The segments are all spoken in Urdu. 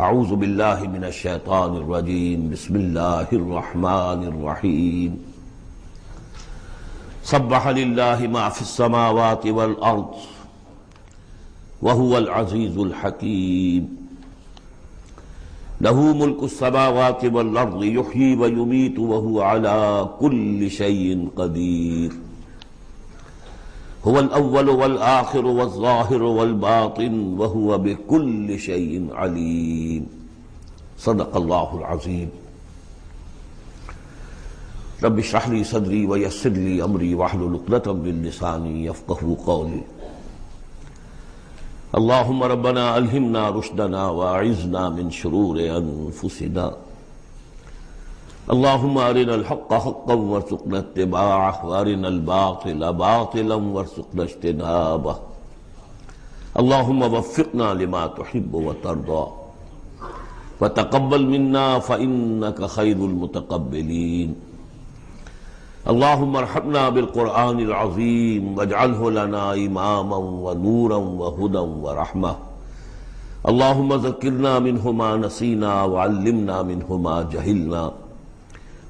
اعوذ باللہ من الشیطان الرجیم بسم اللہ الرحمن الرحیم سبح للہ ما فی السماوات والارض وهو العزیز الحکیم لہ ملک السماوات والارض یحیی ویمیت وهو علی کل شیء قدیر هو الاول والآخر والظاہر والباطن وهو بكل شيء علیم صدق اللہ العظیم رب اشرح لي صدری ویسر لي امری واحلل عقدۃ من لسانی یفقہوا قولی اللہم ربنا الہمنا رشدنا واعذنا من شرور انفسنا اللہم ارنا الحق حقا وارزقنا اتباعه وارنا الباطل باطلا وارزقنا اجتنابه اللہم وفقنا لما تحب وترضى وتقبل منا فإنك خير المتقبلين اللہم ارحمنا بالقرآن العظیم واجعله لنا اماما ونورا وهدى ورحمة اللہم ذکرنا منه ما نسینا وعلمنا منه ما جہلنا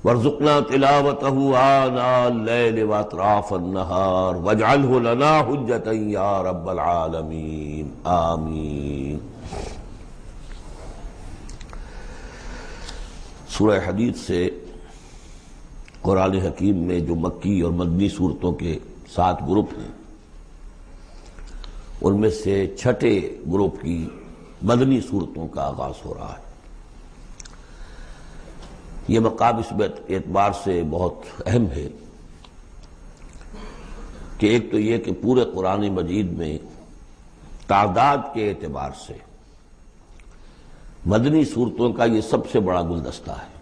وارزقنا تلاوته آناء الليل واطراف النهار واجعله لنا حجة یا رب العالمین آمین۔ سورہ حدید سے قرآن حکیم میں جو مکی اور مدنی صورتوں کے 7 گروپ ہیں ان میں سے چھٹے گروپ کی مدنی صورتوں کا آغاز ہو رہا ہے۔ یہ مقام اس اعتبار سے بہت اہم ہے کہ ایک تو یہ کہ پورے قرآن مجید میں تعداد کے اعتبار سے مدنی صورتوں کا یہ سب سے بڑا گلدستہ ہے۔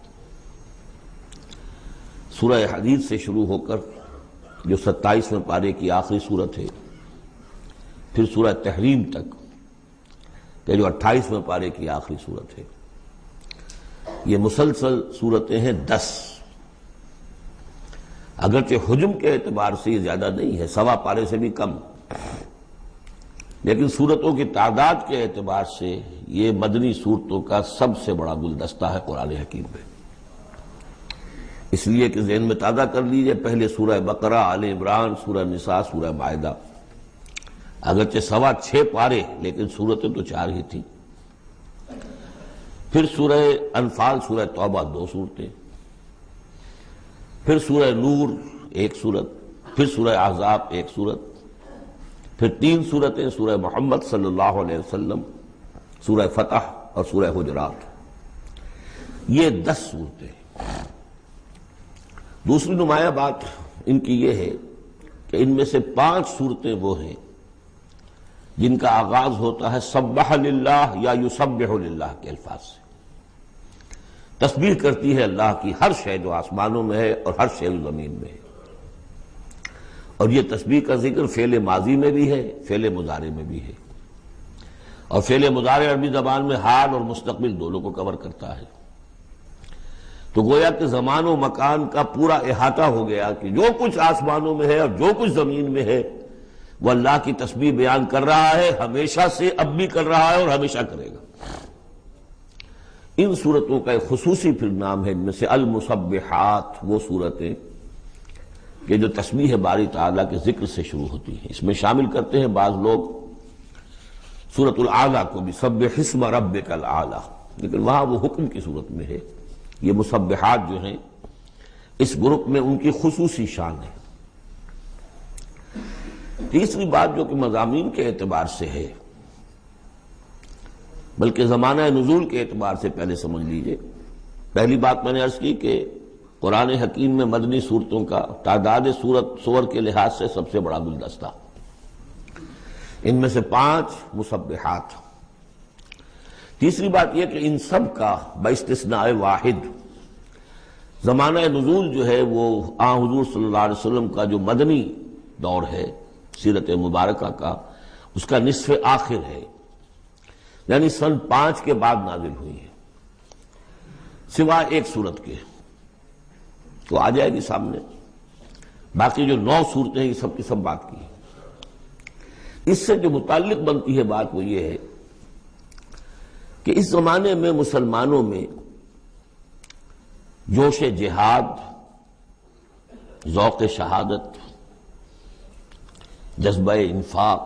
سورہ حدید سے شروع ہو کر جو 27ویں پارے کی آخری صورت ہے، پھر سورہ تحریم تک کہ جو 28ویں پارے کی آخری صورت ہے، یہ مسلسل صورتیں ہیں 10۔ اگرچہ حجم کے اعتبار سے یہ زیادہ نہیں ہے، 1.25 پارے سے بھی کم، لیکن صورتوں کی تعداد کے اعتبار سے یہ مدنی صورتوں کا سب سے بڑا گلدستہ ہے قرآن حکیم میں۔ اس لیے کہ ذہن میں تازہ کر لیجئے، پہلے سورہ بقرہ، آل عمران، سورہ نساء، سورہ مائدہ، اگرچہ 6.25 پارے لیکن صورتیں تو 4 ہی تھیں۔ پھر سورہ انفال، سورہ توبہ 2 صورتیں، پھر سورہ نور 1 صورت، پھر سورہ احزاب 1 صورت، پھر 3 صورتیں سورہ محمد صلی اللہ علیہ وسلم، سورہ فتح اور سورہ حجرات، یہ 10 صورتیں۔ دوسری نمایاں بات ان کی یہ ہے کہ ان میں سے 5 صورتیں وہ ہیں جن کا آغاز ہوتا ہے سبح للہ یا یسبح للہ کے الفاظ سے۔ تسبیح کرتی ہے اللہ کی ہر شے جو آسمانوں میں ہے اور ہر شے جو زمین میں ہے، اور یہ تسبیح کا ذکر فعل ماضی میں بھی ہے، فعل مضارع میں بھی ہے، اور فعل مضارع عربی زبان میں حال اور مستقبل دونوں کو کور کرتا ہے۔ تو گویا کہ زمان و مکان کا پورا احاطہ ہو گیا کہ جو کچھ آسمانوں میں ہے اور جو کچھ زمین میں ہے وہ اللہ کی تسبیح بیان کر رہا ہے، ہمیشہ سے اب بھی کر رہا ہے اور ہمیشہ کرے گا۔ ان صورتوں کا ایک خصوصی پھر نام ہے، ان میں سے المسبحات، وہ صورتیں کہ جو تسبیح باری تعالیٰ کے ذکر سے شروع ہوتی ہیں۔ اس میں شامل کرتے ہیں بعض لوگ سورۃ الاعلیٰ کو بھی، سبح اسم ربک الاعلیٰ، لیکن وہاں وہ حکم کی صورت میں ہے۔ یہ مسبحات جو ہیں اس گروپ میں ان کی خصوصی شان ہے۔ تیسری بات جو کہ مضامین کے اعتبار سے ہے، بلکہ زمانہ نزول کے اعتبار سے پہلے سمجھ لیجئے۔ پہلی بات میں نے عرض کی کہ قرآن حکیم میں مدنی صورتوں کا تعداد سور کے لحاظ سے سب سے بڑا گلدستہ، ان میں سے 5 مسبحات۔ تیسری بات یہ کہ ان سب کا باستثناء واحد زمانہ نزول جو ہے وہ حضور صلی اللہ علیہ وسلم کا جو مدنی دور ہے سیرت مبارکہ کا، اس کا نصف آخر ہے، یعنی سن 5 کے بعد نازل ہوئی ہے، سوائے ایک صورت کے، تو آ جائے گی سامنے۔ باقی جو 9 صورتیں ہیں یہ سب کی سب بات کی ہے۔ اس سے جو متعلق بنتی ہے بات وہ یہ ہے کہ اس زمانے میں مسلمانوں میں جوش جہاد، ذوق شہادت، جذبہ انفاق،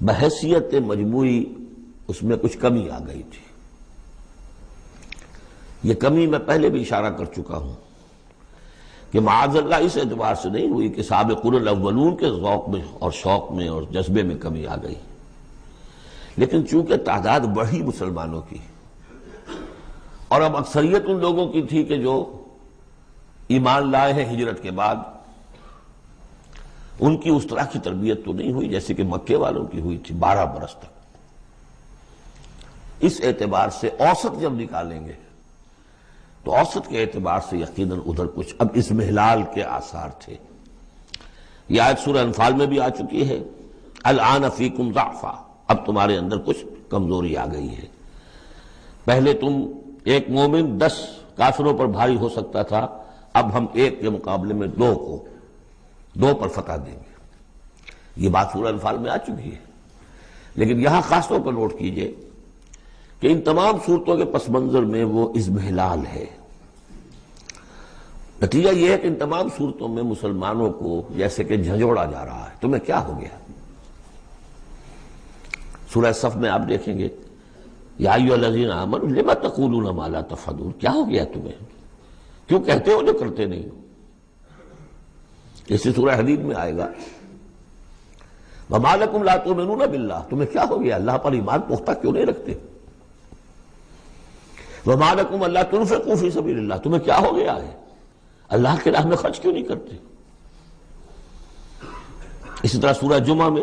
بحیثیت مجموعی اس میں کچھ کمی آ گئی تھی۔ یہ کمی میں پہلے بھی اشارہ کر چکا ہوں کہ معاذ اللہ اس اعتبار سے نہیں ہوئی کہ سابقون الاولون کے ذوق میں اور شوق میں اور جذبے میں کمی آ گئی، لیکن چونکہ تعداد بڑھی مسلمانوں کی اور اب اکثریت ان لوگوں کی تھی کہ جو ایمان لائے ہیں ہجرت کے بعد، ان کی اس طرح کی تربیت تو نہیں ہوئی جیسے کہ مکے والوں کی ہوئی تھی 12 برس تک۔ اس اعتبار سے اوسط جب نکالیں گے تو اوسط کے اعتبار سے یقیناً ادھر کچھ اب اضمحلال کے آثار تھے۔ یہ آیت سورہ انفال میں بھی آ چکی ہے، الآن فیکم ضعف، اب تمہارے اندر کچھ کمزوری آ گئی ہے۔ پہلے تم ایک مومن 10 کافروں پر بھاری ہو سکتا تھا، اب ہم ایک کے مقابلے میں 2 پر فتح دیں گے۔ یہ بات سورہ انفال میں آ چکی ہے، لیکن یہاں خاص طور پر نوٹ کیجئے کہ ان تمام صورتوں کے پس منظر میں وہ اضمحلال ہے۔ نتیجہ یہ ہے کہ ان تمام صورتوں میں مسلمانوں کو جیسے کہ جھنجھوڑا جا رہا ہے، تمہیں کیا ہو گیا؟ سورہ صف میں آپ دیکھیں گے، یا ایھا الذین آمنوا لم تقولون ما لا تفعلون، کیا ہو گیا تمہیں؟ کیوں کہتے ہو جو کرتے نہیں ہو؟ اسی سورہ حدید میں آئے گا، وما لکم لا تؤمنون باللہ، تمہیں کیا ہو گیا؟ اللہ پر ایمان پختہ کیوں نہیں رکھتے؟ وما لکم الا تنفقوا فی سبیل اللہ، تمہیں کیا ہو گیا ہے؟ اللہ کے راہ میں خرچ کیوں نہیں کرتے؟ اسی طرح سورہ جمعہ میں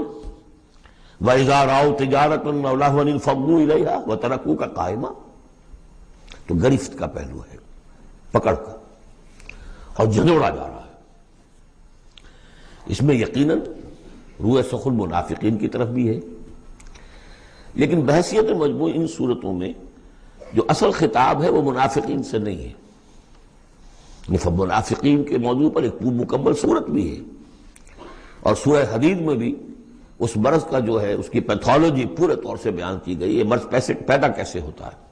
وَإِذَا رَأَوْا تِجَارَةً أَوْ لَهْوًا انفضوا إِلَيْهَا وَتَرَكُوكَ قَائِمًا، تو گرفت کا پہلو ہے، پکڑ کا، اور جھنجھوڑا جا رہا ہے۔ اس میں یقیناً روح سخن منافقین کی طرف بھی ہے، لیکن بحیثیت مجموع ان صورتوں میں جو اصل خطاب ہے وہ منافقین سے نہیں ہے۔ منافقین کے موضوع پر ایک مکمل صورت بھی ہے، اور سورہ حدید میں بھی اس مرض کا جو ہے اس کی پیتھولوجی پورے طور سے بیان کی گئی، یہ مرض پیدا کیسے ہوتا ہے۔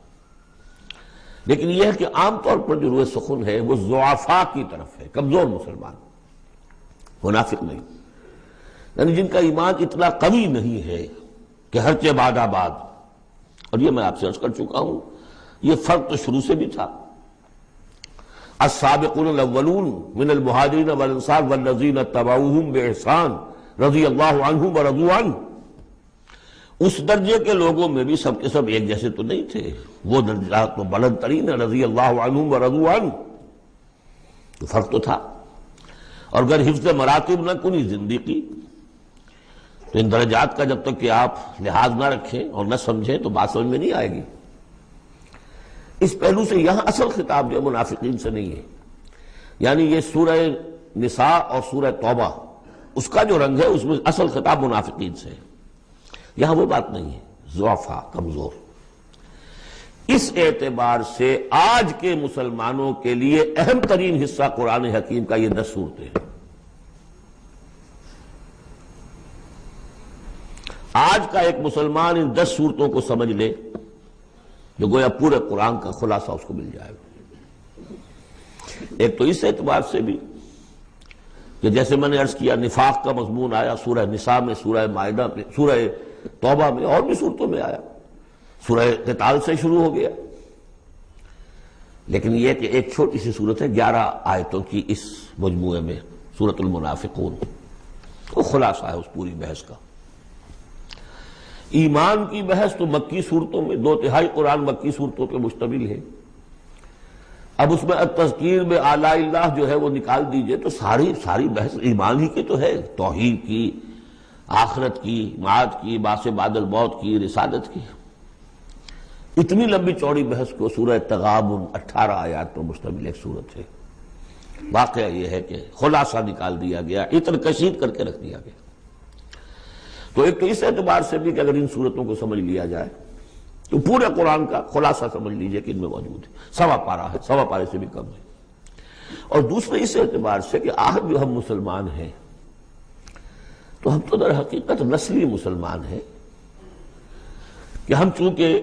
لیکن یہ ہے کہ عام طور پر جو روح سخن ہے وہ ضعفاء کی طرف ہے، کمزور مسلمان، منافق نہیں، یعنی جن کا ایمان اتنا قوی نہیں ہے کہ ہرچہ بعد آباد۔ اور یہ میں آپ سے عرض کر چکا ہوں، یہ فرق تو شروع سے بھی تھا۔ السابقون الاولون من المہاجرین والانصار والذین اتبعوہم بإحسان رضی اللہ عنہم ورضوا عنہ، اس درجے کے لوگوں میں بھی سب کے سب ایک جیسے تو نہیں تھے، وہ درجات تو بلند ترین ہے، رضی اللہ عنہم ورضوا عنہ، تو فرق تو تھا۔ اور اگر حفظ مراتب نہ کنی زندگی، تو ان درجات کا جب تک کہ آپ لحاظ نہ رکھیں اور نہ سمجھیں تو بات سمجھ میں نہیں آئے گی۔ اس پہلو سے یہاں اصل خطاب جو منافقین سے نہیں ہے، یعنی یہ سورہ نساء اور سورہ توبہ اس کا جو رنگ ہے اس میں اصل خطاب منافقین سے ہے، یہاں وہ بات نہیں ہے، ضعفاء، کمزور۔ اس اعتبار سے آج کے مسلمانوں کے لیے اہم ترین حصہ قرآن حکیم کا یہ 10 صورتیں ہیں۔ آج کا ایک مسلمان ان 10 صورتوں کو سمجھ لے جو گویا پورے قرآن کا خلاصہ اس کو مل جائے گا۔ ایک تو اس اعتبار سے بھی کہ جیسے میں نے عرض کیا نفاق کا مضمون آیا سورہ نساء میں، سورہ مائدہ میں، سورہ توبہ میں، اور بھی صورتوں میں آیا، سورہ قتال سے شروع ہو گیا۔ لیکن یہ کہ ایک چھوٹی سی صورت ہے 11 آیتوں کی اس مجموعے میں، سورۃ المنافقون، وہ خلاصہ ہے اس پوری بحث کا۔ ایمان کی بحث تو مکی صورتوں میں 2/3 قرآن مکی صورتوں پہ مشتمل ہے۔ اب اس میں التذکیر میں آلاء اللہ جو ہے وہ نکال دیجئے تو ساری بحث ایمان ہی کی تو ہے، توحید کی، آخرت کی، معاد کی، بعث بعد الموت کی، رسالت کی۔ اتنی لمبی چوڑی بحث کو سورہ تغابن 18 آیات پر مشتمل ایک صورت ہے۔ واقعہ یہ ہے کہ خلاصہ نکال دیا گیا، اتر کشید کر کے رکھ دیا گیا۔ تو ایک تو اس اعتبار سے بھی کہ اگر ان صورتوں کو سمجھ لیا جائے تو پورے قرآن کا خلاصہ سمجھ لیجئے کہ ان میں موجود ہے، 1.25 پارہ ہے، 1.25 پارے سے بھی کم ہے۔ اور دوسرے اس اعتبار سے کہ آج جو ہم مسلمان ہیں تو ہم تو در حقیقت نسلی مسلمان ہیں، کہ ہم چونکہ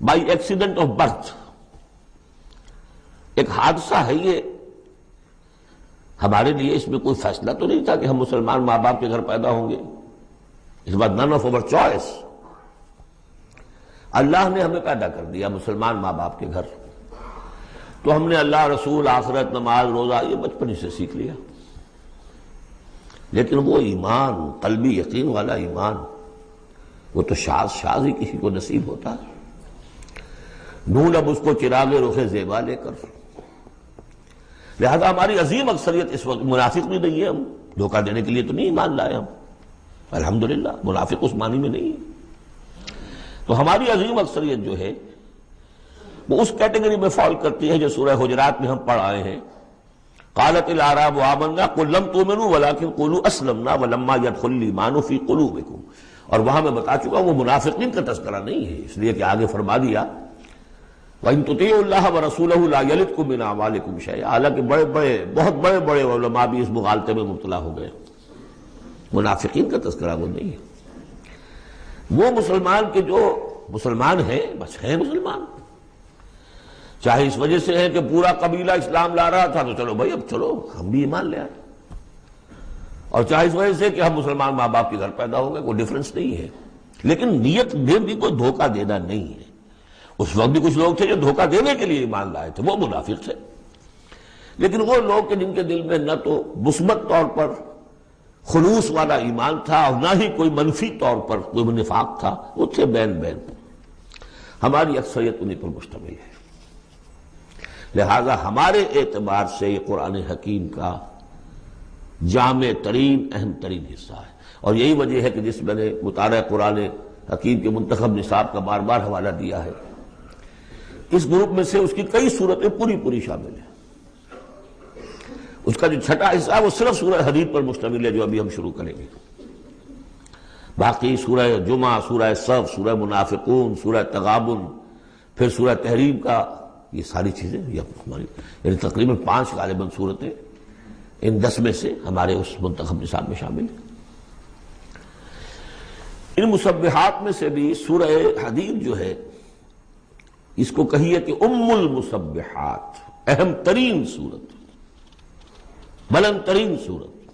بائی ایکسیڈنٹ آف برتھ، ایک حادثہ ہے یہ، ہمارے لیے اس میں کوئی فیصلہ تو نہیں تھا کہ ہم مسلمان ماں باپ کے گھر پیدا ہوں گے. اس بات نن آف اوور چوائس. اللہ نے ہمیں پیدا کر دیا مسلمان ماں باپ کے گھر، تو ہم نے اللہ، رسول، آخرت، نماز، روزہ یہ بچپن ہی سے سیکھ لیا. لیکن وہ ایمان، قلبی یقین والا ایمان، وہ تو شاذ ہی کسی کو نصیب ہوتا ہے. ڈھونڈ اب اس کو چراغ رخ زیبا لے کر. لہذا ہماری عظیم اکثریت اس وقت منافق بھی نہیں ہے، ہم دھوکہ دینے کے لیے تو نہیں ایمان لائے ہم، الحمدللہ منافق اس معنی میں نہیں ہے. تو ہماری عظیم اکثریت جو ہے وہ اس کیٹیگری میں فال کرتی ہے جو سورہ حجرات میں ہم پڑھ آئے ہیں. قالت الاعراب آمنا قل لم تؤمنوا ولكن قولوا اسلمنا ولما يدخل الايمان في قلوبكم. اور وہاں میں بتا چکا ہوں وہ منافقین کا تذکرہ نہیں ہے، اس لیے کہ آگے فرما دیا وَإِن تُطِيعُوا اللَّهَ وَرَسُولَهُ لَا يَلِدْكُم مِّنْ أَعْمَالِكُمْ شَيْئًا. حالانکہ بہت بڑے علماء بھی اس مغالطے میں مبتلا ہو گئے. منافقین کا تذکرہ وہ نہیں ہے. وہ مسلمان کے جو مسلمان ہیں بس ہیں مسلمان، چاہے اس وجہ سے ہے کہ پورا قبیلہ اسلام لا رہا تھا تو چلو بھائی اب چلو ہم بھی ایمان لے آئے، اور چاہے اس وجہ سے کہ ہم مسلمان ماں باپ کے گھر پیدا ہو گئے، کوئی ڈفرنس نہیں ہے. لیکن نیت میں بھی کوئی دھوکہ دینا نہیں ہے. اس وقت بھی کچھ لوگ تھے جو دھوکہ دینے کے لیے ایمان لائے تھے، وہ منافق تھے. لیکن وہ لوگ کہ جن کے دل میں نہ تو مثبت طور پر خلوص والا ایمان تھا اور نہ ہی کوئی منفی طور پر کوئی نفاق تھا، وہ تھے بین. ہماری اکثریت انہیں پر مشتمل ہے. لہذا ہمارے اعتبار سے یہ قرآن حکیم کا جامع ترین اہم ترین حصہ ہے. اور یہی وجہ ہے کہ جس میں نے مطالعہ قرآن حکیم کے منتخب نصاب کا بار بار حوالہ دیا ہے، اس گروپ میں سے اس کی کئی صورتیں پوری شامل ہیں. اس کا جو چھٹا حصہ ہے وہ صرف سورہ حدید پر مشتمل ہے جو ابھی ہم شروع کریں گے. باقی سورہ جمعہ، سورہ صف، سورہ منافقون، سورہ تغابن، پھر سورہ تحریم کا، یہ ساری چیزیں یہ ہماری یعنی تقریباً 5 غالباً صورتیں ان 10 میں سے ہمارے اس منتخب نصاب میں شامل ہیں. ان مسبحات میں سے بھی سورہ حدید جو ہے اس کو کہیے کہ ام المسبحات، اہم ترین صورت، بلند ترین صورت.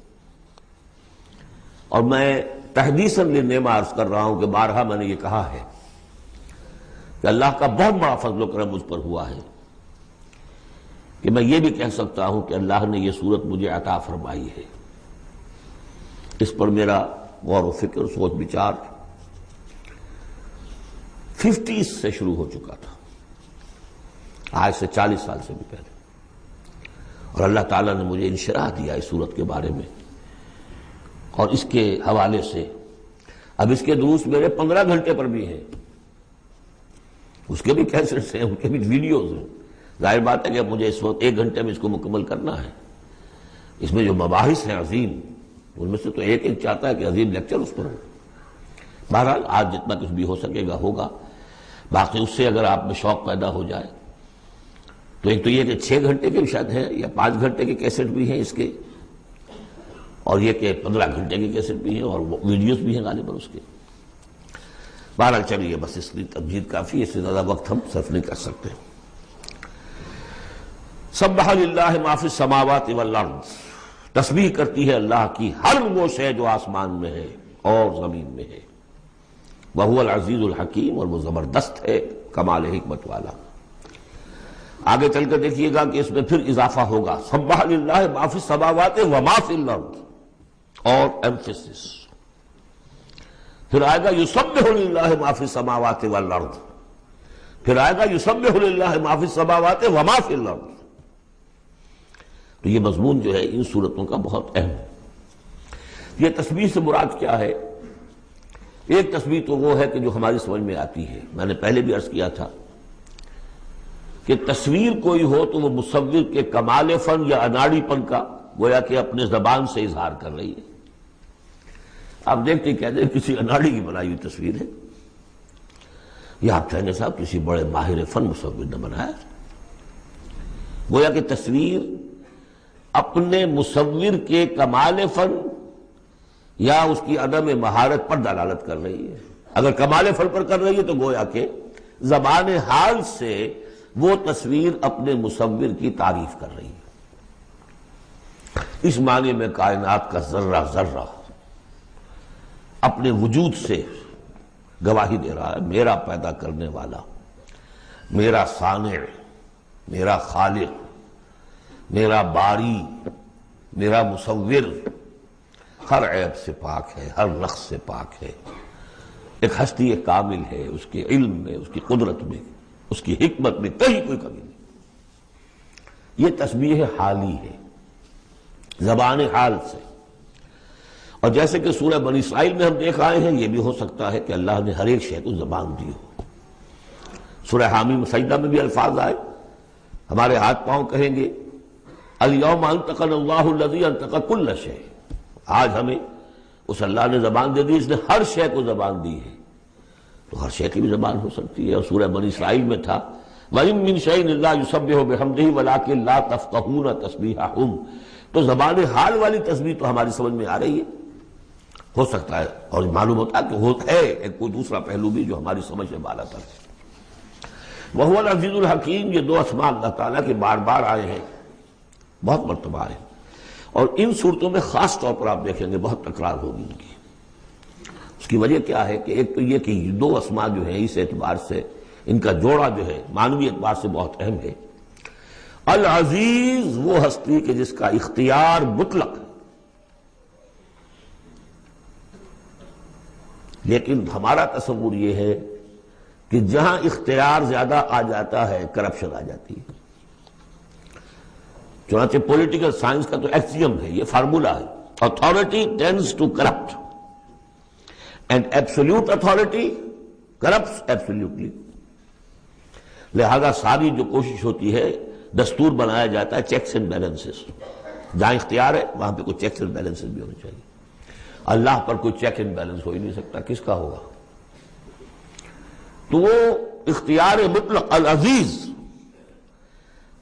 اور میں تحدیثاً للنعمہ عرض کر رہا ہوں کہ بارہا میں نے یہ کہا ہے کہ اللہ کا بہت بڑا فضل و کرم مجھ پر ہوا ہے کہ میں یہ بھی کہہ سکتا ہوں کہ اللہ نے یہ صورت مجھے عطا فرمائی ہے. اس پر میرا غور و فکر، سوچ بچار 50s سے شروع ہو چکا تھا، آج سے 40 سال سے بھی پہلے. اور اللہ تعالیٰ نے مجھے انشراح دیا اس صورت کے بارے میں، اور اس کے حوالے سے اب اس کے دروس میرے 15 گھنٹے پر بھی ہیں، اس کے بھی کیسٹس ہیں، ان کے بھی ویڈیوز ہیں. ظاہر بات ہے کہ اب مجھے اس وقت 1 گھنٹے میں اس کو مکمل کرنا ہے. اس میں جو مباحث ہیں عظیم، ان میں سے تو ایک چاہتا ہے کہ عظیم لیکچر اس پر ہو. بہرحال آج جتنا کچھ بھی ہو سکے گا ہوگا. باقی اس سے اگر آپ میں شوق پیدا ہو جائے تو ایک تو یہ کہ 6 گھنٹے کے شاید ہیں یا 5 گھنٹے کے کیسٹ بھی ہیں اس کے، اور یہ کہ 15 گھنٹے کے کیسٹ بھی ہیں اور ویڈیوز بھی ہیں غالباً اس کے. بہرحال چلیے بس اس کی تمجید کافی، اس سے زیادہ وقت ہم صرف نہیں کر سکتے. سبح للہ ما فی السماوات والارض، تسبیح کرتی ہے اللہ کی ہر وہ شے جو آسمان میں ہے اور زمین میں ہے. وہو العزیز الحکیم، اور وہ زبردست ہے، کمال حکمت والا. آگے چل کر دیکھیے گا کہ اس میں پھر اضافہ ہوگا، سبح للہ ما فی السماوات وما فی الارض، اور ایمفیسس. پھر آئے گا یسبح للہ ما فی السماوات والارض، پھر آئے گا یسبح للہ ما فی السماوات وما فی الارض. تو یہ مضمون جو ہے ان صورتوں کا بہت اہم ہے. یہ تسبیح سے مراد کیا ہے؟ ایک تسبیح تو وہ ہے کہ جو ہماری سمجھ میں آتی ہے. میں نے پہلے بھی عرض کیا تھا کہ تصویر کوئی ہو تو وہ مصور کے کمال فن یا اناڑی پن کا گویا کہ اپنے زبان سے اظہار کر رہی ہے. آپ دیکھتے کہتے ہیں کسی اناڑی کی بنائی ہوئی تصویر ہے، یا آپ کہیں گے صاحب کسی بڑے ماہر فن مصور نے بنایا. گویا کہ تصویر اپنے مصور کے کمال فن یا اس کی عدم مہارت پر دلالت کر رہی ہے. اگر کمال فن پر کر رہی ہے تو گویا کہ زبان حال سے وہ تصویر اپنے مصور کی تعریف کر رہی ہے۔ اس معنی میں کائنات کا ذرہ ذرہ اپنے وجود سے گواہی دے رہا ہے، میرا پیدا کرنے والا، میرا صانع، میرا خالق، میرا باری، میرا مصور ہر عیب سے پاک ہے، ہر نقص سے پاک ہے، ایک ہستی کامل ہے، اس کے علم میں، اس کی قدرت میں، اس کی حکمت میں کہیں کوئی کمی نہیں۔ یہ تسبیح حالی ہے، زبان حال سے۔ اور جیسے کہ سورہ بنی اسرائیل میں ہم دیکھ آئے ہیں، یہ بھی ہو سکتا ہے کہ اللہ نے ہر ایک شے کو زبان دی ہو۔ سورہ حامی سجدہ میں بھی الفاظ آئے، ہمارے ہاتھ پاؤں کہیں گے الیوم انطقنا اللہ الذی انطق کل شیء، آج ہمیں اس اللہ نے زبان دے دی، اس نے ہر شے کو زبان دی ہے، تو ہر شے کی بھی زبان ہو سکتی ہے۔ اور سورہ بنی اسرائیل میں تھا وَإِن مِّن شَيْءٍ إِلَّا يُسَبِّحُ بِحَمْدِهِ وَلَٰكِن لَّا تَفْقَهُونَ تَسْبِيحَهُمْ، تو زبان حال والی تسبیح تو ہماری سمجھ میں آ رہی ہے، ہو سکتا ہے اور معلوم ہوتا ہے کہ ہے ایک کوئی دوسرا پہلو بھی جو ہماری سمجھ سے بالا تر ہے۔ وَهُوَ الْعَزِيزُ الْحَكِيمُ، یہ دو اسماء اللہ تعالیٰ کے بار بار آئے ہیں، بہت مرتبہ آئے ہیں، اور ان صورتوں میں خاص طور پر آپ دیکھیں گے بہت تکرار ہوگی ان کی۔ اس کی وجہ کیا ہے کہ ایک تو یہ کہ یہ دو اسماء جو ہیں اس اعتبار سے ان کا جوڑا جو ہے معنوی اعتبار سے بہت اہم ہے۔ العزیز وہ ہستی کہ جس کا اختیار مطلق ہے، لیکن ہمارا تصور یہ ہے کہ جہاں اختیار زیادہ آ جاتا ہے کرپشن آ جاتی ہے۔ چنانچہ پولیٹیکل سائنس کا تو ایکسیم ہے، یہ فارمولا ہے، authority tends to corrupt and absolute authority corrupts absolutely۔ لہذا ساری جو کوشش ہوتی ہے دستور بنایا جاتا ہے چیکس اینڈ بیلنسز، جہاں اختیار ہے وہاں پہ کوئی چیکس اینڈ بیلنسز بھی ہونے چاہیے۔ اللہ پر کوئی چیک اینڈ بیلنس ہو ہی نہیں سکتا، کس کا ہوگا؟ تو وہ اختیار مطلق العزیز،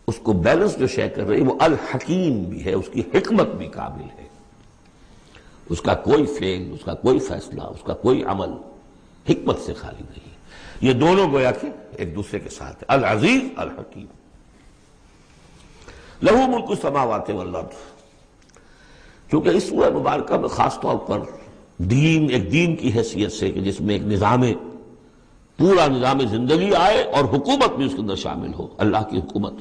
اس کو بیلنس جو شے کر رہی وہ الحکیم بھی ہے، اس کی حکمت بھی کامل ہے، اس کا کوئی فعل، اس کا کوئی فیصلہ، اس کا کوئی عمل حکمت سے خالی نہیں ہے۔ یہ دونوں گویا کہ ایک دوسرے کے ساتھ ہے، العزیز الحکیم۔ لہو ملک السماوات والارض، کیونکہ اس سورہ مبارکہ میں خاص طور پر دین، ایک دین کی حیثیت سے کہ جس میں ایک نظام، پورا نظام زندگی آئے اور حکومت بھی اس کے اندر شامل ہو، اللہ کی حکومت،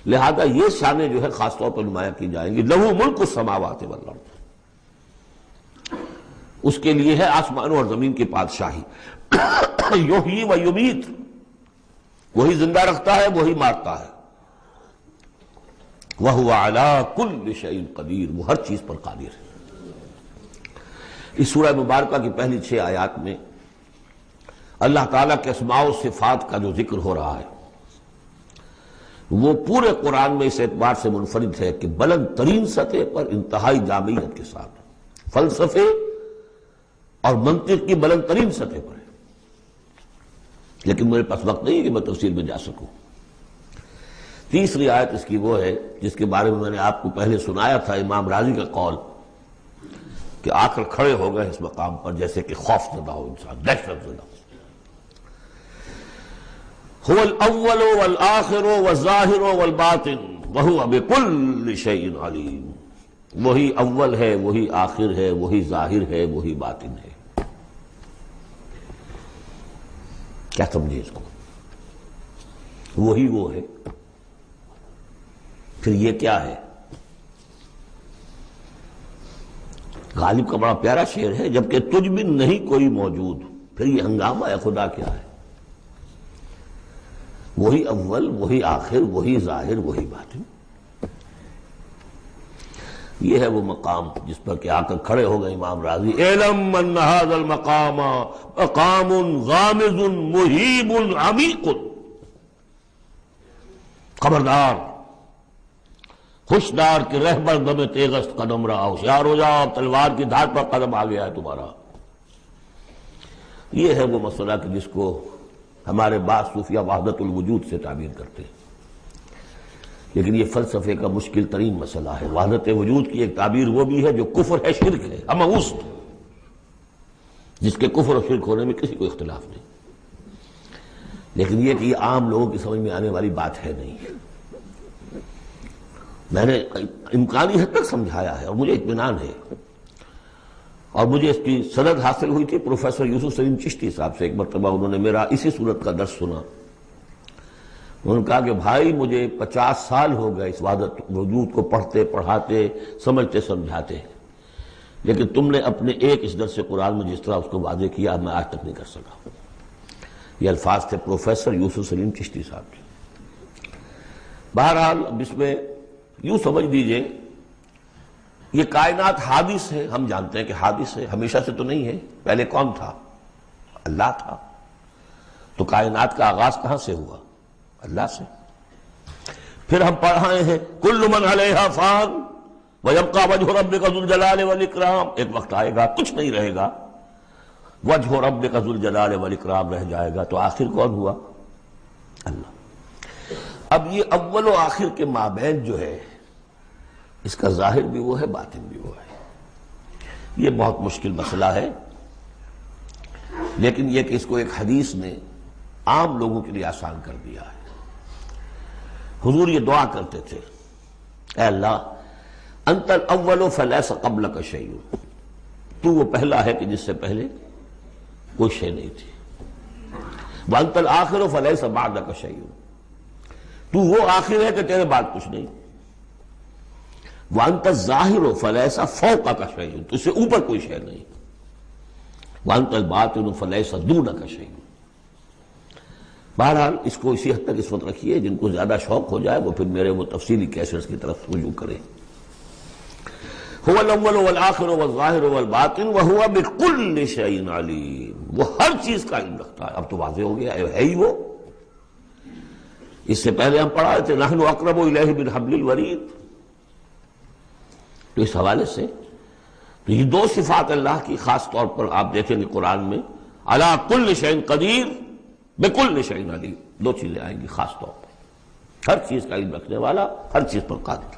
لہذا یہ شانیں جو ہے خاص طور پر نمایاں کی جائیں گی۔ لہو ملک السماوات والارض، اس کے لیے ہے آسمانوں اور زمین کی بادشاہی۔ یحیی و یمیت، وہی زندہ رکھتا ہے، وہی مارتا ہے۔ وَهُوَ عَلَىٰ كُلِّ شَيْءٍ قَدِيرٌ، وہ ہر چیز پر قادر ہے۔ اس سورہ مبارکہ کی پہلی 6 آیات میں اللہ تعالیٰ کے اسماء و صفات کا جو ذکر ہو رہا ہے وہ پورے قرآن میں اس اعتبار سے منفرد ہے کہ بلند ترین سطح پر انتہائی جامعیت کے ساتھ فلسفے اور منطق کی بلند ترین سطح پر ہے، لیکن میرے پاس وقت نہیں ہے کہ میں تفصیل میں جا سکوں۔ تیسری آیت اس کی وہ ہے جس کے بارے میں نے آپ کو پہلے سنایا تھا، امام راضی کا قول کہ آ کر کھڑے ہو گئے اس مقام پر جیسے کہ خوف زدہ ہو انسان، دہشت زدہ۔ هو الاول والآخر والظاہر والباطن وهو بكل شيء علیم، وہی اول ہے، وہی آخر ہے، وہی ظاہر ہے، وہی باطن ہے۔ کیا سمجھے اس کو؟ وہی وہ ہے، پھر یہ کیا ہے؟ غالب کا بڑا پیارا شعر ہے، جبکہ تجھ بن نہیں کوئی موجود، پھر یہ ہنگامہ ہے خدا کیا ہے؟ وہی اول، وہی آخر، وہی ظاہر، وہی باطن۔ یہ ہے وہ مقام جس پر کہ آ کر کھڑے ہو گئے امام راضی، اعلم ان ھذا المقام مقام غامض مہیب عمیق، خبردار، ہوشیار کہ رہبر دم تیغست قدم رہا، ہوشیار ہو جاؤ، تلوار کی دھار پر قدم آ گیا ہے تمہارا۔ یہ ہے وہ مسئلہ کہ جس کو ہمارے بعض صوفیہ وحدت الوجود سے تعبیر کرتے ہیں، لیکن یہ فلسفے کا مشکل ترین مسئلہ ہے۔ وحدت وجود کی ایک تعبیر وہ بھی ہے جو کفر ہے، شرک ہے، اموست، جس کے کفر و شرک ہونے میں کسی کو اختلاف نہیں، لیکن یہ کہ یہ عام لوگوں کی سمجھ میں آنے والی بات ہے نہیں۔ میں نے امکانی حد تک سمجھایا ہے اور مجھے اطمینان ہے، اور مجھے اس کی سند حاصل ہوئی تھی پروفیسر یوسف سلیم چشتی صاحب سے۔ ایک مرتبہ انہوں نے میرا اسی صورت کا درس سنا، انہوں نے کہا کہ بھائی مجھے 50 سال ہو گئے اس وحدت وجود کو پڑھتے پڑھاتے سمجھتے سمجھاتے، لیکن تم نے اپنے ایک اس درس قرآن میں جس طرح اس کو واضح کیا میں آج تک نہیں کر سکا۔ یہ الفاظ تھے پروفیسر یوسف سلیم چشتی صاحب کے۔ بہرحال اب اس میں یوں سمجھ دیجئے یہ کائنات حادث ہے، ہم جانتے ہیں کہ حادث ہے، ہمیشہ سے تو نہیں ہے۔ پہلے کون تھا؟ اللہ تھا۔ تو کائنات کا آغاز کہاں سے ہوا؟ اللہ سے۔ پھر ہم پڑھائے ہیں کل من علیہا فان وَيَبْقَى وَجْهُ رَبِّكَ ذُو الْجَلَالِ وَالْإِكْرَامِ، ایک وقت آئے گا کچھ نہیں رہے گا، وجہ ربک ذو الجلال والاکرام رہ جائے گا۔ تو آخر کون ہوا؟ اللہ۔ اب یہ اول و آخر کے مابین جو ہے اس کا ظاہر بھی وہ ہے، باطن بھی وہ ہے۔ یہ بہت مشکل مسئلہ ہے، لیکن یہ کہ اس کو ایک حدیث نے عام لوگوں کے لیے آسان کر دیا ہے۔ حضور یہ دعا کرتے تھے، اے اللہ انت الاول فلیس قبلک شیء، تو وہ پہلا ہے کہ جس سے پہلے کوئی شے نہیں تھی، وانت الآخر فلیس بعدک شیء، تو وہ آخر ہے کہ تیرے بعد کچھ نہیں، وانت الظاہر فلیس فوقک شیء، تجھ سے اوپر کوئی شے نہیں، وانت الباطن فلیس دونک شیء۔ بہرحال اس کو اسی حد تک اس وقت رکھیے، جن کو زیادہ شوق ہو جائے وہ پھر میرے وہ تفصیلی کیسٹس کی طرف رجوع کریں۔ هو الاول والآخر والظاہر والباطن وهو بكل شيء علیم، وہ ہر چیز کا علم رکھتا ہے۔ اب تو واضح ہو گیا ہے ہی وہ۔ اس سے پہلے ہم پڑھا تھے نحن اقرب الیہ من حبل الورید، تو اس حوالے سے تو یہ دو صفات اللہ کی خاص طور پر آپ دیکھیں گے قرآن میں، علی کل شیء قدیر بکل شیء علیم، دو چیزیں آئیں گی خاص طور پر، ہر چیز کا علم رکھنے والا، ہر چیز پر قادر۔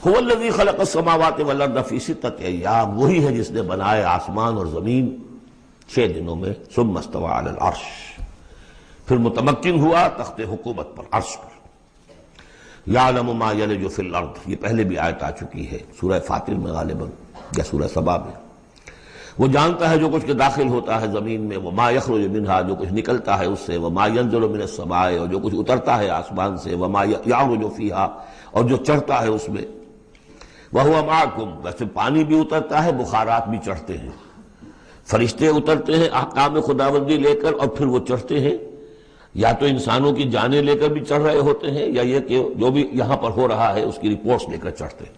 هو الذی خلق السماوات والارض فی ستۃ ایام، وہی ہے جس نے بنائے آسمان اور زمین 6 دنوں میں، ثم استوى علی العرش، پھر متمکن ہوا تخت حکومت پر، عرش پر۔ یعلم ما یلج فی الارض، یہ پہلے بھی آیت آ چکی ہے سورہ فاطر میں غالباً یا سورہ سبا میں۔ وہ جانتا ہے جو کچھ کے داخل ہوتا ہے زمین میں، وما یخرج منہا، جو کچھ نکلتا ہے اس سے، وما ینزل من السماء، اور جو کچھ اترتا ہے آسمان سے، وما یعرج فیہا، اور جو چڑھتا ہے اس میں، وَهُوَ مَعَكُمْ، ویسے پانی بھی اترتا ہے، بخارات بھی چڑھتے ہیں، فرشتے اترتے ہیں احکام خداوندی لے کر، اور پھر وہ چڑھتے ہیں، یا تو انسانوں کی جانیں لے کر بھی چڑھ رہے ہوتے ہیں، یا یہ کہ جو بھی یہاں پر ہو رہا ہے اس کی رپورٹس لے کر چڑھتے ہیں۔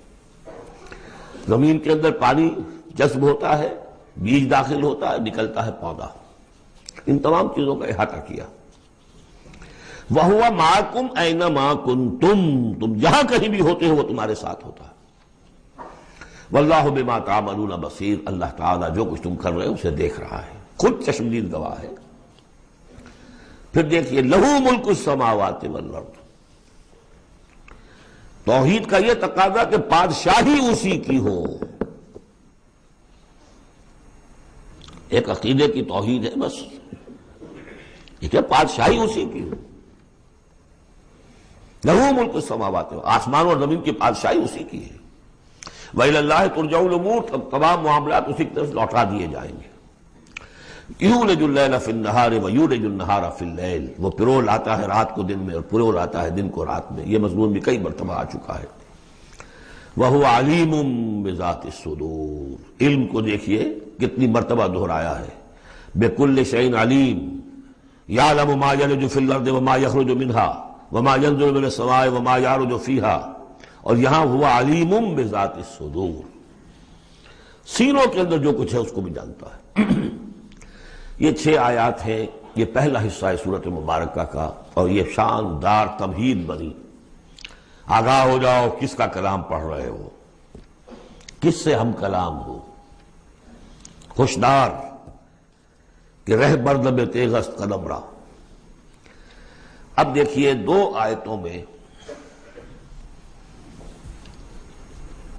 زمین کے اندر پانی جذب ہوتا ہے، بیج داخل ہوتا ہے، نکلتا ہے پودا، ان تمام چیزوں کا احاطہ کیا۔ وَهُوَ مَعَكُمْ أَيْنَمَا كُنْتُمْ، تم جہاں کہیں بھی ہوتے ہو وہ تمہارے ساتھ ہوتا ہے۔ واللہ بما تعملون بصیر، اللہ تعالیٰ جو کچھ تم کر رہے ہو اسے دیکھ رہا ہے، خود چشمدید گواہ ہے۔ پھر دیکھیے لہو ملک السماوات والارض، توحید کا یہ تقاضا کہ بادشاہی اسی کی ہو، ایک عقیدے کی توحید ہے بس، یہ کہ بادشاہی اسی کی ہو، لہو ملک السماوات، آسمان اور زمین کی بادشاہی اسی کی ہے۔ وَإِلَى اللَّهِ تُرْجَعُ الْأُمُورُ، تمام معاملات اسی کی طرف لوٹا دیے جائیں گے۔ یولج اللیل فی النہار ویولج النہار فی اللیل، وہ پرو لاتا ہے رات کو دن میں اور پرو لاتا ہے دن کو رات میں، یہ مضمون بھی کئی مرتبہ آ چکا ہے۔ وَهُوَ عَلِيمٌ بِذَاتِ الصُّدُورِ، علم کو دیکھیے کتنی مرتبہ دہرایا ہے، بِكُلِّ شَيْءٍ عَلِيمٌ، يَعْلَمُ مَا يَلِجُ فِي الْأَرْضِ وَمَا يَخْرُجُ مِنْهَا وَمَا يَنزِلُ مِنَ السَّمَاءِ وَمَا يَعْرُجُ فِيهَا، اور یہاں ہوا علیم بذات الصدور، سینوں کے اندر جو کچھ ہے اس کو بھی جانتا ہے۔ یہ 6 آیات ہیں، یہ پہلا حصہ ہے سورۃ مبارکہ کا، اور یہ شاندار تمہید بنی، آگاہ ہو جاؤ کس کا کلام پڑھ رہے ہو، کس سے ہم کلام ہو، ہوشدار کہ رہ بردب تیغست قدم را۔ اب دیکھیے 2 آیتوں میں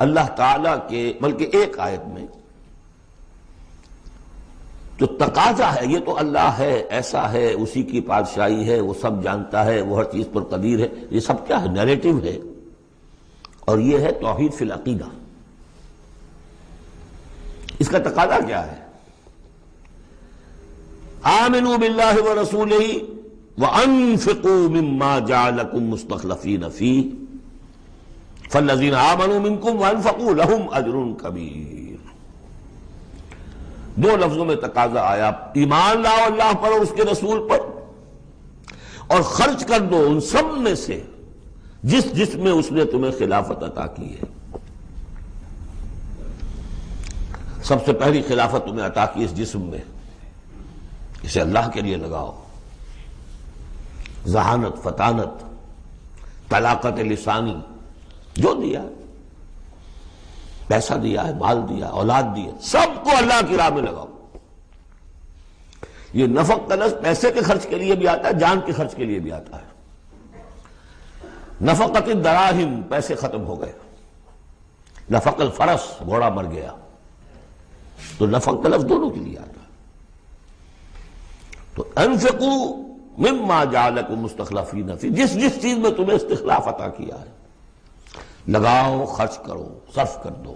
اللہ تعالیٰ کے، بلکہ ایک آیت میں جو تقاضا ہے یہ تو اللہ ہے، ایسا ہے، اسی کی بادشاہی ہے، وہ سب جانتا ہے، وہ ہر چیز پر قدیر ہے، یہ سب کیا ہے؟ نیریٹو ہے، اور یہ ہے توحید فی العقیدہ۔ اس کا تقاضا کیا ہے؟ آمنوا باللہ ورسولہ وانفقوا مما جعلکم مستخلفین فیہ فالذین آمنوا منکم وانفقوا لہم اجر کبیر۔ دو لفظوں میں تقاضا آیا، ایمان لاؤ اللہ پر اور اس کے رسول پر، اور خرچ کر دو ان سب میں سے جس میں اس نے تمہیں خلافت عطا کی ہے۔ سب سے پہلی خلافت تمہیں عطا کی اس جسم میں، اسے اللہ کے لیے لگاؤ۔ ذہانت، فطانت، طلاقت لسانی جو دیا ہے، پیسہ دیا ہے، مال دیا، اولاد دی ہے، سب کو اللہ کی راہ میں لگاؤ۔ یہ نفق کا لفظ پیسے کے خرچ کے لیے بھی آتا ہے، جان کے خرچ کے لیے بھی آتا ہے۔ نفقت الدراہم، پیسے ختم ہو گئے۔ نفق الفرس، گھوڑا مر گیا، تو نفق کا لفظ دونوں کے لیے آتا ہے۔ تو انفقوا مما جعلکم مستخلفین فی، جس چیز میں تمہیں استخلاف عطا کیا ہے لگاؤ، خرچ کرو، صرف کر دو۔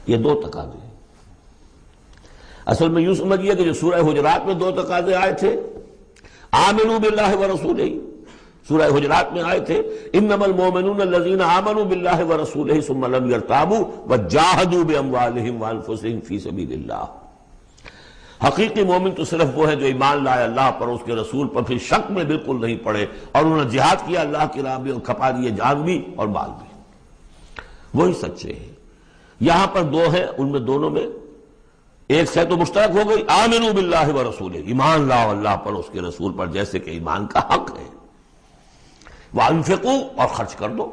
یہ دو تقاضے ہیں۔ اصل میں یوں سمجھیے کہ جو سورہ حجرات میں دو تقاضے آئے تھے، آمنوا باللہ ورسولہ، سورہ حجرات میں آئے تھے انما المؤمنون الذین آمنوا باللہ ورسولہ ثم لم یرتابوا وجاہدوا باموالہم وانفسہم فی سبیل اللہ۔ حقیقی مومن تو صرف وہ ہے جو ایمان لائے اللہ پر، اس کے رسول پر، پھر شک میں بالکل نہیں پڑے، اور انہوں نے جہاد کیا اللہ کی راہ میں اور کھپا دیے جان بھی اور مال بھی، وہی سچے ہیں۔ یہاں پر دو ہیں، ان میں دونوں میں ایک سے تو مشترک ہو گئی، آمنوا باللہ ورسولہ، ایمان لاؤ اللہ پر اس کے رسول پر جیسے کہ ایمان کا حق ہے۔ وانفقوا، اور خرچ کر دو،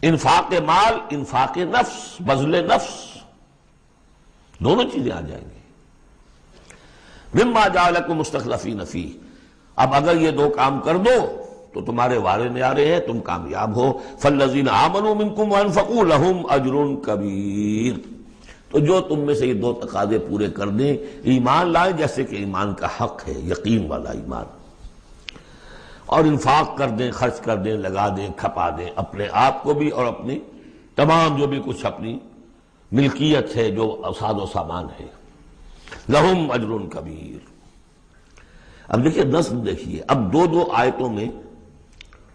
انفاق مال، انفاق نفس، بذل نفس، دونوں چیزیں آ جائیں گی۔ مما جعلکم مستخلفین فیہ، اب اگر یہ دو کام کر دو تو تمہارے وارے نیارے ہیں، تم کامیاب ہو۔ فالذین آمنوا منکم وانفقوا لہم اجر کبیر، تو جو تم میں سے یہ دو تقاضے پورے کر دیں، ایمان لائیں جیسے کہ ایمان کا حق ہے، یقین والا ایمان، اور انفاق کر دیں، خرچ کر دیں، لگا دیں، کھپا دیں، اپنے آپ کو بھی اور اپنی تمام جو بھی کچھ اپنی ملکیت ہے، جو ساز و سامان ہے، لہم اجر کبیر۔ اب دیکھیے نظم، دیکھیے اب دو دو آیتوں میں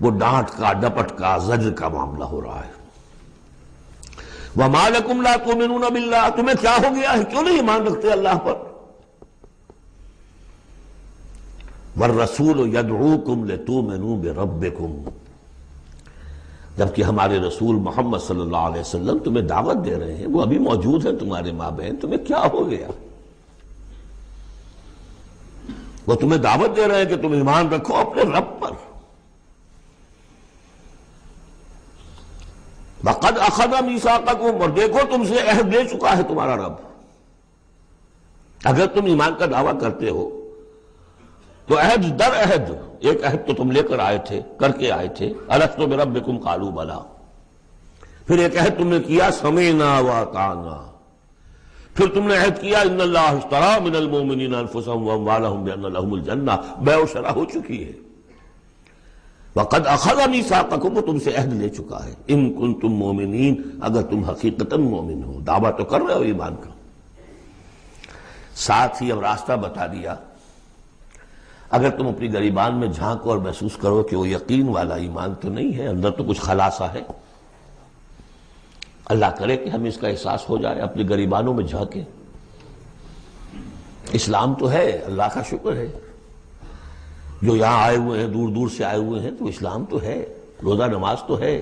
وہ ڈانٹ کا، ڈپٹ کا، زجر کا معاملہ ہو رہا ہے۔ وَمَا لَكُمْ لَا تُؤْمِنُونَ بِاللَّهِ، تمہیں کیا ہو گیا ہے، کیوں نہیں ایمان رکھتے اللہ پر؟ وَالرَّسُولُ يَدْعُوكُمْ لِتُؤْمِنُوا بِرَبِّكُمْ، جبکہ ہمارے رسول محمد صلی اللہ علیہ وسلم تمہیں دعوت دے رہے ہیں، وہ ابھی موجود ہیں تمہارے ماں بہن، تمہیں کیا ہو گیا؟ وہ تمہیں دعوت دے رہے ہیں کہ تم ایمان رکھو اپنے رب پر۔ وَقَدْ أَخَذَ مِيثَاقَكُمْ، اور دیکھو تم سے عہد لے چکا ہے تمہارا رب۔ اگر تم ایمان کا دعویٰ کرتے ہو تو عہد در عہد، ایک عہد تو تم لے کر آئے تھے، کر کے آئے تھے، أَلَسْتُ بِرَبِّكُمْ قَالُوا بَلَىٰ، پھر ایک عہد تم نے کیا سَمِعْنَا وَأَطَعْنَا، پھر تم نے عہد کیا ان اللہ اشترى من المؤمنین انفسهم واموالهم بان لهم الجنہ، بیع و شرح ہو چکی ہے۔ وقد اخذ میثاقکم، وہ تم سے عہد لے چکا ہے، ان کنتم مؤمنین، اگر تم حقیقتا مومن ہو، دعویٰ تو کر رہے ہو ایمان کا۔ ساتھ ہی اب راستہ بتا دیا، اگر تم اپنی گریبان میں جھانکو اور محسوس کرو کہ وہ یقین والا ایمان تو نہیں ہے، اندر تو کچھ خلاصہ ہے، اللہ کرے کہ ہمیں اس کا احساس ہو جائے، اپنی گریبانوں میں جھانکیں۔ اسلام تو ہے، اللہ کا شکر ہے، جو یہاں آئے ہوئے ہیں، دور دور سے آئے ہوئے ہیں، تو اسلام تو ہے، روزہ نماز تو ہے،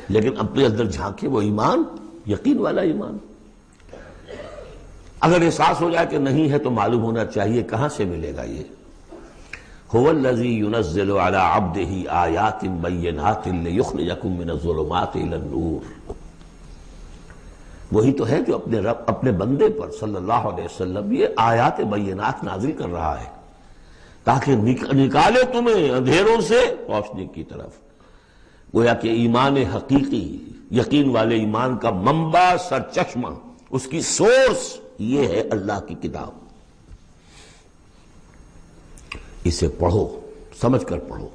لیکن اپنے اندر جھانکے وہ ایمان، یقین والا ایمان۔ اگر احساس ہو جائے کہ نہیں ہے تو معلوم ہونا چاہیے کہاں سے ملے گا یہ۔ هو الذی ينزل على عبده آیات بینات لیخرجکم من الظلمات الى النور، وہی تو ہے جو اپنے رب، اپنے بندے پر صلی اللہ علیہ وسلم یہ آیات بینات نازل کر رہا ہے تاکہ نکالے تمہیں اندھیروں سے روشنی کی طرف۔ گویا کہ ایمان حقیقی، یقین والے ایمان کا منبع، سرچشمہ اس کی سورس یہ ہے اللہ کی کتاب. اسے پڑھو، سمجھ کر پڑھو،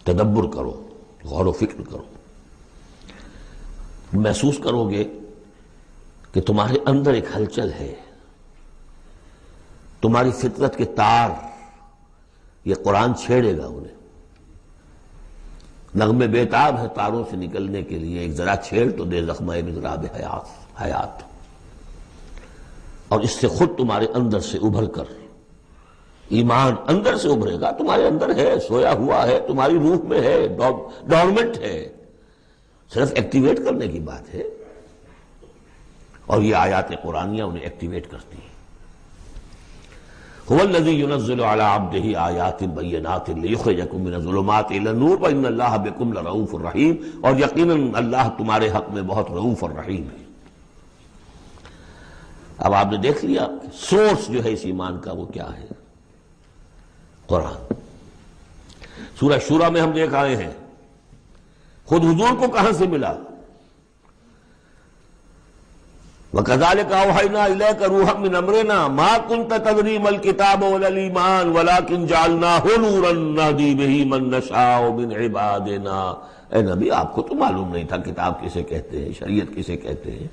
تدبر کرو، غور و فکر کرو. محسوس کرو گے کہ تمہارے اندر ایک ہلچل ہے، تمہاری فطرت کے تار یہ قرآن چھیڑے گا انہیں. نغمے بیتاب ہے تاروں سے نکلنے کے لیے، ایک ذرا چھیڑ تو دے زخمہ مضراب حیات. اور اس سے خود تمہارے اندر سے ابھر کر ایمان اندر سے ابھرے گا. تمہارے اندر ہے، سویا ہوا ہے، تمہاری روح میں ہے، ڈورمنٹ ہے، صرف ایکٹیویٹ کرنے کی بات ہے. اور یہ آیات قرآنیہ انہیں ایکٹیویٹ کرتی ہیں. هو الذی ينزل على عبده آیات بینات لیخرجکم من الظلمات الى النور وان اللہ بکم لرؤوف رحیم. اور یقیناً اللہ تمہارے حق میں بہت رؤوف اور رحیم ہے. اب آپ نے دیکھ لیا سورس جو ہے اس ایمان کا وہ کیا ہے، قرآن. سورہ شورى میں ہم دیکھ آئے ہیں خود حضور کو کہاں سے ملا. وَكَذَلِكَ أَوْحَيْنَا إِلَيْكَ رُوحًا مِّنْ أَمْرِنَا مَا كُنْتَ تَدْرِي مَا الْكِتَابُ وَلَا الْإِيمَانُ وَلَكِنْ جَعَلْنَاهُ نُورًا نَهْدِي بِهِ مَن نَّشَاءُ مِنْ عِبَادِنَا. اے نبی آپ کو تو معلوم نہیں تھا کتاب کسے کہتے ہیں، شریعت کسے کہتے ہیں.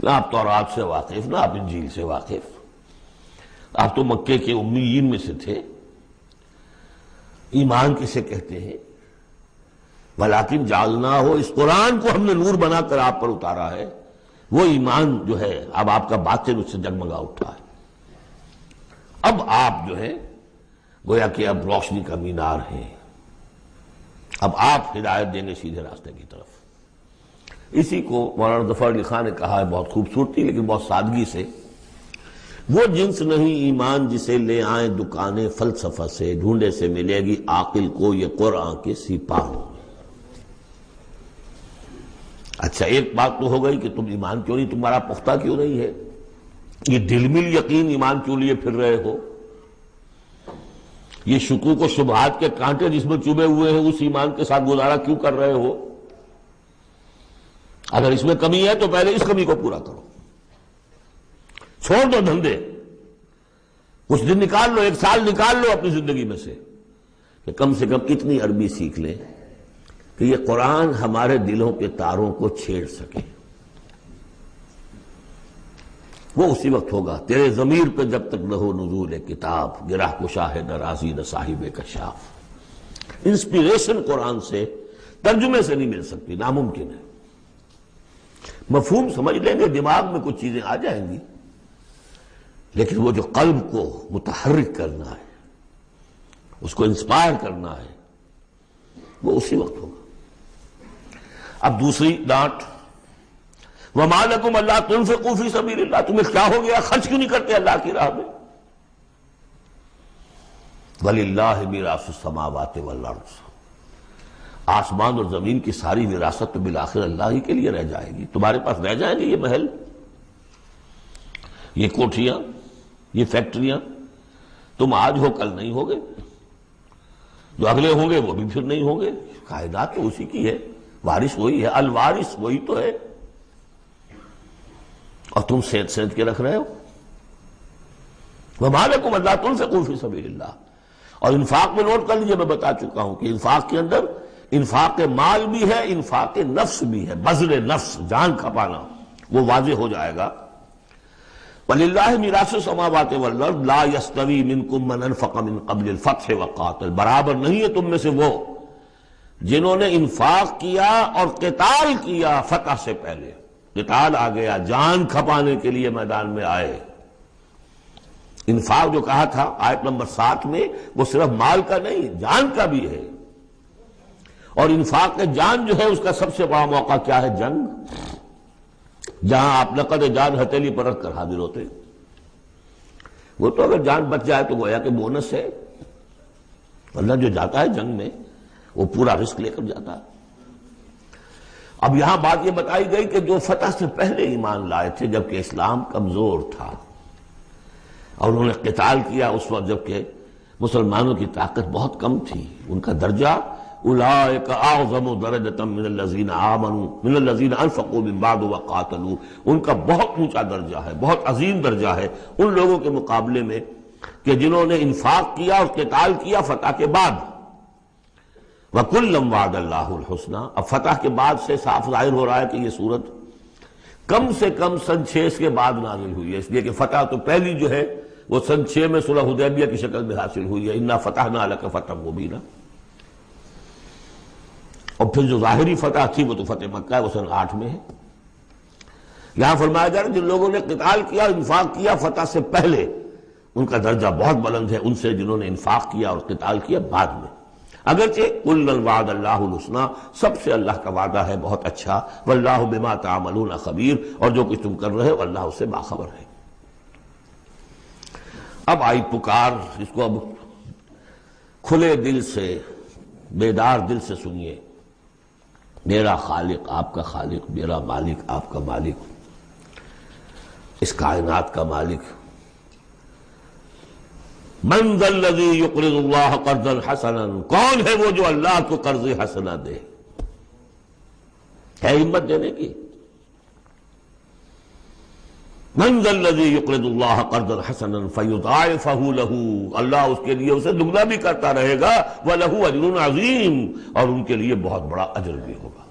نہ آپ تورات سے واقف، نہ آپ انجیل سے واقف. آپ تو مکے کے امیین میں سے تھے. ایمان کسے کہتے ہیں؟ وَلَكِنْ جَعَلْنَاهُ، اس قرآن کو ہم نے نور بنا کر آپ پر اتارا ہے. وہ ایمان جو ہے اب آپ کا باطن اس سے جگمگا اٹھا ہے. اب آپ جو ہے گویا کہ اب روشنی کا مینار ہیں. اب آپ ہدایت دیں گے سیدھے راستے کی طرف. اسی کو مولانا ظفر علی خان نے کہا ہے بہت خوبصورتی لیکن بہت سادگی سے، وہ جنس نہیں ایمان جسے لے آئیں دکانیں فلسفہ سے، ڈھونڈے سے ملے گی عاقل کو یہ قرآن کے سپاہوں. اچھا ایک بات تو ہو گئی کہ تم ایمان کیوں نہیں تمہارا پختہ کیوں نہیں ہے، یہ دل میں یقین ایمان کیوں لیے پھر رہے ہو، یہ شکوک و شبہات کے کانٹے جس میں چبھے ہوئے ہیں اس ایمان کے ساتھ گزارا کیوں کر رہے ہو. اگر اس میں کمی ہے تو پہلے اس کمی کو پورا کرو. چھوڑ دو دھندے، کچھ دن نکال لو، ایک سال نکال لو اپنی زندگی میں سے کہ کم سے کم اتنی عربی سیکھ لیں کہ یہ قرآن ہمارے دلوں کے تاروں کو چھیڑ سکے. وہ اسی وقت ہوگا تیرے ضمیر پہ جب تک نہ ہو نزول کتاب، گرہ کشا ہے نہ راضی نہ صاحب کشاف. انسپیریشن قرآن سے ترجمے سے نہیں مل سکتی، ناممکن ہے. مفہوم سمجھ لیں گے، دماغ میں کچھ چیزیں آ جائیں گی، لیکن وہ جو قلب کو متحرک کرنا ہے، اس کو انسپائر کرنا ہے، وہ اسی وقت ہوگا. اب دوسری ڈانٹ، وَمَا لَكُمْ أَلَّا تُنْفِقُوا فِي سَبِيلِ اللَّهِ، تمہیں کیا ہو گیا خرچ کیوں نہیں کرتے اللہ کی راہ میں. وَلِلَّهِ مِيرَاثُ السَّمَاوَاتِ وَالْأَرْضِ، آسمان اور زمین کی ساری وراثت تو بالآخر اللہ ہی کے لیے رہ جائے گی. تمہارے پاس رہ جائیں گے یہ محل، یہ کوٹھیاں، یہ فیکٹریاں. تم آج ہو کل نہیں ہوگے، جو اگلے ہوں گے وہ بھی پھر نہیں ہوں گے. کائنات تو اسی کی ہے، وارث وہی ہے، الوارث وہی تو ہے. اور تم سینت سینت کے رکھ رہے ہو. وَمَا لَكُمْ أَلَّا تُنْفِقُوا فِي سَبِيلِ اللَّهِ. اور انفاق میں نوٹ کر لیجیے، میں بتا چکا ہوں کہ انفاق کے اندر انفاق مال بھی ہے، انفاق نفس بھی ہے. بذل نفس، جان کھپانا، وہ واضح ہو جائے گا. وَلِلَّهِ مِيرَاثُ السَّمَاوَاتِ وَالْأَرْضِ لَا يَسْتَوِي مِنْكُمْ مَنْ أَنْفَقَ مِنْ قَبْلِ الْفَتْحِ وَقَاتَلَ. برابر نہیں ہے تم میں سے وہ جنہوں نے انفاق کیا اور قتال کیا فتح سے پہلے. قتال آ گیا، جان کھپانے کے لیے میدان میں آئے. انفاق جو کہا تھا آیت نمبر 7 میں، وہ صرف مال کا نہیں، جان کا بھی ہے. اور انفاق جان جو ہے اس کا سب سے بڑا موقع کیا ہے؟ جنگ، جہاں آپ نقد جان ہتھیلی پر رکھ کر حاضر ہوتے. وہ تو اگر جان بچ جائے تو گویا کہ بونس ہے، ورنہ جو جاتا ہے جنگ میں وہ پورا رسک لے کر جاتا ہے. اب یہاں بات یہ بتائی گئی کہ جو فتح سے پہلے ایمان لائے تھے جبکہ اسلام کمزور تھا، اور انہوں نے قتال کیا اس وقت جبکہ مسلمانوں کی طاقت بہت کم تھی، ان کا درجہ اولئک اعظم درجۃ من الذین آمنوا من الذین انفقوا من بعد وقاتلوا، ان کا بہت اونچا درجہ ہے، بہت عظیم درجہ ہے ان لوگوں کے مقابلے میں کہ جنہوں نے انفاق کیا اور قتال کیا فتح کے بعد۔ وَكُلًّا وَعَدَ اللَّهُ الْحُسْنَى، اب فتح کے بعد سے صاف ظاہر ہو رہا ہے کہ یہ صورت کم سے کم سن 6 کے بعد نازل ہوئی ہے، اس لیے کہ فتح تو پہلی جو ہے وہ سن 6 میں صلح حدیبیہ کی شکل میں حاصل ہوئی ہے، اِنَّا فَتَحْنَا لَكَ فَتْحًا مُبِينًا، اور پھر جو ظاہری فتح تھی وہ تو فتح مکہ ہے، وہ سن 8 میں ہے۔ یہاں فرمایا جا رہا ہے جن لوگوں نے قتال کیا انفاق کیا فتح سے پہلے ان کا درجہ بہت بلند ہے ان سے جنہوں نے انفاق کیا اور قتال کیا بعد میں، اگرچہ کُلًّا وَعَدَ اللَّهُ الْحُسْنَى، سب سے اللہ کا وعدہ ہے بہت اچھا، وَاللَّهُ بِمَا تَعْمَلُونَ خَبِيرٌ، اور جو کچھ تم کر رہے ہو اللہ اس سے باخبر ہے۔ اب آئی پکار، اس کو اب کھلے دل سے بیدار دل سے سنیے۔ میرا خالق آپ کا خالق، میرا مالک آپ کا مالک، اس کائنات کا مالک، من ذا الذی یقرض اللہ قرضا حسنا، کون ہے وہ جو اللہ کو قرض حسنا دے؟ ہے ہمت دینے کی؟ من ذا الذی یقرض اللہ قرضا حسنا فیضاعفہ لہ، اللہ اس کے لیے اسے دگنا بھی کرتا رہے گا، وَلَهُ أَجْرٌ عَظِيمٌ، اور ان کے لیے بہت بڑا اجر بھی ہوگا۔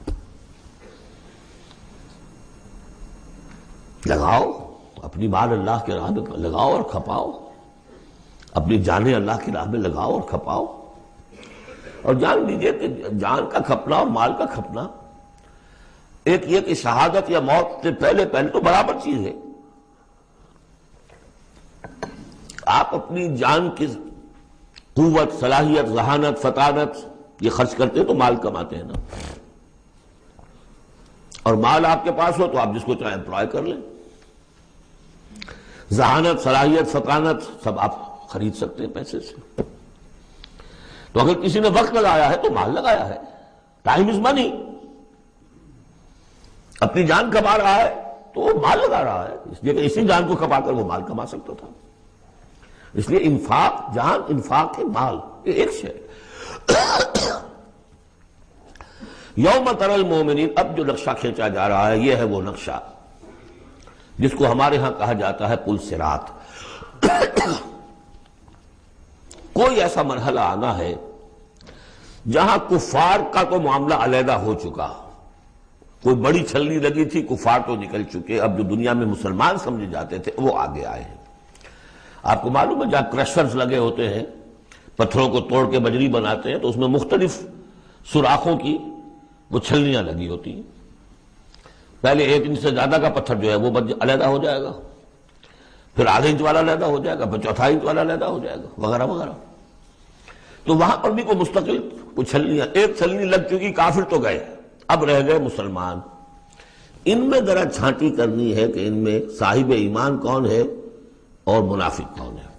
لگاؤ اپنی مال اللہ کے راہ میں لگاؤ اور کھپاؤ، اپنی جانیں اللہ کی راہ میں لگاؤ اور کھپاؤ، اور جان لیجئے کہ جان کا کھپنا اور مال کا کھپنا ایک یہ کہ شہادت یا موت سے پہلے تو برابر چیز ہے۔ آپ اپنی جان کی قوت، صلاحیت، ذہانت، فطانت یہ خرچ کرتے ہیں تو مال کماتے ہیں نا، اور مال آپ کے پاس ہو تو آپ جس کو چاہیں امپلائے کر لیں، ذہانت، صلاحیت، فطانت سب آپ خرید سکتے ہیں پیسے سے۔ تو اگر کسی نے وقت لگایا ہے تو مال لگایا ہے، ٹائم از منی، اپنی جان کما رہا ہے تو وہ مال لگا رہا ہے، اس لیے کہ اسی جان کو کھپا کر وہ مال کما سکتا تھا۔ اس لیے انفاق جان، انفاق مال، یہ ایک شے۔ یوم تری المومنین، اب جو نقشہ کھینچا جا رہا ہے یہ ہے وہ نقشہ جس کو ہمارے ہاں کہا جاتا ہے پل صراط۔ کوئی ایسا مرحلہ آنا ہے جہاں کفار کا تو معاملہ علیحدہ ہو چکا، کوئی بڑی چھلنی لگی تھی، کفار تو نکل چکے، اب جو دنیا میں مسلمان سمجھے جاتے تھے وہ آگے آئے ہیں۔ آپ کو معلوم ہے جہاں کرشرز لگے ہوتے ہیں، پتھروں کو توڑ کے بجری بناتے ہیں، تو اس میں مختلف سوراخوں کی وہ چھلنیاں لگی ہوتی ہیں۔ پہلے 1 انچ سے زیادہ کا پتھر جو ہے وہ علیحدہ ہو جائے گا، پھر آدھا انچ والا علیحدہ ہو جائے گا، پھر چوتھائی انچ والا علیحدہ ہو جائے گا، وغیرہ وغیرہ۔ تو وہاں پر بھی کوئی مستقل کوئی چھلنیاں، ایک چھلنی لگ چکی، کافر تو گئے، اب رہ گئے مسلمان۔ ان میں ذرا چھانٹی کرنی ہے کہ ان میں صاحب ایمان کون ہے اور منافق کون ہے۔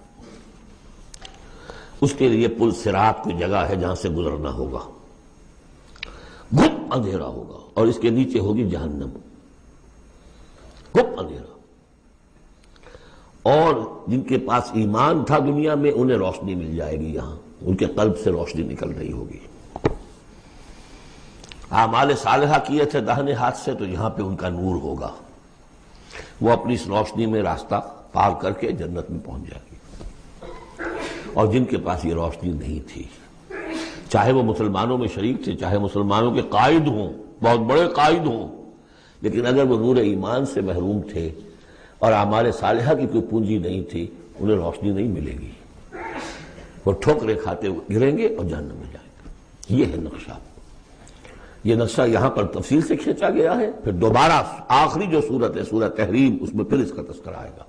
اس کے لیے پل صراط کوئی جگہ ہے جہاں سے گزرنا ہوگا، گپ اندھیرا ہوگا اور اس کے نیچے ہوگی جہنم، گپ اندھیرا۔ اور جن کے پاس ایمان تھا دنیا میں انہیں روشنی مل جائے گی، یہاں ان کے قلب سے روشنی نکل رہی ہوگی۔ اعمال صالحہ کیے تھے داہنے ہاتھ سے تو یہاں پہ ان کا نور ہوگا، وہ اپنی اس روشنی میں راستہ پار کر کے جنت میں پہنچ جائے گی۔ اور جن کے پاس یہ روشنی نہیں تھی، چاہے وہ مسلمانوں میں شریک تھے، چاہے مسلمانوں کے قائد ہوں، بہت بڑے قائد ہوں، لیکن اگر وہ نور ایمان سے محروم تھے اور اعمال صالحہ کی کوئی پونجی نہیں تھی، انہیں روشنی نہیں ملے گی، وہ ٹھوکریں کھاتے ہوئے گریں گے اور جہنم میں جائیں گے۔ یہ ہے نقشہ۔ یہ نقشہ یہاں پر تفصیل سے کھینچا گیا ہے، پھر دوبارہ آخری جو سورت ہے سورہ تحریم، اس میں پھر اس کا تذکرہ آئے گا۔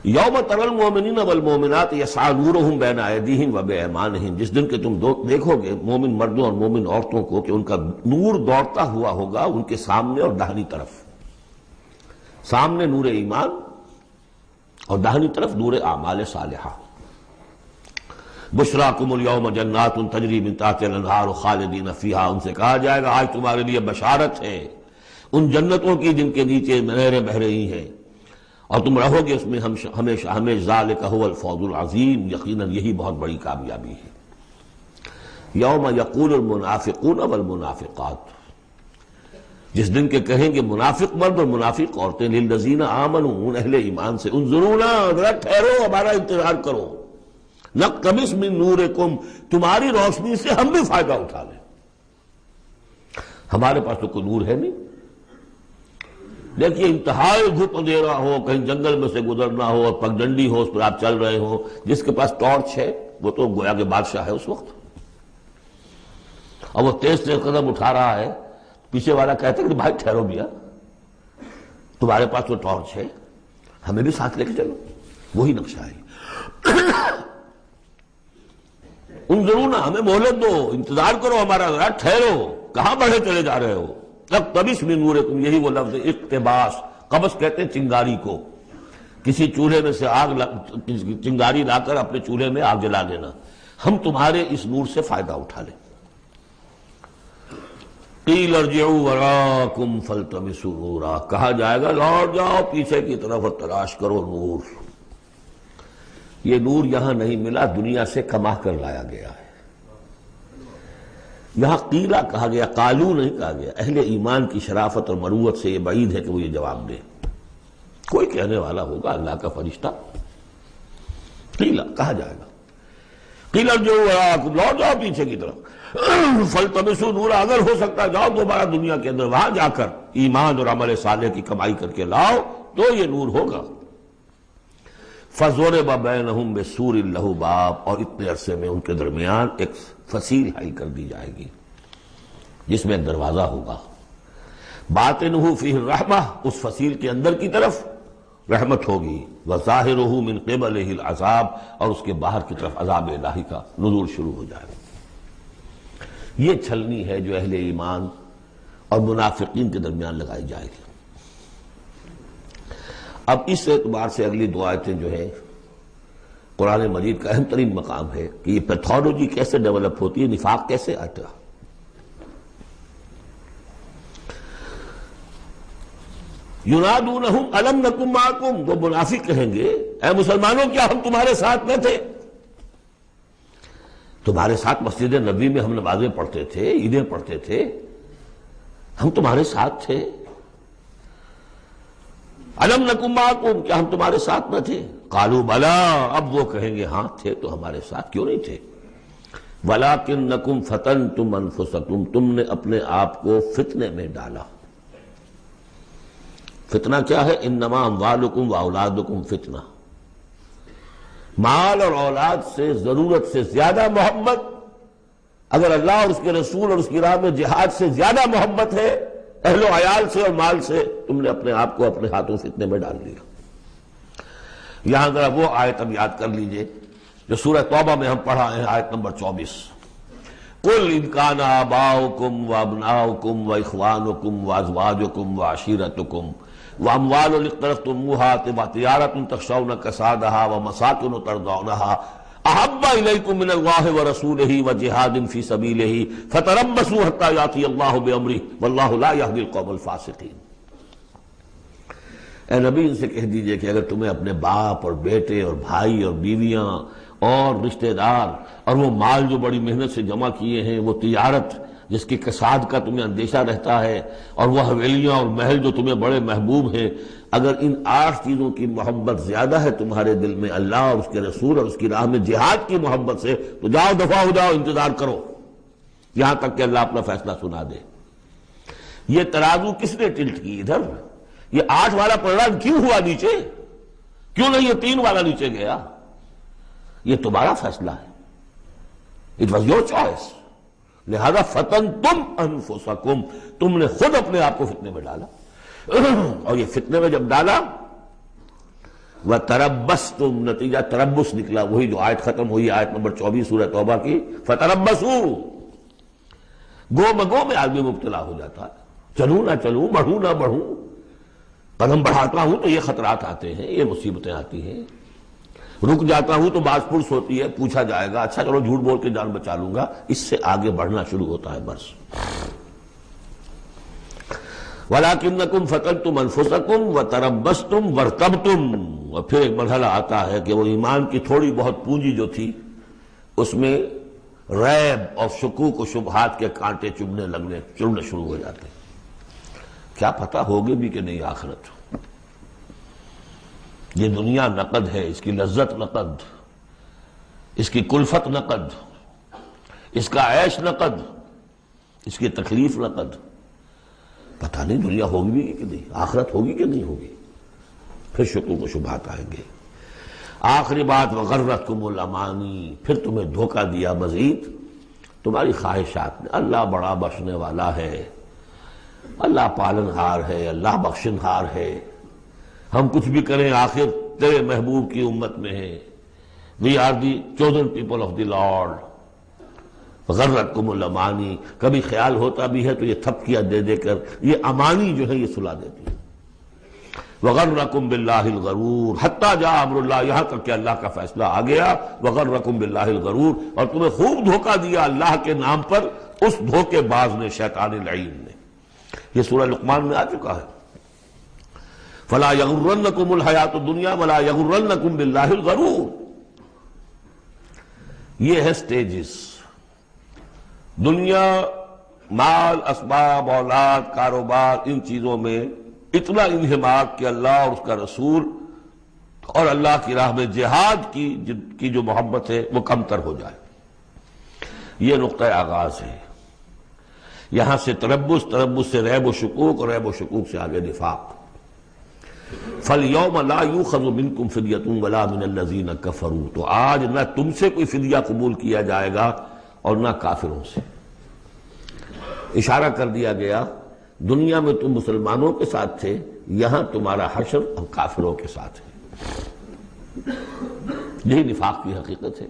یوم تری المؤمنین والمؤمنات یسعی نورہم بین ایدیہم وبایمانہم، جس دن کہ تم دیکھو گے مومن مردوں اور مومن عورتوں کو کہ ان کا نور دوڑتا ہوا ہوگا ان کے سامنے اور داہنی طرف، سامنے نور ایمان اور داہنی طرف نور اعمال صالحہ۔ بشراکم اليوم جنات تجری من تحتها الانہار خالدین فیہا، ان سے کہا جائے گا آج تمہارے لیے بشارت ہے ان جنتوں کی جن کے نیچے نہریں بہہ رہی ہیں اور تم رہو گے اس میں ہمیشہ ہمیشہ، ذالک هو الفوز العظیم، یقیناً یہی بہت بڑی کامیابی ہے۔ یوم یقول المنافقون والمنافقات، جس دن کے کہیں گے منافق مرد اور منافق عورتیں للذین آمنوا، ان اہل ایمان سے، انظرونا، ذرا ٹھہرو، ہمارا انتظار کرو، نقتبس من نورکم، تمہاری روشنی سے ہم بھی فائدہ اٹھا لیں۔ ہمارے پاس تو کوئی نور ہے نہیں۔ دیکھیے انتہائی دھوپ اندھیرا ہو، کہیں جنگل میں سے گزرنا ہو اور پگڈنڈی ہو، اس پر آپ چل رہے ہو، جس کے پاس ٹارچ ہے وہ تو گویا کہ بادشاہ ہے اس وقت، اور وہ تیز تیز قدم اٹھا رہا ہے، پیچھے والا کہتا ہے کہ بھائی ٹھہرو بھیا، تمہارے پاس تو ٹارچ ہے، ہمیں بھی ساتھ لے کے چلو۔ وہی نقشہ ہے۔ انظرونا، ہمیں مہلت دو، انتظار کرو ہمارا، ذرا ٹھہرو، کہاں بڑھے چلے جا رہے ہو؟ اقتبس من نورکم، یہی وہ لفظ اقتباس، قبس کہتے ہیں چنگاری کو، کسی چولہے میں سے چنگاری لا کر اپنے چولہے میں آگ جلا دینا، ہم تمہارے اس نور سے فائدہ اٹھا لیں۔ قیل ارجعوا وراءکم فالتمسوا نورا، کہا جائے گا لوٹ جاؤ پیچھے کی طرف اور تلاش کرو نور۔ یہ نور یہاں نہیں ملا، دنیا سے کما کر لایا گیا ہے۔ یہاں قیلہ کہا گیا، قالو نہیں کہا گیا۔ اہل ایمان کی شرافت اور مروت سے یہ بعید ہے کہ وہ یہ جواب دے۔ کوئی کہنے والا ہوگا اللہ کا فرشتہ، قیلہ کہا جائے گا، قیل ارجعوا وراءکم، لوٹ جاؤ پیچھے کی طرف، فالتمسوا نورا، اگر ہو سکتا ہے جاؤ دوبارہ دنیا کے اندر، وہاں جا کر ایمان اور عمل صالح کی کمائی کر کے لاؤ تو یہ نور ہوگا۔ فَضُرِبَ بَيْنَهُمْ بِسُورٍ لَهُ بَابٌ، اور اتنے عرصے میں ان کے درمیان ایک فصیل حائل کر دی جائے گی جس میں ایک دروازہ ہوگا، باطنہ فیہ الرحمہ، اس فصیل کے اندر کی طرف رحمت ہوگی، وظاہرہ من قبلہ العذاب، اور اس کے باہر کی طرف عذاب الہی کا نزول شروع ہو جائے گا۔ یہ چھلنی ہے جو اہل ایمان اور منافقین کے درمیان لگائی جائے گی۔ اب اس اعتبار سے اگلی دو آیتیں جو ہیں، قرآن مجید کا اہم ترین مقام ہے کہ یہ پیتھولوجی کیسے ڈیولپ ہوتی ہے، نفاق کیسے آتا۔ ینادونہم الم نکن معکم، وہ منافق کہیں گے اے مسلمانوں کیا ہم تمہارے ساتھ نہ تھے؟ تمہارے ساتھ مسجد نبوی میں ہم نمازیں پڑھتے تھے، عیدیں پڑھتے تھے، ہم تمہارے ساتھ تھے۔ الم نکن معکم، کیا ہم تمہارے ساتھ نہ تھے؟ قالوا بلا، اب وہ کہیں گے ہاں تھے تو ہمارے ساتھ کیوں نہیں تھے؟ ولکنکم فتنتم انفسکم، تم نے اپنے آپ کو فتنے میں ڈالا۔ فتنہ کیا ہے؟ انما اموالکم واولادکم فتنہ، مال اور اولاد سے ضرورت سے زیادہ محبت، اگر اللہ اور اس کے رسول اور اس کی راہ میں جہاد سے زیادہ محبت ہے اہل و عیال سے اور مال سے، تم نے اپنے آپ کو اپنے ہاتھوں فتنے میں ڈال لیا۔ یہاں ذرا وہ آیت اب یاد کر لیجئے جو سورہ توبہ میں ہم پڑھا ہے، آیت نمبر 24، قل ان کان آباؤکم وابناؤکم واخوانکم وازواجکم وعشیرتکم واموال اقترفتموها وتجارۃ تخشون کسادها ومساکن ترضونها احب الیکم من اللہ ورسولہ وجہاد فی سبیلہ فتربصوا حتی یأتی اللہ بامرہ واللہ لا یہدی القوم الفاسقین۔ اے نبی ان سے کہہ دیجئے کہ اگر تمہیں اپنے باپ اور بیٹے اور بھائی اور بیویاں اور رشتہ دار اور وہ مال جو بڑی محنت سے جمع کیے ہیں، وہ تجارت جس کے کساد کا تمہیں اندیشہ رہتا ہے، اور وہ حویلیاں اور محل جو تمہیں بڑے محبوب ہیں، اگر ان 8 چیزوں کی محبت زیادہ ہے تمہارے دل میں اللہ اور اس کے رسول اور اس کی راہ میں جہاد کی محبت سے، تو جاؤ دفع ہو جاؤ، انتظار کرو یہاں تک کہ اللہ اپنا فیصلہ سنا دے۔ یہ ترازو کس نے ٹلٹ کی ادھر؟ یہ 8 والا پلڑا کیوں ہوا نیچے؟ کیوں نہیں یہ 3 والا نیچے گیا؟ یہ تمہارا فیصلہ ہے، اٹ واز یور چوائس، لہذا فتنتم انفسکم، تم نے خود اپنے آپ کو فتنے میں ڈالا، اور یہ فتنے میں جب ڈالا وتربصتم، نتیجہ تربص نکلا، وہی جو آیت ختم ہوئی آیت نمبر 24 سورہ توبہ کی، فتربصوا، گو مگو میں آدمی مبتلا ہو جاتا ہے، چلوں نہ چلوں، بڑھوں نہ بڑھوں، قدم بڑھاتا ہوں تو یہ خطرات آتے ہیں، یہ مصیبتیں آتی ہیں، رک جاتا ہوں تو باز پرس ہوتی ہے، پوچھا جائے گا اچھا چلو جھوٹ بول کے جان بچا لوں گا، اس سے آگے بڑھنا شروع ہوتا ہے بس۔ وَلَكِنَّكُمْ فَتَنْتُمْ أَنفُسَكُمْ وَتَرَبَّصْتُمْ وَارْتَبْتُمْ، اور پھر ایک مرحلہ آتا ہے کہ وہ ایمان کی تھوڑی بہت پونجی جو تھی اس میں ریب اور شکوک و شبہات کے کانٹے چڑھنے شروع ہو جاتے ہیں۔ کیا پتہ ہوگی بھی کہ نہیں آخرت۔ یہ دنیا نقد ہے، اس کی لذت نقد، اس کی کلفت نقد، اس کا عیش نقد، اس کی تکلیف نقد۔ پتہ نہیں دنیا ہوگی بھی کہ نہیں، آخرت ہوگی کہ نہیں ہوگی۔ پھر شکوک و شبہات آئیں گے۔ آخری بات وغرتکم الامانی، پھر تمہیں دھوکہ دیا مزید تمہاری خواہشات نے۔ اللہ بڑا بخشنے والا ہے، اللہ پالنہار ہے، اللہ بخشنہار ہے، ہم کچھ بھی کریں آخر تیرے محبوب کی امت میں ہے۔ We are the chosen people of the Lord۔ غرتکم الامانی، کبھی خیال ہوتا بھی ہے تو یہ تھپکیاں دے دے کر یہ امانی جو ہے یہ سلا دیتی ہے۔ وغرکم باللہ الغرور حتی جاء امر اللہ، یہاں تک کہ اللہ کا فیصلہ آ گیا۔ وغرکم باللہ الغرور، اور تمہیں خوب دھوکہ دیا اللہ کے نام پر اس دھوکے باز نے، شیطان لعین نے۔ یہ سورہ لقمان میں آ چکا ہے۔ فلا یغرنکم الحیات الدنیا ولا یغرنکم باللہ الغرور۔ یہ ہے سٹیجز۔ دنیا، مال، اسباب، اولاد، کاروبار، ان چیزوں میں اتنا انہماک کہ اللہ اور اس کا رسول اور اللہ کی راہ میں جہاد کی جو محبت ہے وہ کم تر ہو جائے۔ یہ نقطہ آغاز ہے۔ یہاں سے تربص، تربص سے ریب و شکوک، اور ریب و شکوک سے آگے نفاق۔ فَالْيَوْمَ لَا يُؤْخَذُ مِنْكُمْ فِدْيَةٌ وَلَا مِنَ الَّذِينَ كَفَرُوا، تو آج نہ تم سے کوئی فدیہ قبول کیا جائے گا اور نہ کافروں سے۔ اشارہ کر دیا گیا دنیا میں تم مسلمانوں کے ساتھ تھے، یہاں تمہارا حشر اب کافروں کے ساتھ ہے۔ یہی نفاق کی حقیقت ہے۔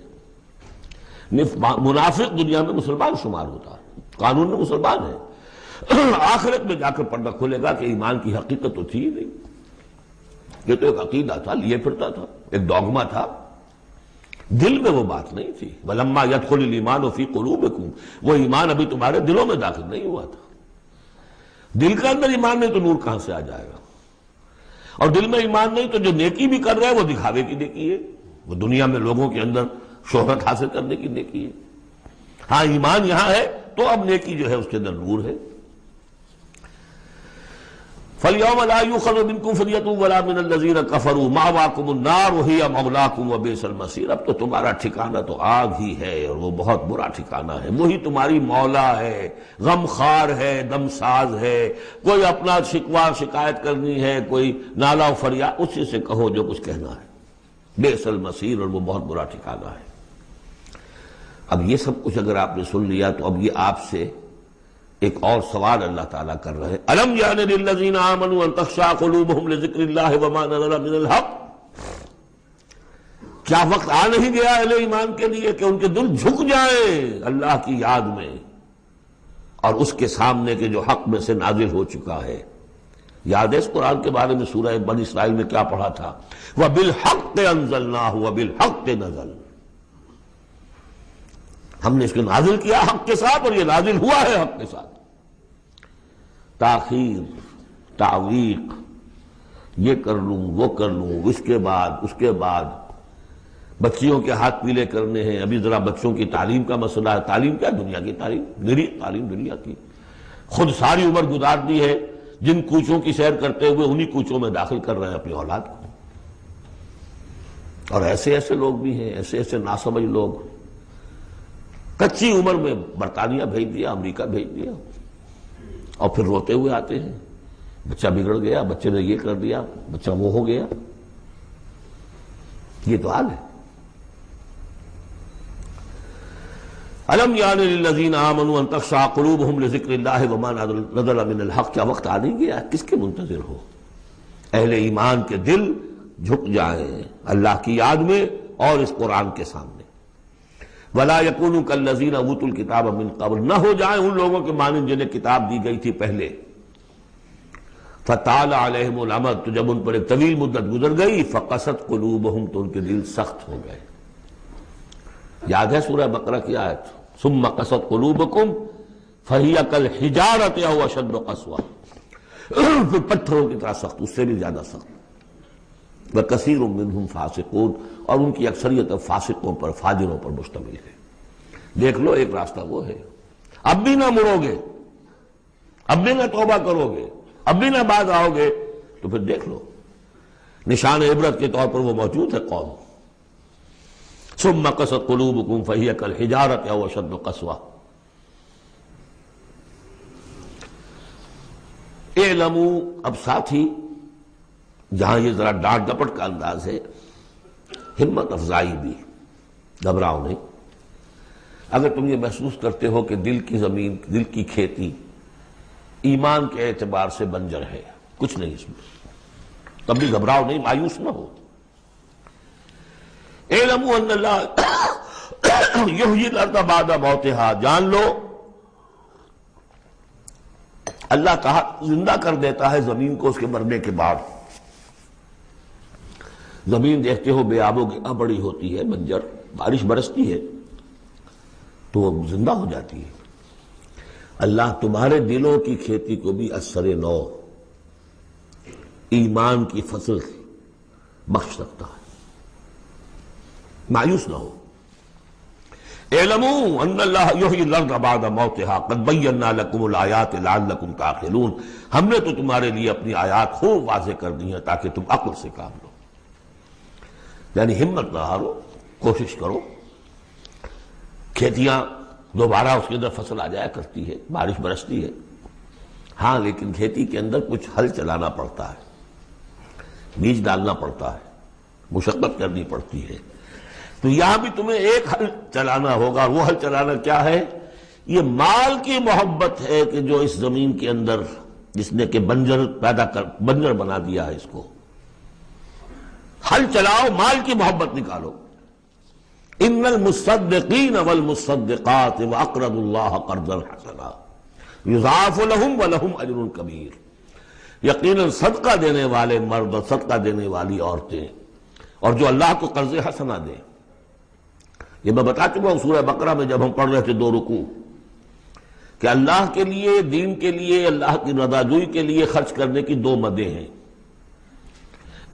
منافق دنیا میں مسلمان شمار ہوتا ہے، قانون میں مسلمان ہے، آخرت میں جا کر پردہ کھلے گا کہ ایمان کی حقیقت تو تھی ہی نہیں، یہ تو ایک عقیدہ تھا، لیے پھرتا تھا، ایک ڈوگما تھا، دل میں وہ بات نہیں تھی۔ وَلَمَّا يَدْخُلِ الْإِيمَانُ فِي قُلُوبِكُمْ، وہ ایمان ابھی تمہارے دلوں میں داخل نہیں ہوا تھا۔ دل کے اندر ایمان نہیں تو نور کہاں سے آ جائے گا؟ اور دل میں ایمان نہیں تو جو نیکی بھی کر رہے ہیں وہ دکھاوے کی نیکی ہے، وہ دنیا میں لوگوں کے اندر شہرت حاصل کرنے کی نیکی ہے۔ ہاں ایمان یہاں ہے تو اب نیکی جو ہے اس کے اندر نور ہے۔ فَالْيَوْمَ لَا يُؤْخَذُ مِنْكُمْ فِدْيَةٌ وَلَا مِنَ الَّذِينَ كَفَرُوا مَأْوَاكُمُ النَّارُ وَهِيَ مَوْلَاكُمْ وَبِئْسَ الْمَصِيرُ۔ اب تو تمہارا ٹھکانہ تو آگ ہی ہے، اور وہ بہت برا ٹھکانہ ہے۔ وہی تمہاری مولا ہے، غم خار ہے، دم ساز ہے۔ کوئی اپنا شکوہ شکایت کرنی ہے، کوئی نالا و فریاد، اسی سے کہو جو کچھ کہنا ہے۔ بئس المصیر، اور وہ بہت برا ٹھکانہ ہے۔ اب یہ سب کچھ اگر آپ نے سن لیا تو اب یہ آپ سے ایک اور سوال اللہ تعالیٰ کر رہے ہیں۔ الم یعن للذین آمنوا ان تخشع قلوبہم لذکر اللہ وما نزل من الحق، کیا وقت آ نہیں گیا اہل ایمان کے لیے کہ ان کے دل جھک جائیں اللہ کی یاد میں اور اس کے سامنے کے جو حق میں سے نازل ہو چکا ہے؟ یاد ہے اس قرآن کے بارے میں سورہ بنی اسرائیل میں کیا پڑھا تھا؟ وَبِالْحَقِّ أَنزَلْنَاهُ وَبِالْحَقِّ نَزَلَ، ہم نے اس کو نازل کیا حق کے ساتھ اور یہ نازل ہوا ہے حق کے ساتھ۔ تاخیر، تعویق، یہ کر لوں وہ کر لوں، اس کے بعد بچیوں کے ہاتھ پیلے کرنے ہیں۔ ابھی ذرا بچوں کی تعلیم کا مسئلہ ہے۔ تعلیم کیا؟ دنیا کی تعلیم، میری تعلیم دنیا کی۔ خود ساری عمر گزار دی ہے جن کوچوں کی سیر کرتے ہوئے انہی کوچوں میں داخل کر رہے ہیں اپنی اولاد کو۔ اور ایسے ایسے لوگ بھی ہیں، ایسے ایسے ناسمجھ لوگ، کچی عمر میں برطانیہ بھیج دیا، امریکہ بھیج دیا، اور پھر روتے ہوئے آتے ہیں بچہ بگڑ گیا، بچے نے یہ کر دیا، بچہ وہ ہو گیا۔ یہ تو حال ہے۔ الم یعن للذین آمنوا ان تخشع قلوبہم لذکر اللہ وما نزل من الحق، کیا وقت آ نہیں گیا؟ کس کے منتظر ہو؟ اہل ایمان کے دل جھک جائیں اللہ کی یاد میں اور اس قرآن کے سامنے۔ وَلَا يَكُونُوا كَالَّذِينَ أُوتُوا الْكِتَابَ مِنْ قَبْلُ، نہ ہو جائیں ان لوگوں کے مانند جنہیں کتاب دی گئی تھی پہلے۔ فَطَالَ عَلَيْهِمُ الْأَمَدُ، تو جب ان پر ایک طویل مدت گزر گئی، فَقَسَتْ قُلُوبُهُمْ، تو ان کے دل سخت ہو گئے۔ یاد ہے سورہ بقرہ کی آیت؟ ثُمَّ قَسَتْ قُلُوبُكُمْ فَهِيَ كَالْحِجَارَةِ أَوْ أَشَدُّ قَسْوَةً، پھر پتھروں کی طرح سخت، اس سے بھی زیادہ سخت۔ وَكَثِيرٌ مِّنْهُمْ فَاسِقُونَ، اور ان کی اکثریت اب فاسقوں پر، فاجروں پر مشتمل ہے۔ دیکھ لو ایک راستہ وہ ہے. اب بھی نہ مڑو گے، اب بھی نہ توبہ کرو گے، اب بھی نہ باز آؤ گے، تو پھر دیکھ لو نشان عبرت کے طور پر وہ موجود ہے قوم. ثم قست قلوبکم فہی کالحجارۃ او اشد قسوۃ. اعلموا، اب ساتھ ہی جہاں یہ ذرا ڈانٹ ڈپٹ کا انداز ہے، ہمت افزائی بھی، گھبراؤ نہیں. اگر تم یہ محسوس کرتے ہو کہ دل کی زمین، دل کی کھیتی ایمان کے اعتبار سے بنجر ہے، کچھ نہیں اس میں، تب بھی گھبراؤ نہیں، مایوس نہ ہو. اعلموا ان اللہ یحیی الارض بعد موتہا، جان لو اللہ تعالیٰ زندہ کر دیتا ہے زمین کو اس کے مرنے کے بعد. زمین دیکھتے ہو بے آب و گیا بڑی ہوتی ہے، بنجر، بارش برستی ہے تو وہ زندہ ہو جاتی ہے. اللہ تمہارے دلوں کی کھیتی کو بھی اثر نو، ایمان کی فصل بخش سکتا ہے. مایوس نہ ہو. اعلموا ان اللہ یحیی الارض بعد موتہا قد بینا لکم الآیات لعلکم تعقلون. ہم نے تو تمہارے لیے اپنی آیات خوب واضح کر دی ہیں تاکہ تم عقل سے کام لو. یعنی ہمت نہ ہارو، کوشش کرو. کھیتیاں دوبارہ اس کے اندر فصل آ جایا کرتی ہے، بارش برستی ہے، ہاں لیکن کھیتی کے اندر کچھ ہل چلانا پڑتا ہے، بیج ڈالنا پڑتا ہے، مشقت کرنی پڑتی ہے. تو یہاں بھی تمہیں ایک ہل چلانا ہوگا. وہ ہل چلانا کیا ہے؟ یہ مال کی محبت ہے کہ جو اس زمین کے اندر جس نے کہ بنجر بنا دیا ہے، اس کو ہل چلاؤ، مال کی محبت نکالو. ان المصدقین والمصدقات واقرضوا اللہ قرضا حسنا یضاعف لهم ولهم اجر کبیر. یقیناً صدقہ دینے والے مرد اور صدقہ دینے والی عورتیں اور جو اللہ کو قرض حسنا دیں. یہ میں بتا چکا ہوں سورہ بقرہ میں جب ہم پڑھ رہے تھے 2 رکوع کہ اللہ کے لیے، دین کے لیے، اللہ کی رضا جوئی کے لیے خرچ کرنے کی 2 مدیں ہیں.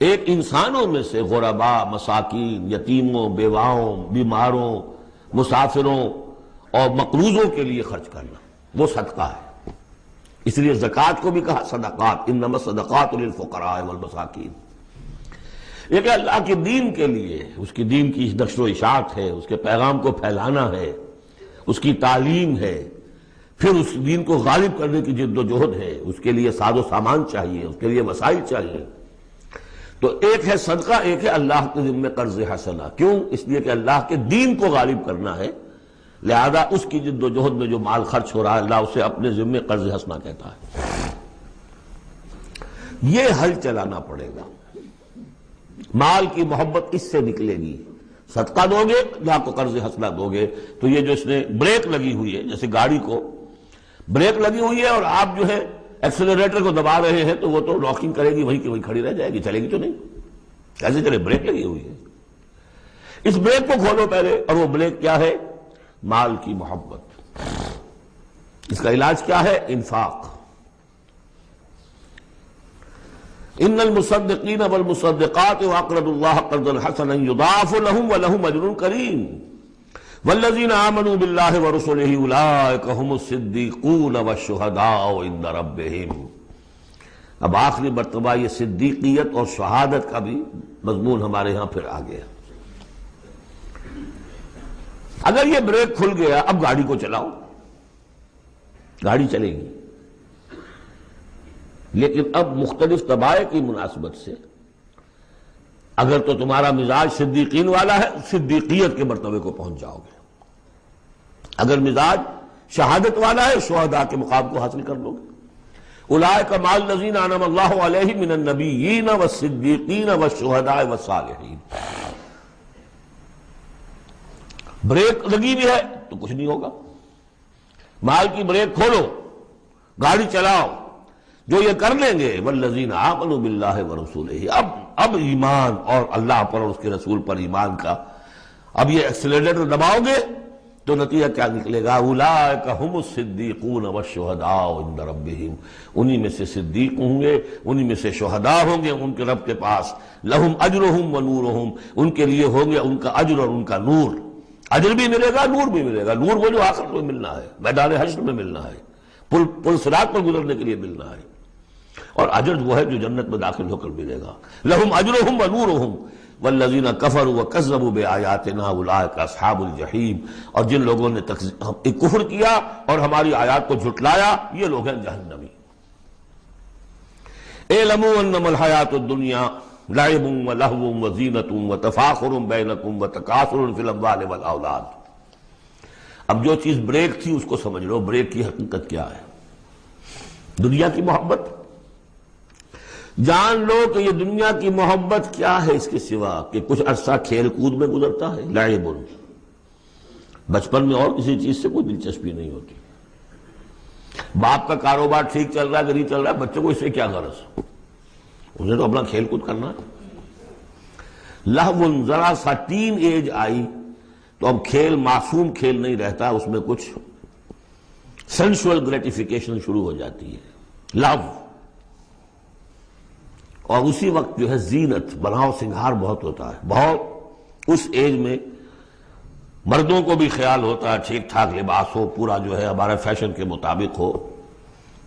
ایک انسانوں میں سے غرباء، مساکین، یتیموں، بیواؤں، بیماروں، مسافروں اور مقروضوں کے لیے خرچ کرنا، وہ صدقہ ہے. اس لیے زکوٰۃ کو بھی کہا صدقات، انما الصدقات للفقراء والمساکین. ایک اللہ کے دین کے لیے، اس کی دین کی نشر و اشاعت ہے، اس کے پیغام کو پھیلانا ہے، اس کی تعلیم ہے، پھر اس دین کو غالب کرنے کی جد و جہد ہے. اس کے لیے ساز و سامان چاہیے، اس کے لیے وسائل چاہیے. تو ایک ہے صدقہ، ایک ہے اللہ کے ذمہ قرض حسنہ. کیوں؟ اس لیے کہ اللہ کے دین کو غالب کرنا ہے، لہذا اس کی جد و جہد میں جو مال خرچ ہو رہا ہے اللہ اسے اپنے ذمہ قرض حسنہ کہتا ہے. یہ ہل چلانا پڑے گا. مال کی محبت اس سے نکلے گی. صدقہ دو گے، اللہ کو قرض حسنہ دو گے تو یہ جو اس نے بریک لگی ہوئی ہے، جیسے گاڑی کو بریک لگی ہوئی ہے اور آپ جو ہے ایکسلریٹر کو دبا رہے ہیں تو وہ تو لاکنگ کرے گی، وہیں کی وہیں کھڑی رہ جائے گی، چلے گی تو نہیں. کیسے چلے؟ بریک لگی ہوئی ہے. اس بریک کو کھولو پہلے. اور وہ بریک کیا ہے؟ مال کی محبت. اس کا علاج کیا ہے؟ انفاق. ان المصدقین والمصدقات واقرضوا اللہ قرضا حسنا یضاعف لهم ولهم اجر کریم والذین آمنوا باللہ ورسلہ اولئک هم الصدیقون والشہداء عند ربہم. اب آخری مرتبہ یہ صدیقیت اور شہادت کا بھی مضمون ہمارے ہاں پھر آ گیا. اگر یہ بریک کھل گیا، اب گاڑی کو چلاؤ، گاڑی چلے گی. لیکن اب مختلف طبائع کی مناسبت سے اگر تو تمہارا مزاج صدیقین والا ہے، صدیقیت کے مرتبے کو پہنچ جاؤ گے. اگر مزاج شہادت والا ہے، شہداء کے مقام کو حاصل کر لو گے. اولئک مع الذین انعم اللہ علیہم من النبیین والصدیقین والشہداء والصالحین. بریک لگی بھی ہے تو کچھ نہیں ہوگا. مال کی بریک کھولو، گاڑی چلاؤ. جو یہ کر لیں گے والذین آمنوا باللہ ورسولہ، اب ایمان اور اللہ پر اور اس کے رسول پر ایمان کا، اب یہ ایکسیلریٹر دباؤ گے تو نتیجہ کیا نکلے گا؟ اولئک ھم الصدیقون والشہداء عند ربہم. انہی میں سے صدیق ہوں گے، انہی میں سے شہداء ہوں گے ان کے رب کے پاس. لہم اجرہم ونورہم، ان کے لیے ہوں گے ان کا اجر اور ان کا نور. اجر بھی ملے گا، نور بھی ملے گا۔ نور وہ جو آخرت میں ملنا ہے، میدان حشر میں ملنا ہے، پل صراط پر گزرنے کے لیے ملنا ہے، اور اجر وہ ہے جو جنت میں داخل ہو کر ملے گا۔ لہم اجرہم ونورہم والذین کفروا وکذبوا بآیاتنا اولئک اصحاب الجحیم، اور جن لوگوں نے کفر کیا اور ہماری آیات کو جھٹلایا یہ لوگ ہیں جہنمی۔ اعلموا انما الحیاۃ الدنیا لعب ولہو وزینۃ وتفاخر بینکم وتکاثر فی الاموال والاولاد۔ اب جو چیز بریک تھی اس کو سمجھ لو، بریک کی حقیقت کیا ہے؟ دنیا کی محبت۔ جان لو کہ یہ دنیا کی محبت کیا ہے اس کے سوا کہ کچھ عرصہ کھیل کود میں گزرتا ہے، لعب۔ بچپن میں اور کسی چیز سے کوئی دلچسپی نہیں ہوتی۔ باپ کا کاروبار ٹھیک چل رہا ہے کہ نہیں چل رہا ہے، بچوں کو اس سے کیا غرض؟ انہیں تو اپنا کھیل کود کرنا ہے۔ لہو، ذرا سا ٹین ایج آئی تو اب کھیل معصوم کھیل نہیں رہتا، اس میں کچھ سینشول گریٹیفیکیشن شروع ہو جاتی ہے، لو۔ اور اسی وقت جو ہے زینت، بناؤ سنگھار بہت ہوتا ہے، بہت اس ایج میں مردوں کو بھی خیال ہوتا ہے ٹھیک ٹھاک لباس ہو، پورا جو ہے ہمارے فیشن کے مطابق ہو،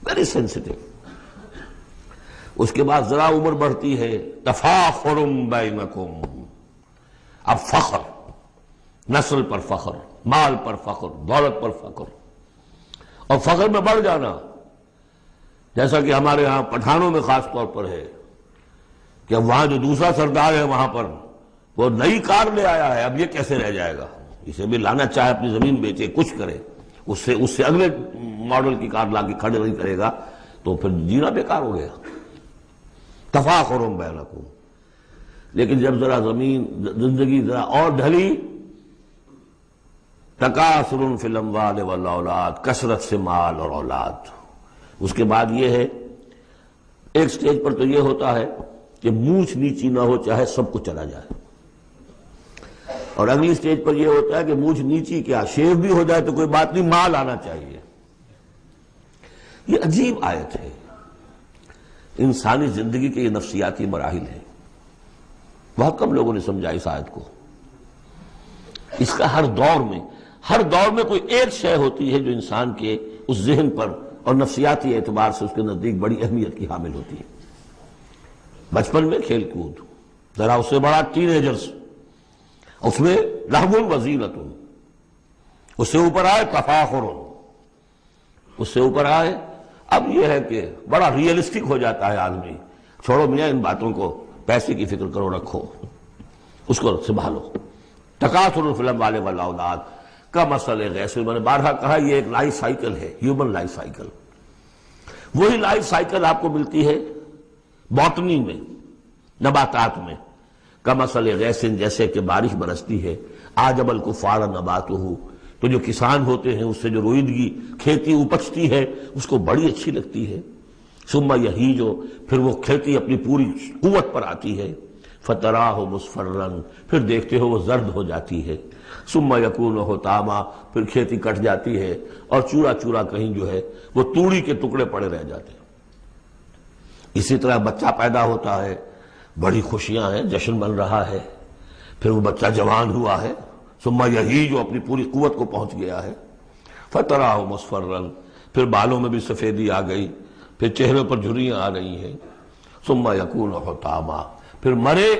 ویری سینسٹیو۔ اس کے بعد ذرا عمر بڑھتی ہے، تفاخر بینکم، اب فخر، نسل پر فخر، مال پر فخر، دولت پر فخر، اور فخر میں بڑھ جانا، جیسا کہ ہمارے ہاں پٹھانوں میں خاص طور پر ہے کہ اب وہاں جو دوسرا سردار ہے وہاں پر وہ نئی کار لے آیا ہے، اب یہ کیسے رہ جائے گا؟ اسے بھی لانا چاہے اپنی زمین بیچے، کچھ کرے، اس سے اگلے ماڈل کی کار لا کے کھڑے نہیں کرے گا تو پھر جینا بیکار ہو گیا۔ تفاخر بینکم۔ لیکن جب ذرا زندگی ذرا اور ڈھلی، تکاثر فی الاموال والاولاد، کثرت سے مال اور اولاد۔ اس کے بعد یہ ہے، ایک سٹیج پر تو یہ ہوتا ہے کہ مونچھ نیچی نہ ہو چاہے سب کچھ چلا جائے، اور اگلی سٹیج پر یہ ہوتا ہے کہ مونچھ نیچی کیا، شیو بھی ہو جائے تو کوئی بات نہیں، مال آنا چاہیے۔ یہ عجیب آیت ہے، انسانی زندگی کے یہ نفسیاتی مراحل ہیں، بہت کم لوگوں نے سمجھا اس آیت کو۔ اس کا ہر دور میں کوئی ایک شے ہوتی ہے جو انسان کے اس ذہن پر اور نفسیاتی اعتبار سے اس کے نزدیک بڑی اہمیت کی حامل ہوتی ہے۔ بچپن میں کھیل کود، ذرا اس سے بڑا ٹین ایجرز، اس میں لہو وزینۃ، اس سے اوپر آئے تفاخر، اس سے اوپر آئے اب یہ ہے کہ بڑا ریئلسٹک ہو جاتا ہے آدمی، چھوڑو میاں ان باتوں کو، پیسے کی فکر کرو، رکھو، اس کو سنبھالو۔ تکاثر فی الاموال والاولاد کا مسئلہ غیث، میں نے بارہا کہا یہ ایک لائف سائیکل ہے، ہیومن لائف سائیکل۔ وہی لائف سائیکل آپ کو ملتی ہے باٹنی میں، نباتات میں، کا مسئلہ غیث، جیسے کہ بارش برستی ہے، اعجب الکفار نباتہ، تو جو کسان ہوتے ہیں اس سے جو روئیدگی کھیتی اپجتی ہے اس کو بڑی اچھی لگتی ہے، ثم یہیج، پھر وہ کھیتی اپنی پوری قوت پر آتی ہے، فتراہ مصفرا، پھر دیکھتے ہو وہ زرد ہو جاتی ہے، ثم یکون حطاما، پھر کھیتی کٹ جاتی ہے اور چورا چورا کہیں جو ہے وہ توڑی کے ٹکڑے پڑے رہ جاتے ہیں۔ اسی طرح بچہ پیدا ہوتا ہے، بڑی خوشیاں ہیں، جشن بن رہا ہے، پھر وہ بچہ جوان ہوا ہے، ثم یہی جو اپنی پوری قوت کو پہنچ گیا ہے، فتراہ مصفرا، پھر بالوں میں بھی سفیدی آ گئی، پھر چہرے پر جھریاں آ رہی ہیں، ثم یکون حطاما، پھر مرے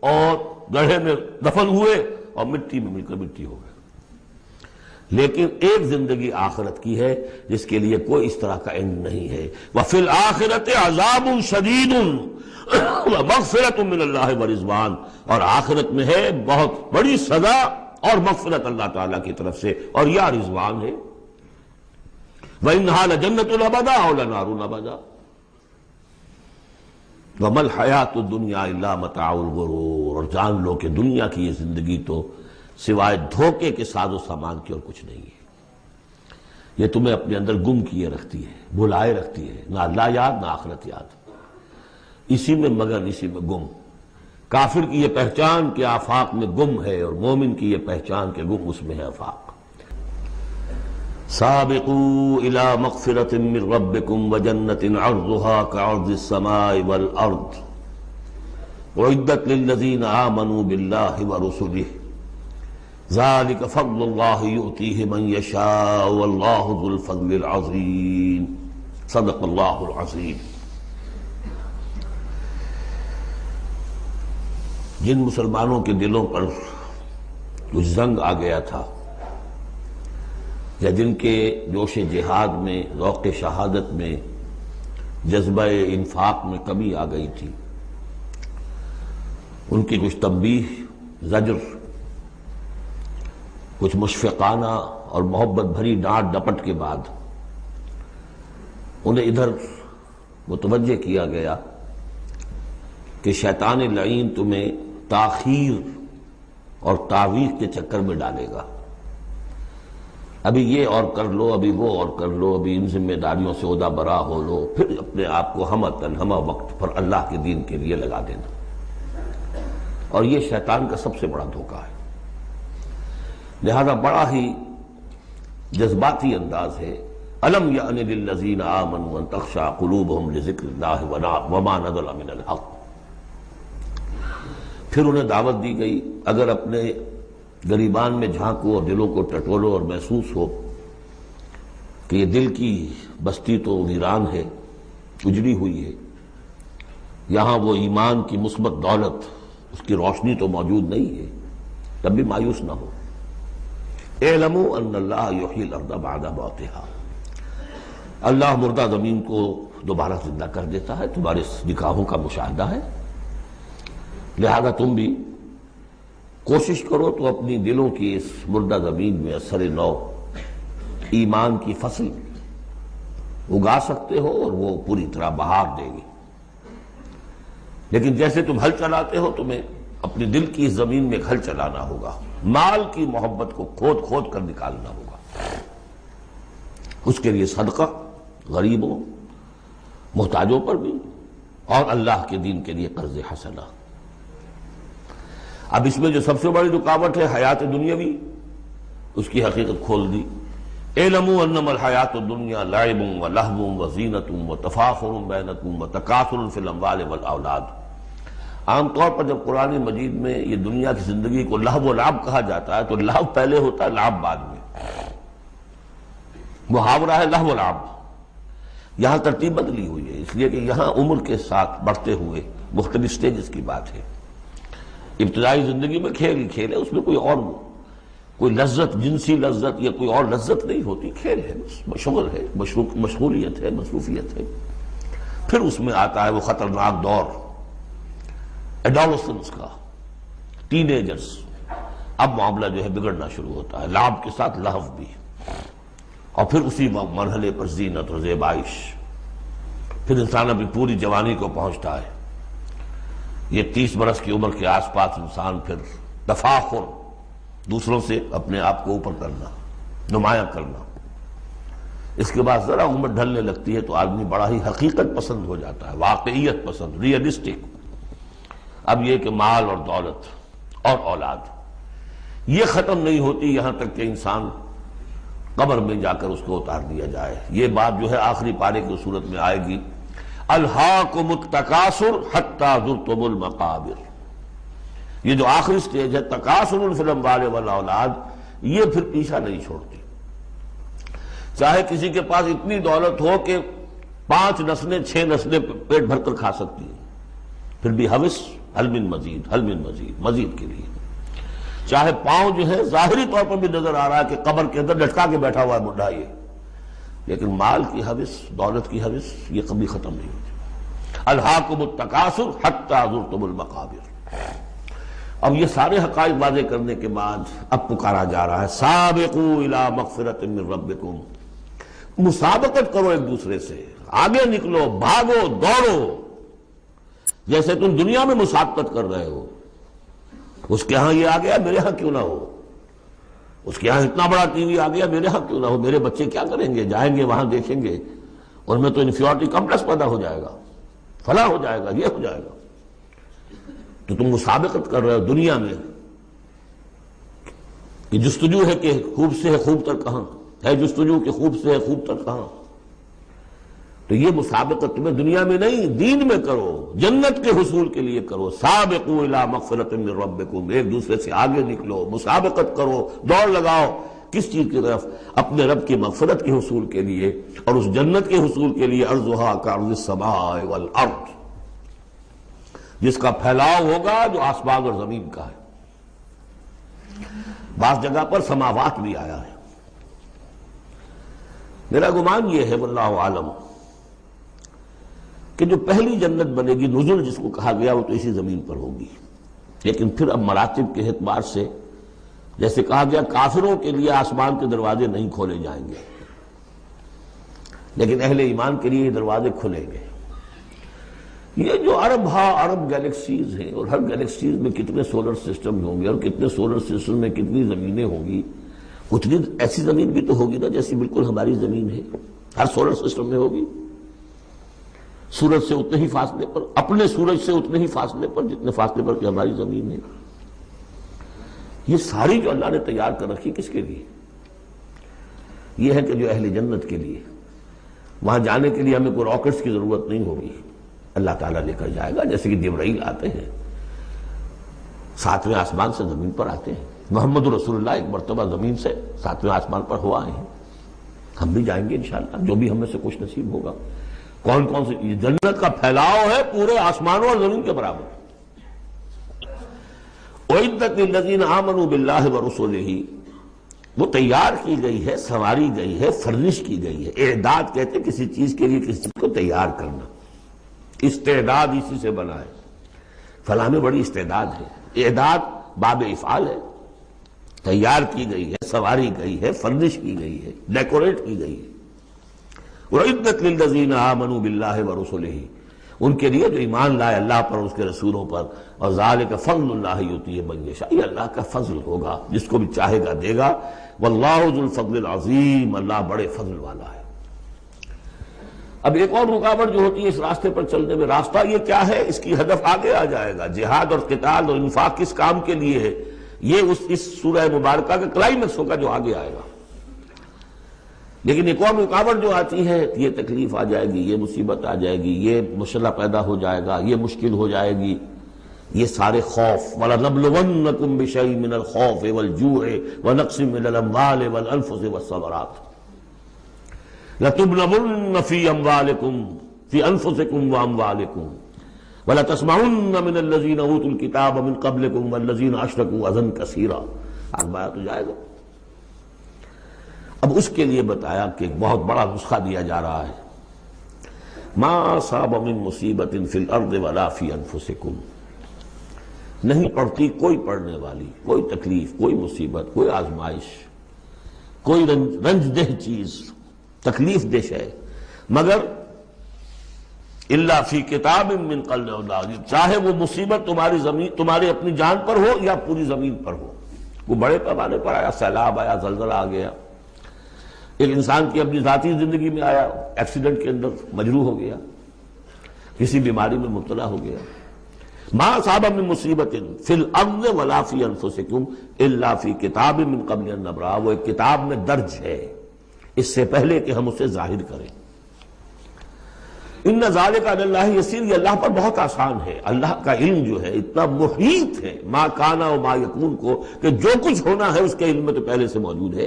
اور گڑھے میں دفن ہوئے اور مٹی میں مل کر مٹی ہو گئے۔ لیکن ایک زندگی آخرت کی ہے جس کے لیے کوئی اس طرح کا اینڈ نہیں ہے۔ وَفِي الْآخِرَةِ عَذَابٌ شَدِيدٌ وَمَغْفِرَةٌ مِّنَ اللَّهِ وَرِضْوَانٌ، اور آخرت میں ہے بہت بڑی سزا اور مغفرت اللہ تعالیٰ کی طرف سے، اور یا رضوان ہے۔ وَإِنَّهَا لَجَنَّةٌ أَبَدًا أَوْ لَنَارٌ أَبَدًا وَمَا الْحَيَاةُ الدُّنْيَا إِلَّا مَتَاعُ الْغُرُورِ، اور جان لو کہ دنیا کی یہ زندگی تو سوائے دھوکے کے ساز و سامان کی اور کچھ نہیں ہے۔ یہ تمہیں اپنے اندر گم کیے رکھتی ہے، بھلائے رکھتی ہے، نہ اللہ یاد نہ آخرت یاد، اسی میں مگن، اسی میں گم۔ کافر کی یہ پہچان کہ آفاق میں گم ہے، اور مومن کی یہ پہچان کہ گم اس میں ہے آفاق۔ سابقوا الى مغفرۃ من ربکم وجنۃ عرضها كعرض السماء والارض اعدت للذین آمنوا باللہ ورسلہ ذالک فضل اللہ یؤتیہ من یشاء واللہ ذو الفضل العظیم۔ صدق اللہ العظیم۔ جن مسلمانوں کے دلوں پر کچھ زنگ آ گیا تھا یا جن کے جوش جہاد میں، ذوق شہادت میں، جذبہ انفاق میں کمی آ گئی تھی، ان کی کچھ تنبیہ، زجر، کچھ مشفقانہ اور محبت بھری ڈانٹ ڈپٹ کے بعد انہیں ادھر متوجہ کیا گیا کہ شیطان لعین تمہیں تاخیر اور تعویق کے چکر میں ڈالے گا۔ ابھی یہ اور کر لو، ابھی وہ اور کر لو، ابھی ان ذمہ داریوں سے عہدہ برا ہو لو، پھر اپنے آپ کو ہمہ وقت پر اللہ کے دین کے لیے لگا دینا۔ اور یہ شیطان کا سب سے بڑا دھوکہ ہے۔ لہذا بڑا ہی جذباتی انداز ہے، الم یأن للذین آمنوا ان تخشع قلوبہم لذکر اللہ وما نزل من الحق۔ پھر انہیں دعوت دی گئی، اگر اپنے گریبان میں جھانکو اور دلوں کو ٹٹولو اور محسوس ہو کہ یہ دل کی بستی تو ویران ہے، اجڑی ہوئی ہے، یہاں وہ ایمان کی مثبت دولت، اس کی روشنی تو موجود نہیں ہے، تب بھی مایوس نہ ہو۔ اعلموا ان اللہ یحیی الارض بعد موتہا، اللہ مردہ زمین کو دوبارہ زندہ کر دیتا ہے، تمہارے نکاحوں کا مشاہدہ ہے۔ لہذا تم بھی کوشش کرو تو اپنی دلوں کی اس مردہ زمین میں اثر نو ایمان کی فصل اگا سکتے ہو اور وہ پوری طرح بہار دے گی۔ لیکن جیسے تم ہل چلاتے ہو، تمہیں اپنی دل کی اس زمین میں ہل چلانا ہوگا، مال کی محبت کو کھود کھود کر نکالنا ہوگا۔ اس کے لیے صدقہ غریبوں، محتاجوں پر بھی، اور اللہ کے دین کے لیے قرض حسنہ۔ اب اس میں جو سب سے بڑی رکاوٹ ہے حیات دنیاوی، اس کی حقیقت کھول دی۔ اعلموا انما الحیات الدنیا لعب ولہو وزینۃ وتفاخر بینکم وتکاثر فی الاموال والاولاد۔ عام طور پر جب قرآن مجید میں یہ دنیا کی زندگی کو لہو و لعب کہا جاتا ہے تو لہو پہلے ہوتا ہے، لعب بعد میں۔ محاورہ ہے لہو و لعب۔ یہاں ترتیب بدلی ہوئی ہے، اس لیے کہ یہاں عمر کے ساتھ بڑھتے ہوئے مختلف سٹیجز کی بات ہے۔ ابتدائی زندگی میں کھیل ہی کھیل ہے، اس میں کوئی لذت، جنسی لذت یا کوئی اور لذت نہیں ہوتی، کھیل ہے، شغل ہے، مشغولیت ہے، مصروفیت ہے۔ پھر اس میں آتا ہے وہ خطرناک دور ایڈولسنس کا، ٹین ایجرز۔ اب معاملہ جو ہے بگڑنا شروع ہوتا ہے، لعب کے ساتھ لہو بھی، اور پھر اسی مرحلے پر زینت اور زیبائش۔ پھر انسان اپنی پوری جوانی کو پہنچتا ہے، یہ 30 برس کی عمر کے آس پاس انسان پھر تفاخر، دوسروں سے اپنے آپ کو اوپر کرنا، نمایاں کرنا۔ اس کے بعد ذرا عمر ڈھلنے لگتی ہے تو آدمی بڑا ہی حقیقت پسند ہو جاتا ہے، واقعیت پسند، ریئلسٹک۔ اب یہ کہ مال اور دولت اور اولاد یہ ختم نہیں ہوتی یہاں تک کہ انسان قبر میں جا کر اس کو اتار دیا جائے۔ یہ بات جو ہے آخری پارے کی صورت میں آئے گی، الہاکم التکاثر حتی زرتم المقابر۔ یہ جو آخری سٹیج ہے تکاثر فی الاموال والاولاد، یہ پھر پیچھا نہیں چھوڑتی۔ چاہے کسی کے پاس اتنی دولت ہو کہ 5 نسلیں 6 نسلیں پیٹ بھر کر کھا سکتی ہیں، پھر بھی حوث حل من مزید، حل من مزید، مزید کے لیے۔ چاہے پاؤں جو ہے ظاہری طور پر بھی نظر آ رہا ہے کہ قبر کے اندر لٹکا کے بیٹھا ہوا ہے بڈھا یہ، لیکن مال کی حوث، دولت کی حوث یہ کبھی ختم نہیں ہوتی۔ الہاکم التکاثر حتی زرتم المقابر۔ اب یہ سارے حقائق واضح کرنے کے بعد اب پکارا جا رہا ہے، سابقوا الی مغفرۃ من ربکم، مسابقت کرو ایک دوسرے سے، آگے نکلو، بھاگو، دوڑو، جیسے تم دنیا میں مسابقت کر رہے ہو۔ اس کے ہاں یہ آ گیا، میرے ہاں کیوں نہ ہو؟ اس کے ہاں اتنا بڑا ٹی وی آ گیا، میرے ہاں کیوں نہ ہو؟ میرے بچے کیا کریں گے؟ جائیں گے وہاں دیکھیں گے، ان میں تو انفیورٹی کمپلیکس پیدا ہو جائے گا، فلاں ہو جائے گا، یہ ہو جائے گا۔ تو تم مسابقت کر رہے ہو دنیا میں، کہ جستجو ہے کہ خوب سے ہے خوب تر کہاں ہے، جستجو کہ خوب سے ہے خوب تر کہاں۔ تو یہ مسابقت تمہیں دنیا میں نہیں دین میں کرو، جنت کے حصول کے لیے کرو. سابقوا الی مغفرۃ من ربکم، ایک دوسرے سے آگے نکلو، مسابقت کرو، دوڑ لگاؤ. کس چیز کی طرف؟ اپنے رب کی مغفرت کے حصول کے لیے اور اس جنت کے حصول کے لیے. ارضھا کعرض السماء والارض، جس کا پھیلاؤ ہوگا جو آسمان اور زمین کا ہے. بعض جگہ پر سماوات بھی آیا ہے. میرا گمان یہ ہے واللہ عالم کہ جو پہلی جنت بنے گی، نزل جس کو کہا گیا، وہ تو اسی زمین پر ہوگی. لیکن پھر اب مراتب کے اعتبار سے جیسے کہا گیا کافروں کے لیے آسمان کے دروازے نہیں کھولے جائیں گے، لیکن اہل ایمان کے لیے یہ دروازے کھلیں گے. یہ جو ارب گیلیکسیز ہیں، اور ہر گیلیکسیز میں کتنے سولر سسٹم ہوں گے، اور کتنے سولر سسٹم میں کتنی زمینیں ہوں گی. اتنی ایسی زمین بھی تو ہوگی نا جیسی بالکل ہماری زمین ہے، ہر سولر سسٹم میں ہوگی. سورج سے اتنے ہی فاصلے پر، اپنے سورج سے اتنے ہی فاصلے پر جتنے فاصلے پر کہ ہماری زمین ہے. یہ ساری جو اللہ نے تیار کر رکھی کس کے لیے؟ یہ ہے کہ جو اہل جنت کے لیے. وہاں جانے کے لیے ہمیں کوئی راکٹس کی ضرورت نہیں ہوگی، اللہ تعالیٰ لے کر جائے گا. جیسے کہ جبرائیل آتے ہیں، ساتویں آسمان سے زمین پر آتے ہیں. محمد رسول اللہ ایک مرتبہ زمین سے ساتویں آسمان پر ہوا آئے ہیں. ہم بھی جائیں گے انشاءاللہ، جو بھی ہم میں سے کچھ نصیب ہوگا. کون کون سی جنت کا پھیلاؤ ہے پورے آسمانوں اور زمین کے برابر. اعدت للذین آمنوا باللہ ورسلہ، وہ تیار کی گئی ہے، سنواری گئی ہے، فرنش کی گئی ہے. اعداد کہتے ہیں کسی چیز کے لیے کسی چیز کو تیار کرنا. استعداد اسی سے بنا ہے. فلاں میں بڑی استعداد ہے. اعداد باب افعال ہے. تیار کی گئی ہے، سنواری گئی ہے، فرنش کی گئی ہے، ڈیکوریٹ کی گئی ہے. وَعِدَّتْ لِلَّذِينَ آمَنُوا بِاللَّهِ وَرُسُلِهِ، ان کے لیے جو ایمان لائے اللہ پر اور اس کے رسولوں پر. اور ذَلِكَ فَضْلُ اللَّهِ يُؤْتِيهِ مَن يَشَاءُ، یہ اللہ کا فضل ہوگا، جس کو بھی چاہے گا دے گا. وَاللَّهُ ذُو الْفَضْلِ الْعَظِيمِ، اللہ بڑے فضل والا ہے. اب ایک اور رکاوٹ جو ہوتی ہے اس راستے پر چلنے میں، راستہ یہ کیا ہے؟ اس کی ہدف آگے آ جائے گا. جہاد اور قتال اور انفاق کس کام کے لیے ہے، یہ اس سورہ مبارکہ کا کلائمیکس ہوگا جو آگے آئے گا. لیکن ایک اور رکاوٹ جو آتی ہے، یہ تکلیف آ جائے گی، یہ مصیبت آ جائے گی، یہ مسئلہ پیدا ہو جائے گا، یہ مشکل ہو جائے گی. یہ سارے خوف، وَلَنَبْلُوَنَّكُمْ بِشَيْءٍ مِّنَ الْخَوْفِ وَالْجُوعِ وَنَقْصٍ مِّنَ الْأَمْوَالِ وَالْأَنفُسِ وَالثَّمَرَاتِ لَتُبْلَوُنَّ فِي أَمْوَالِكُمْ فِي أَنفُسِكُمْ وَأَمْوَالِكُمْ وَلَتَسْمَعُنَّ مِنَ الَّذِينَ أُوتُوا الْكِتَابَ مِن قَبْلِكُمْ وَالَّذِينَ أَشْرَكُوا أَذًى كَثِيرًا. آگے تو جائے گا. اب اس کے لیے بتایا کہ ایک بہت بڑا نسخہ دیا جا رہا ہے. ما اصاب من مصیبت فی الارض ولا فی انفسکم، نہیں پڑتی کوئی پڑنے والی کوئی تکلیف، کوئی مصیبت، کوئی آزمائش، کوئی رنج دہ چیز، تکلیف دہ ہے، مگر الا فی کتاب من قبل، چاہے وہ مصیبت تمہاری اپنی جان پر ہو یا پوری زمین پر ہو. وہ بڑے پیمانے پر آیا، سیلاب آیا، زلزلہ آ گیا، ایک انسان کی اپنی ذاتی زندگی میں آیا، ایکسیڈنٹ کے اندر مجروح ہو گیا، کسی بیماری میں مبتلا ہو گیا. ما اصاب من مصیبت فی الارض ولا فی انفسکم الا فی کتاب من قبل ان نبرأ، وہ ایک کتاب میں درج ہے اس سے پہلے کہ ہم اسے ظاہر کریں. ان ذالک علی اللہ یسیر، یہ اللہ پر بہت آسان ہے. اللہ کا علم جو ہے اتنا محیط ہے ما کانا و ما یکون کو، کہ جو کچھ ہونا ہے اس کے علم میں تو پہلے سے موجود ہے.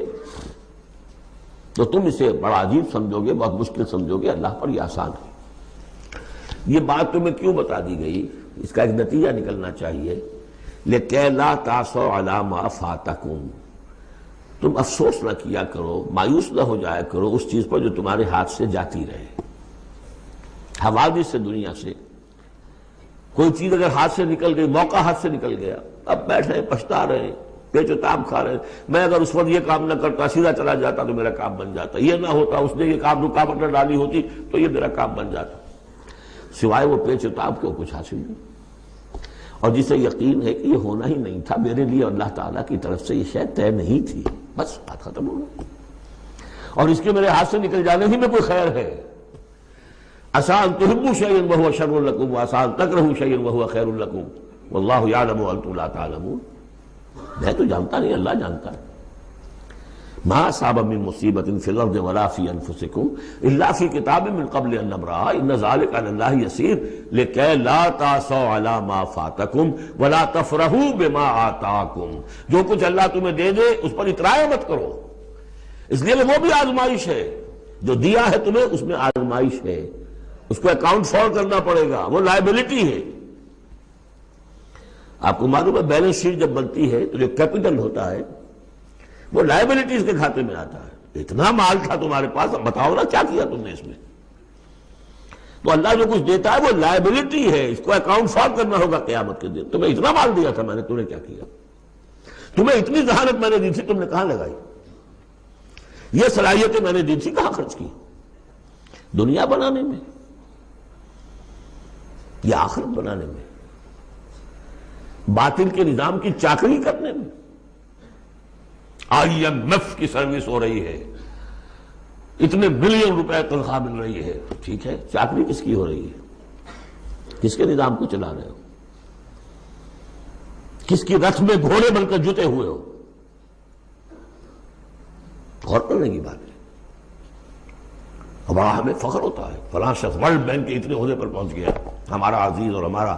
تو تم اسے بڑا عجیب سمجھو گے، بہت مشکل سمجھو گے، اللہ پر یہ آسان ہے. یہ بات تمہیں کیوں بتا دی گئی؟ اس کا ایک نتیجہ نکلنا چاہیے. لِكَيْ لَا تَعْصَوْا عَلَىٰ مَا فَاتَكُمْ، تم افسوس نہ کیا کرو، مایوس نہ ہو جایا کرو اس چیز پر جو تمہارے ہاتھ سے جاتی رہے. حوادث سے، دنیا سے کوئی چیز اگر ہاتھ سے نکل گئی، موقع ہاتھ سے نکل گیا، اب بیٹھے پچھتا رہے ہیں، پیچ و تاب کھا رہے ہیں. میں اگر اس وقت یہ کام نہ کرتا، سیدھا چلا جاتا تو میرا کام بن جاتا، یہ نہ ہوتا، اس نے یہ کام رکاوٹ نہ ڈالی ہوتی تو یہ میرا کام بن جاتا. سوائے وہ پیچ و تاب کے کچھ حاصل نہیں. اور جسے یقین ہے کہ یہ ہونا ہی نہیں تھا میرے لیے، اللہ تعالیٰ کی طرف سے یہ شاید طے نہیں تھی، بس بات ختم ہو گئی. اور اس کے میرے ہاتھ سے نکل جانے ہی میں کوئی خیر ہے. عسیٰ ان تحبوا شیئا وہو شر لکم وعسیٰ ان تکرہوا شیئا وہو خیر لکم واللہ یعلم وانتم لا تعلمون. میں تو جانتا نہیں، اللہ جانتا ہے. ما اصاب من مصیبت فی الارض ولا فی انفسکم الا فی کتاب من قبل ان نبرأها ان ذلک علی اللہ یسیر لکی لا تأسوا علی ما فاتکم ولا تفرحوا بما آتاکم. جو کچھ اللہ تمہیں دے دے اس پر اطراء مت کرو، اس لیے وہ بھی آزمائش ہے. جو دیا ہے تمہیں اس میں آزمائش ہے، اس کو اکاؤنٹ فار کرنا پڑے گا، وہ لائبلٹی ہے. آپ کو معلوم ہے بیلنس شیٹ جب بنتی ہے تو جو کیپٹل ہوتا ہے وہ لائبلٹیز کے کھاتے میں آتا ہے. اتنا مال تھا تمہارے پاس، اب بتاؤ نا کیا کیا تم نے اس میں. تو اللہ جو کچھ دیتا ہے وہ لائبلٹی ہے، اس کو اکاؤنٹ فار کرنا ہوگا قیامت کے دن. تمہیں اتنا مال دیا تھا میں نے، تم نے کیا کیا؟ تمہیں اتنی ذہانت میں نے دی تھی، تم نے کہاں لگائی؟ یہ صلاحیتیں میں نے دی تھی، کہاں خرچ کی؟ دنیا بنانے میں یا آخرت بنانے میں؟ باطل کے نظام کی چاکری کرنے میں؟ IMF کی سروس ہو رہی ہے، اتنے بلین روپے تنخواہ مل رہی ہے، ٹھیک ہے، چاکری کس کی ہو رہی ہے؟ کس کے نظام کو چلا رہے ہو؟ کس کی رتھ میں گھوڑے بن کر جتے ہوئے ہو؟ غور کرنے کی بات ہے. اب ہمیں فخر ہوتا ہے فلاں شخص ورلڈ بینک کے اتنے عہدے پر پہنچ گیا، ہمارا عزیز اور ہمارا.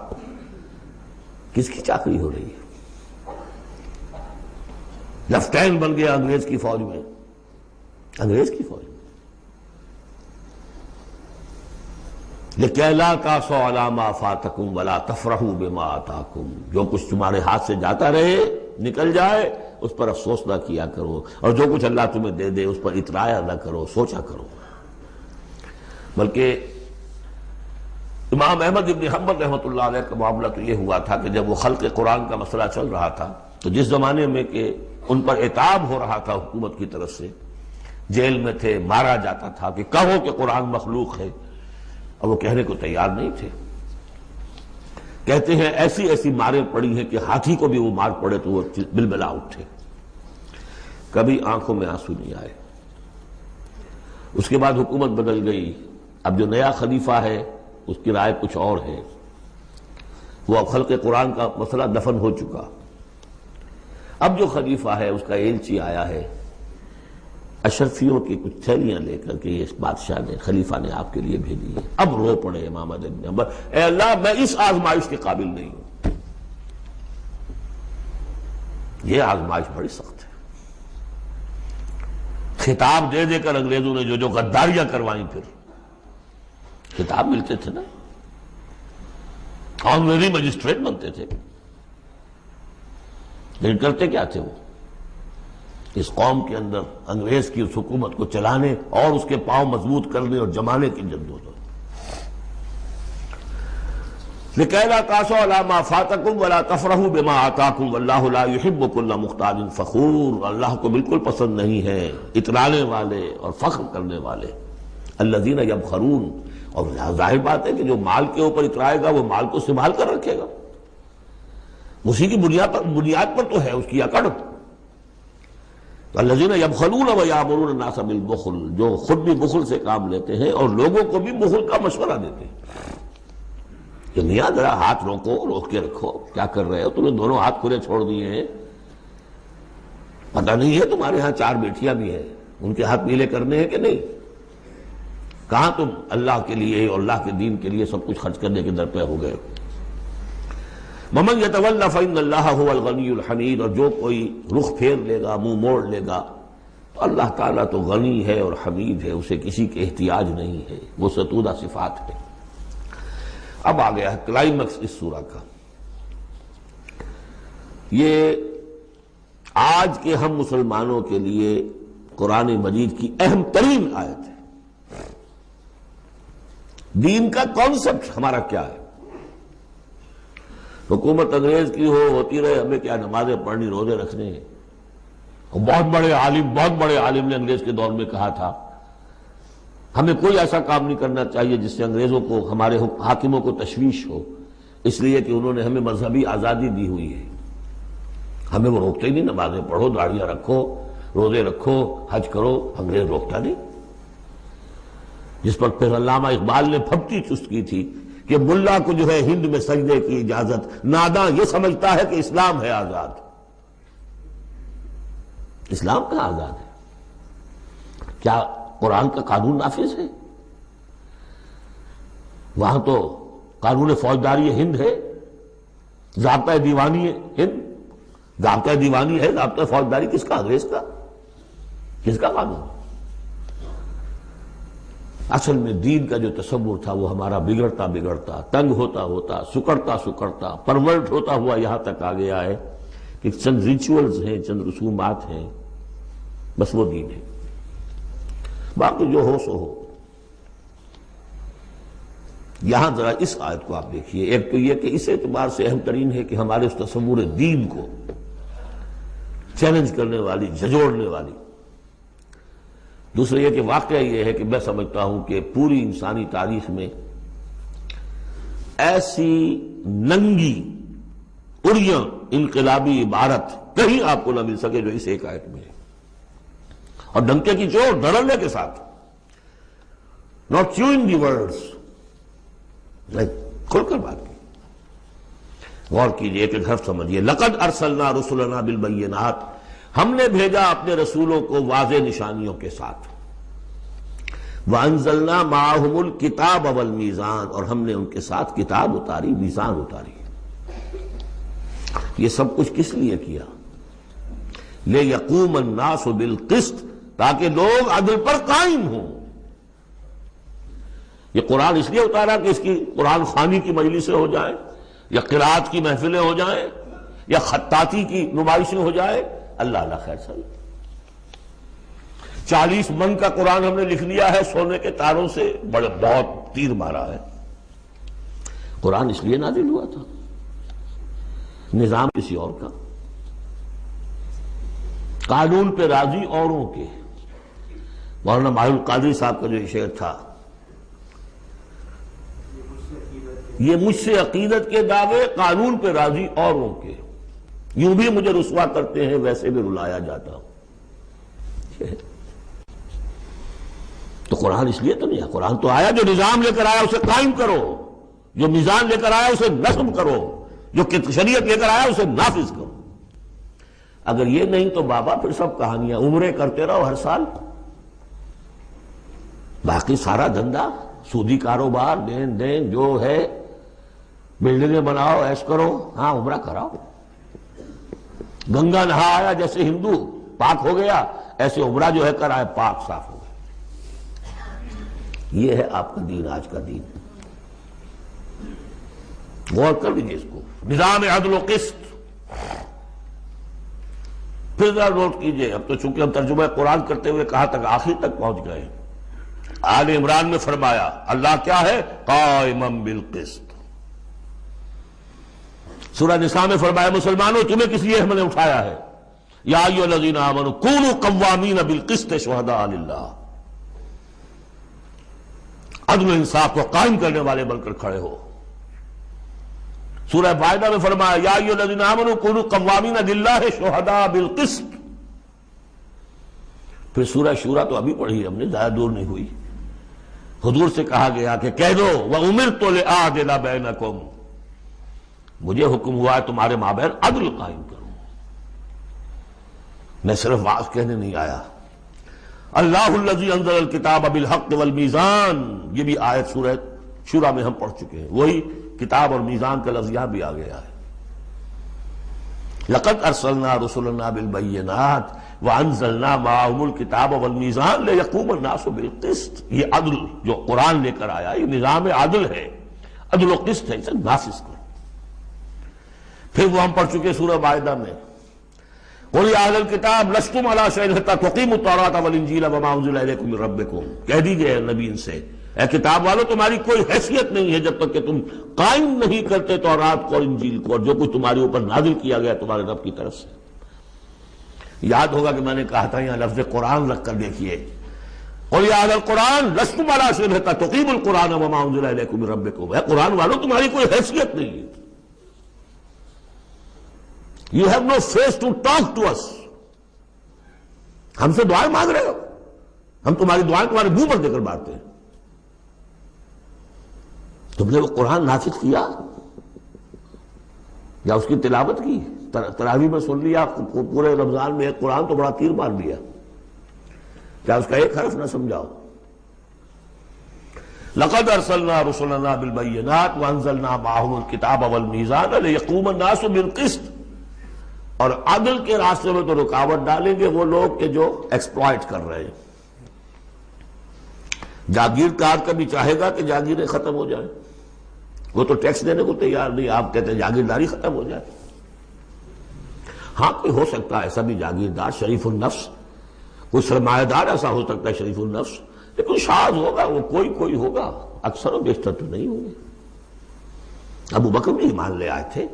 کس کی چاکری ہو رہی ہے؟ لیفٹیننٹ بن گیا انگریز کی فوج میں، انگریز کی فوج میں. لِكَيْ لَا تَأْسَوْا عَلَىٰ مَا فَاتَكُمْ وَلَا تَفْرَحُوا بِمَا آتَاكُمْ. جو کچھ تمہارے ہاتھ سے جاتا رہے، نکل جائے، اس پر افسوس نہ کیا کرو، اور جو کچھ اللہ تمہیں دے دے اس پر اطراء نہ کرو، سوچا کرو. بلکہ امام احمد ابن حنبل رحمۃ اللہ علیہ کا معاملہ تو یہ ہوا تھا کہ جب وہ خلق قرآن کا مسئلہ چل رہا تھا تو جس زمانے میں کہ ان پر عتاب ہو رہا تھا حکومت کی طرف سے، جیل میں تھے، مارا جاتا تھا کہ کہو کہ قرآن مخلوق ہے، اور وہ کہنے کو تیار نہیں تھے. کہتے ہیں ایسی ایسی ماریں پڑی ہیں کہ ہاتھی کو بھی وہ مار پڑے تو وہ بلبلا اٹھے. کبھی آنکھوں میں آنسو نہیں آئے. اس کے بعد حکومت بدل گئی. اب جو نیا خلیفہ ہے اس کی رائے کچھ اور ہے. وہ اب خلق قرآن کا مسئلہ دفن ہو چکا. اب جو خلیفہ ہے اس کا ایلچی آیا ہے اشرفیوں کی کچھ تھیلیاں لے کر کے، یہ بادشاہ نے، خلیفہ نے آپ کے لیے بھیجی ہے. اب رو پڑے امام احمد بن حنبل، اے اللہ میں اس آزمائش کے قابل نہیں ہوں. یہ آزمائش بڑی سخت ہے. خطاب دے دے کر انگریزوں نے جو غداریاں کروائیں، پھر خطاب ملتے تھے نا، آنریری مجسٹریٹ بنتے تھے، لیکن کرتے کیا تھے؟ وہ اس قوم کے اندر انگریز کی اس حکومت کو چلانے اور اس کے پاؤں مضبوط کرنے اور جمانے کی جدوجہد. لِكَيْ لَا تَأْسَوْا عَلَىٰ مَا فَاتَكُمْ وَلَا تَفْرَحُوا بِمَا آتَاكُمْ وَاللَّهُ لَا يُحِبُّ كُلَّ مُخْتَالٍ فَخُورٍ. اللہ کو بالکل پسند نہیں ہے اترانے والے اور فخر کرنے والے. الَّذِينَ يَبْخَلُونَ. اور ظاہر بات ہے کہ جو مال کے اوپر اترائے گا وہ مال کو سنبھال کر رکھے گا، اسی کی بنیاد پر تو ہے اس کی اکڑ. الذین یبخلون ویامرون الناس بالبخل. جو خود بھی بخل سے کام لیتے ہیں اور لوگوں کو بھی بخل کا مشورہ دیتے ہیں کہ میاں ذرا ہاتھ روک کے رکھو، کیا کر رہے ہو؟ تم نے دونوں ہاتھ کھلے چھوڑ دیے ہیں. پتہ نہیں ہے تمہارے ہاں 4 بیٹیاں بھی ہیں، ان کے ہاتھ نیلے کرنے ہیں کہ نہیں؟ کہاں تم اللہ کے لیے اور اللہ کے دین کے لیے سب کچھ خرچ کرنے کے در پہ ہو گئے؟ وَمَن يَتَوَلَّ فَإِنَّ اللَّهَ هُوَ الْغَنِيُّ الْحَمِيدُ. اور جو کوئی رخ پھیر لے گا، منہ موڑ لے گا، تو اللہ تعالیٰ تو غنی ہے اور حمید ہے، اسے کسی کے احتیاج نہیں ہے، وہ ستودہ صفات ہے. اب آ گیا ہے کلائمیکس اس سورہ کا. یہ آج کے ہم مسلمانوں کے لیے قرآن مجید کی اہم ترین آیت ہے. دین کا کانسیپٹ ہمارا کیا ہے؟ حکومت انگریز کی ہوتی رہے، ہمیں کیا نمازیں پڑھنی، روزے رکھنے ہیں. بہت بڑے عالم نے انگریز کے دور میں کہا تھا ہمیں کوئی ایسا کام نہیں کرنا چاہیے جس سے انگریزوں کو، ہمارے حاکموں کو تشویش ہو، اس لیے کہ انہوں نے ہمیں مذہبی آزادی دی ہوئی ہے. ہمیں وہ روکتے ہی نہیں، نمازیں پڑھو، داڑیاں رکھو، روزے رکھو، حج کرو. انگریز روکتا نہیں. جس پر پھر علامہ اقبال نے پھپتی چست کی تھی کہ ملا کو جو ہے ہند میں سجدے کی اجازت، ناداں یہ سمجھتا ہے کہ اسلام ہے آزاد. اسلام کہاں آزاد ہے؟ کیا قرآن کا قانون نافذ ہے؟ وہاں تو قانون فوجداری ہند ہے، ضابطہ دیوانی ہند، ضابطہ دیوانی ہے، ضابطہ فوجداری کس کا؟ انگریز کا؟ کس کا قانون؟ اصل میں دین کا جو تصور تھا وہ ہمارا بگڑتا بگڑتا، تنگ ہوتا ہوتا، سکڑتا سکڑتا، پرورٹ ہوتا ہوا یہاں تک آ گیا ہے کہ چند ریچولز ہیں، چند رسومات ہیں، بس وہ دین ہے، باقی جو ہو سو ہو۔ یہاں ذرا اس آیت کو آپ دیکھیے، ایک تو یہ کہ اس اعتبار سے اہم ترین ہے کہ ہمارے اس تصور دین کو چیلنج کرنے والی، جھنجھوڑنے والی۔ دوسرا یہ کہ واقعہ یہ ہے کہ میں سمجھتا ہوں کہ پوری انسانی تاریخ میں ایسی ننگی اڑیاں انقلابی عبارت کہیں آپ کو نہ مل سکے جو اس ایک آیت میں ہے، اور ڈنکے کی چوٹ دھڑلنے کے ساتھ، ناٹ چیوئنگ دی ورڈز، کھل کر بات کی۔ غور کیجئے کہ حرف سمجھیے، لقد ارسلنا رسلنا بالبینات، ہم نے بھیجا اپنے رسولوں کو واضح نشانیوں کے ساتھ، وَأَنزَلْنَا مَعَهُمُ الْكِتَابَ وَالْمِيزَانَ، اور ہم نے ان کے ساتھ کتاب اتاری، میزان اتاری۔ یہ سب کچھ کس لیے کیا؟ لِيَقُومَ النَّاسُ بِالْقِسْطِ، تاکہ لوگ عدل پر قائم ہوں۔ یہ قرآن اس لیے اتارا کہ اس کی قرآن خوانی کی مجلسیں ہو جائیں، یا قرات کی محفلیں ہو جائیں، یا خطاطی کی نمائشیں ہو جائیں؟ اللہ اللہ خیر سر، 40 من کا قرآن ہم نے لکھ لیا ہے سونے کے تاروں سے، بہت تیر مارا ہے۔ قرآن اس لیے نازل ہوا تھا، نظام کسی اور کا، قانون پہ راضی اوروں کے۔ مولانا ماہر القادری صاحب کا جو یہ شعر تھا، یہ مجھ سے عقیدت کے دعوے، قانون پہ راضی اوروں کے، یوں بھی مجھے رسوا کرتے ہیں ویسے بھی رلایا جاتا ہوں۔ تو قرآن اس لیے تو نہیں ہے، قرآن تو آیا جو نظام لے کر آیا اسے قائم کرو، جو میزان لے کر آیا اسے نصب کرو، جو شریعت لے کر آیا اسے نافذ کرو۔ اگر یہ نہیں تو بابا پھر سب کہانیاں، عمرے کرتے رہو ہر سال، باقی سارا دھندا سودی کاروبار، دین دین جو ہے، بلڈنگیں بناؤ، ایش کرو، ہاں عمرہ کراؤ۔ گنگا نہا آیا جیسے ہندو پاک ہو گیا، ایسے عمرہ جو ہے کرائے پاک صاف ہو گیا۔ یہ ہے آپ کا دین، آج کا دین۔ غور کر لیجیے اس کو، نظام عدل و قسط۔ پھر ذرا نوٹ کیجیے، اب تو چونکہ ہم ترجمہ قرآن کرتے ہوئے کہاں تک، آخر تک پہنچ گئے۔ آل عمران میں فرمایا اللہ کیا ہے؟ قائما بالقسط۔ سورہ نساء میں فرمایا مسلمانوں تمہیں کس لیے ہم نے اٹھایا ہے؟ یا ایھا الذین آمنوا کونوا قوامین بالقسط شہداء للہ، عدل و انصاف کو قائم کرنے والے بن کر کھڑے ہو۔ سورہ مائدہ میں فرمایا یا ایھا الذین آمنوا کونوا قوامین للہ شہداء بالقسط۔ پھر سورہ شورى تو ابھی پڑھی ہم نے، زیادہ دور نہیں ہوئی، حضور سے کہا گیا کہ کہہ دو وَأُمِرْتُ لِأَعْدِلَ بَيْنَكُمْ، مجھے حکم ہوا ہے تمہارے مابین عدل قائم کروں، میں صرف واعظ کہنے نہیں آیا۔ اللہ الذی انزل الکتاب بالحق والمیزان، یہ بھی آیت سورہ شورى میں ہم پڑھ چکے ہیں، وہی کتاب اور میزان کا لفظ یہاں بھی آ گیا ہے۔ لقد ارسلنا رسلنا بالبینات وانزلنا معهم الکتاب والمیزان لیقوم الناس بالقسط، یہ عدل جو قرآن لے کر آیا یہ نظام عدل ہے، عدل و قسط ہے، اسے نافذ کرو۔ پھر وہ ہم پڑھ چکے سورہ مائدہ میں، قل یا اہل الکتاب لستم علی شیء حتی تقیموا التوراۃ والانجیل وما انزل الیکم من ربکم، کہہ دیجئے نبی ان سے، اے کتاب والو تمہاری کوئی حیثیت نہیں ہے جب تک کہ تم قائم نہیں کرتے تورات کو اور انجیل کو، اور جو کچھ تمہارے اوپر نازل کیا گیا تمہارے رب کی طرف سے۔ یاد ہوگا کہ میں نے کہا تھا یہاں لفظ قرآن رکھ کر دیکھیے، قل یا اہل القرآن لستم علی شیء حتی تقیموا القرآن وما انزل الیکم من ربکم، اے قرآن والو تمہاری کوئی حیثیت نہیں ہے، You have no face to talk to us، ہم سے دعائیں مانگ رہے ہو، ہم تمہاری دعائیں تمہارے منہ پر دے کر مارتے ہیں۔ تم نے وہ قرآن نافذ کیا یا اس کی تلاوت کی؟ تراویح میں سن لیا، پورے رمضان میں ایک قرآن تو بڑا تیر مار دیا، کیا اس کا ایک حرف نہ سمجھاؤ؟ لقد ارسلنا رسلنا بالبینات وانزلنا معهم الکتاب والمیزان لیقوم الناس بالقسط. اور عدل کے راستے میں تو رکاوٹ ڈالیں گے وہ لوگ کہ جو ایکسپلائٹ کر رہے ہیں. جاگیردار کبھی چاہے گا کہ جاگیریں ختم ہو جائیں، وہ تو ٹیکس دینے کو تیار نہیں. آپ کہتے ہیں جاگیرداری ختم ہو جائے. ہاں کوئی ہو سکتا ہے ایسا بھی جاگیردار شریف النفس، کوئی سرمایہ دار ایسا ہو سکتا ہے شریف النفس، لیکن شاذ ہوگا وہ، کوئی ہوگا، اکثر و بیشتر تو نہیں ہوں گے. ابو بکر بھی ایمان لے آئے تھے،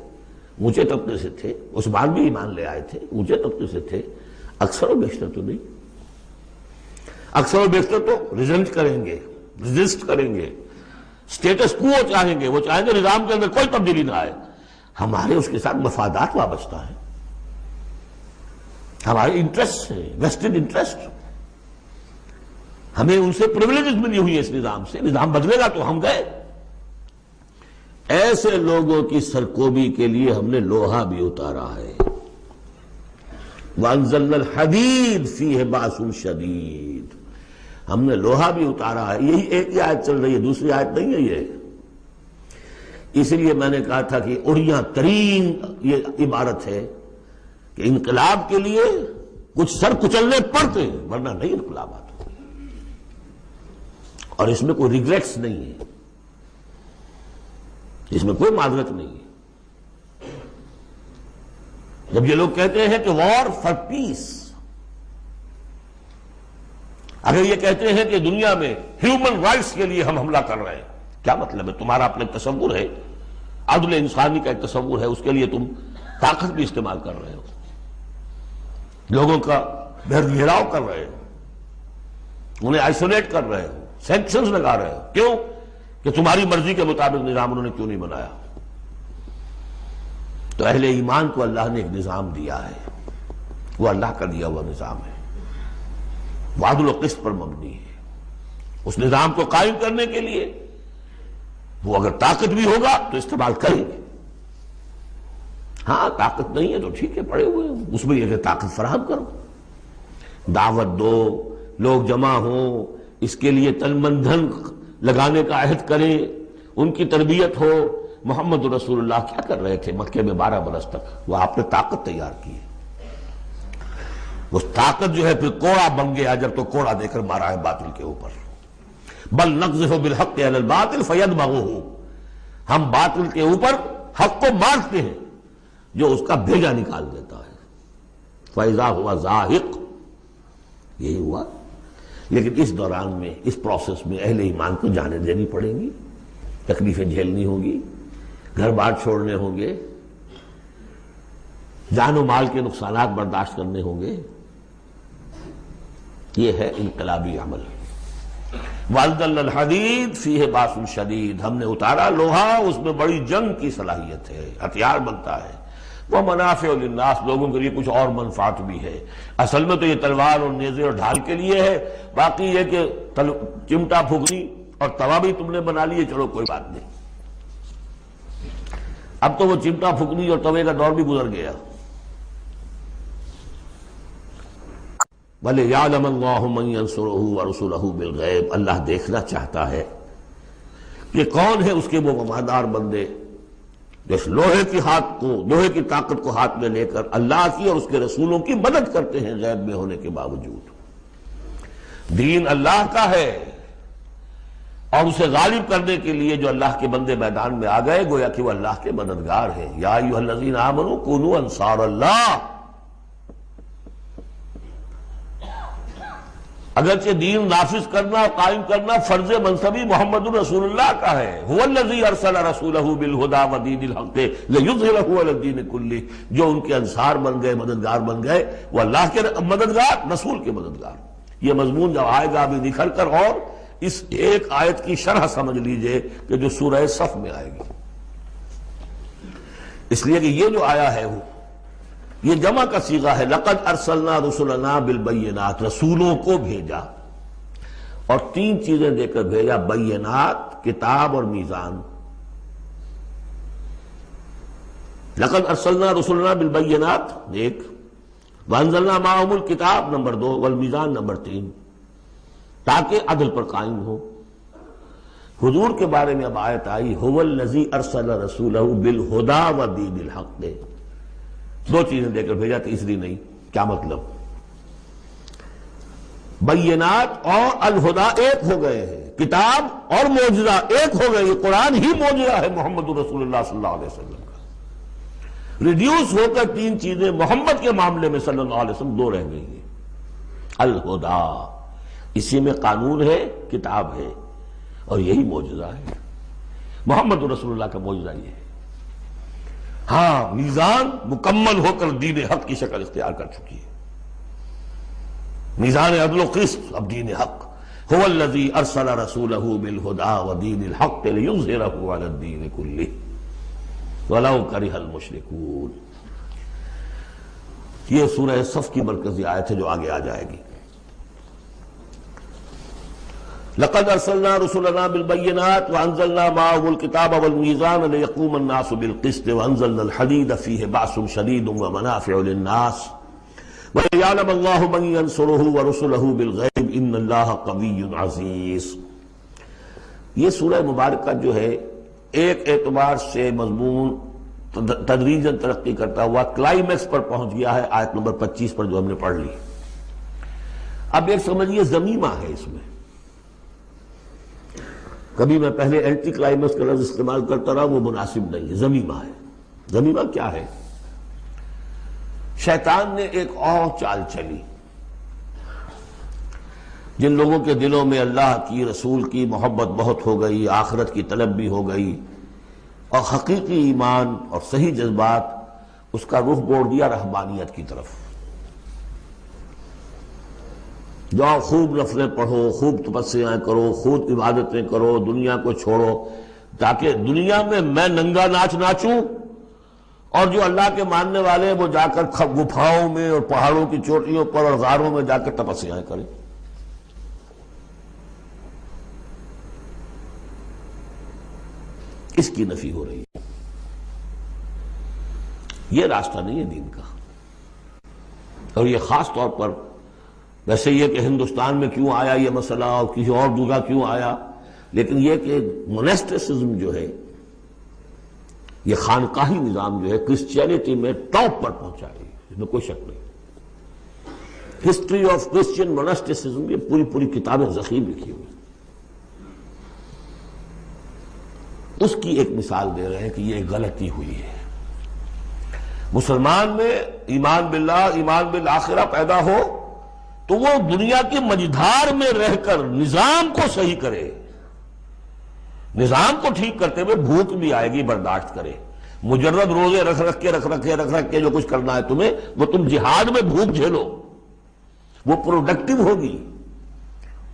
اونچے طبقے سے تھے. عثمان بھی ایمان لے آئے تھے، اونچے طبقے سے تھے. اکثر و بیشتر تو نہیں. اکثر و بیشتر تو ریزنٹ کریں گے، ریزسٹ کریں گے، سٹیٹس کو چاہیں گے. وہ چاہیں گے نظام کے اندر کوئی تبدیلی نہ آئے. ہمارے اس کے ساتھ مفادات وابستہ ہیں، ہمارے انٹرسٹ ہیں، ویسٹڈ انٹرسٹ. ہمیں ان سے پریولیجز ملی ہوئی ہے اس نظام سے. نظام بدلے گا تو ہم گئے. ایسے لوگوں کی سرکوبی کے لیے ہم نے لوہا بھی اتارا ہے. وَأَنزَلْنَا الْحَدِيدَ فِيهِ بَأْسٌ شَدِيدٌ. ہم نے لوہا بھی اتارا ہے. یہی ایک ہی آیت چل رہی ہے، دوسری آیت نہیں ہے یہ. اس لیے میں نے کہا تھا کہ اڑیاں ترین یہ عبارت ہے کہ انقلاب کے لیے کچھ سر کچلنے پڑتے ہیں، ورنہ نہیں انقلاب آتا. اور اس میں کوئی ریگریٹس نہیں ہے، اس میں کوئی معذرت نہیں ہے. جب یہ لوگ کہتے ہیں کہ وار فار پیس، اگر یہ کہتے ہیں کہ دنیا میں ہیومن رائٹس کے لیے ہم حملہ کر رہے ہیں، کیا مطلب ہے؟ تمہارا اپنا ایک تصور ہے، عدل انسانی کا ایک تصور ہے، اس کے لیے تم طاقت بھی استعمال کر رہے ہو، لوگوں کا گھیراؤ کر رہے ہو، انہیں آئسولیٹ کر رہے ہو، سینکشنز لگا رہے ہو. کیوں؟ کہ تمہاری مرضی کے مطابق نظام انہوں نے کیوں نہیں بنایا. تو اہل ایمان کو اللہ نے ایک نظام دیا ہے، وہ اللہ کا دیا ہوا نظام ہے، وہ عدل و قسط پر مبنی ہے. اس نظام کو قائم کرنے کے لیے وہ اگر طاقت بھی ہوگا تو استعمال کریں گے. ہاں طاقت نہیں ہے تو ٹھیک ہے، پڑے ہوئے ہیں، اس میں یہ کہ طاقت فراہم کرو، دعوت دو، لوگ جمع ہوں، اس کے لیے تن من دھن لگانے کا عہد کریں، ان کی تربیت ہو. محمد رسول اللہ کیا کر رہے تھے مکے میں 12 برس تک؟ وہ آپ نے طاقت تیار کی ہے. وہ طاقت جو ہے پھر کوڑا بن گیا جب تو کوڑا دے کر مارا ہے باطل کے اوپر. بل نقذف بالحق علی الباطل فیدمغہ. ہم باطل کے اوپر حق کو مارتے ہیں جو اس کا بھیجا نکال دیتا ہے. فاذا هو زاہق. یہی ہوا. لیکن اس دوران میں، اس پروسیس میں اہل ایمان کو جانیں دینی پڑیں گی، تکلیفیں جھیلنی ہوں گی، گھر بار چھوڑنے ہوں گے، جان و مال کے نقصانات برداشت کرنے ہوں گے. یہ ہے انقلابی عمل. وَأَنزَلْنَا الْحَدِيدَ فِيهِ بَأْسٌ شَدِيدٌ. ہم نے اتارا لوہا، اس میں بڑی جنگ کی صلاحیت ہے، ہتھیار بنتا ہے. وہ منافع للناس، لوگوں کے لیے کچھ اور منفعت بھی ہے. اصل میں تو یہ تلوار اور نیزے اور ڈھال کے لیے ہے. باقی یہ کہ چمٹا پھگنی اور توا بھی تم نے بنا لیے، چلو کوئی بات نہیں. اب تو وہ چمٹا پھگنی اور توے کا دور بھی گزر گیا. وَلِيَعْلَمَ اللَّهُ مَن يَنصُرُهُ وَرُسُلَهُ بِالْغَيْبِ. اللہ دیکھنا چاہتا ہے کہ کون ہے اس کے وہ وفادار بندے جو اس لوہے کی طاقت کو ہاتھ میں لے کر اللہ کی اور اس کے رسولوں کی مدد کرتے ہیں غیب میں ہونے کے باوجود. دین اللہ کا ہے اور اسے غالب کرنے کے لیے جو اللہ کے بندے میدان میں آ گئے گویا کہ وہ اللہ کے مددگار ہیں. یا ایھا الذین آمنوا کونوا انصار اللہ. اگرچہ دین نافذ کرنا قائم کرنا فرض منصبی محمد رسول اللہ کا ہے. هو الذی ارسل رسولہ بالہدی ودین الحق لیظہرہ علی الدین کلہ. جو ان کے انصار بن گئے، مددگار بن گئے، وہ اللہ کے مددگار، رسول کے مددگار. یہ مضمون جب آئے گا ابھی نکھر کر، اور اس ایک آیت کی شرح سمجھ لیجئے کہ جو سورہ صف میں آئے گی. اس لیے کہ یہ جو آیا ہے وہ یہ جمع کا صیغہ ہے. لقد ارسلنا رسلنا بالبینات. رسولوں کو بھیجا اور 3 چیزیں دے کر بھیجا: بینات، کتاب اور میزان. لقد ارسلنا رسلنا بالبینات 1، وانزلنا معهم الکتاب نمبر 2، والمیزان نمبر 3. تاکہ عدل پر قائم ہو۔ حضور کے بارے میں اب آیت آئی هو الذی ارسل رسولہ بالہدی ودین الحق، دو چیزیں دے کر بھیجا، تیسری نہیں۔ کیا مطلب؟ بینات اور الہدا ایک ہو گئے ہیں، کتاب اور معجزہ ایک ہو گئے، یہ قرآن ہی معجزہ ہے محمد رسول اللہ صلی اللہ علیہ وسلم کا۔ ریڈیوس ہو کر تین چیزیں محمد کے معاملے میں صلی اللہ علیہ وسلم دو رہ گئی ہیں۔ الہدا، اسی میں قانون ہے، کتاب ہے، اور یہی معجزہ ہے۔ محمد رسول اللہ کا معجزہ یہ ہے۔ ہاں، میزان مکمل ہو کر دین حق کی شکل اختیار کر چکی ہے، میزان عدل و قسط، اب دین حق۔ هو الذی ارسل رسولہ بالہدی ودین الحق لیظہرہ علی الدین کلہ ولو کرہ المشرکون۔ یہ سورہ صف کی مرکزی آیت ہے جو آگے آ جائے گی۔ لقد ارسلنا رسلنا بالبینات وانزلنا معهم الكتاب والمیزان لیقوم الناس بالقسط وانزلنا الحدید فیہ بأس شدید ومنافع للناس وَلِيَعْلَمَ اللَّهُ مَن يَنصُرُهُ وَرُسُلَهُ بِالْغَيْبِ إِنَّ اللَّهَ قَوِيٌّ عَزِيزٌ۔ یہ سورہ مبارکہ جو ہے ایک اعتبار سے مضمون تدریجاً ترقی کرتا ہوا کلائمیکس پر پہنچ گیا ہے آیت نمبر 25 پر جو ہم نے پڑھ لی۔ اب ایک سمجھیے ضمیمہ ہے اس میں، کبھی میں پہلے اینٹی کلائمیکس کا لفظ استعمال کرتا رہا، وہ مناسب نہیں ہے، ضمیمہ ہے۔ ضمیمہ کیا ہے؟ شیطان نے ایک اور چال چلی، جن لوگوں کے دلوں میں اللہ کی، رسول کی محبت بہت ہو گئی، آخرت کی طلب بھی ہو گئی، اور حقیقی ایمان اور صحیح جذبات، اس کا رخ موڑ دیا رہبانیت کی طرف۔ جاؤ خوب نفلیں پڑھو، خوب تپسیاں کرو، خوب عبادتیں کرو، دنیا کو چھوڑو، تاکہ دنیا میں ننگا ناچ ناچوں، اور جو اللہ کے ماننے والے ہیں وہ جا کر گپھاؤں میں اور پہاڑوں کی چوٹیوں پر اور غاروں میں جا کر تپسیاں کریں۔ اس کی نفی ہو رہی ہے۔ یہ راستہ نہیں ہے دین کا، اور یہ خاص طور پر ویسے یہ کہ ہندوستان میں کیوں آیا یہ مسئلہ اور کسی اور جگہ کیوں آیا، لیکن یہ کہ مونسٹسزم جو ہے، یہ خانقاہی نظام جو ہے کرسچینٹی میں ٹاپ پر پہنچا ہے، اس میں کوئی شک نہیں۔ ہسٹری آف کرسچین مونسٹسزم، یہ پوری پوری کتابیں ذخیر لکھی ہوئی، اس کی ایک مثال دے رہے ہیں کہ یہ غلطی ہوئی ہے۔ مسلمان میں ایمان باللہ، ایمان بالآخرہ پیدا ہو تو وہ دنیا کی مجدھار میں رہ کر نظام کو صحیح کرے، نظام کو ٹھیک کرتے ہوئے بھوک بھی آئے گی برداشت کرے۔ مجرد روزے رکھ کے جو کچھ کرنا ہے تمہیں، وہ تم جہاد میں بھوک جھیلو، وہ پروڈکٹیو ہوگی،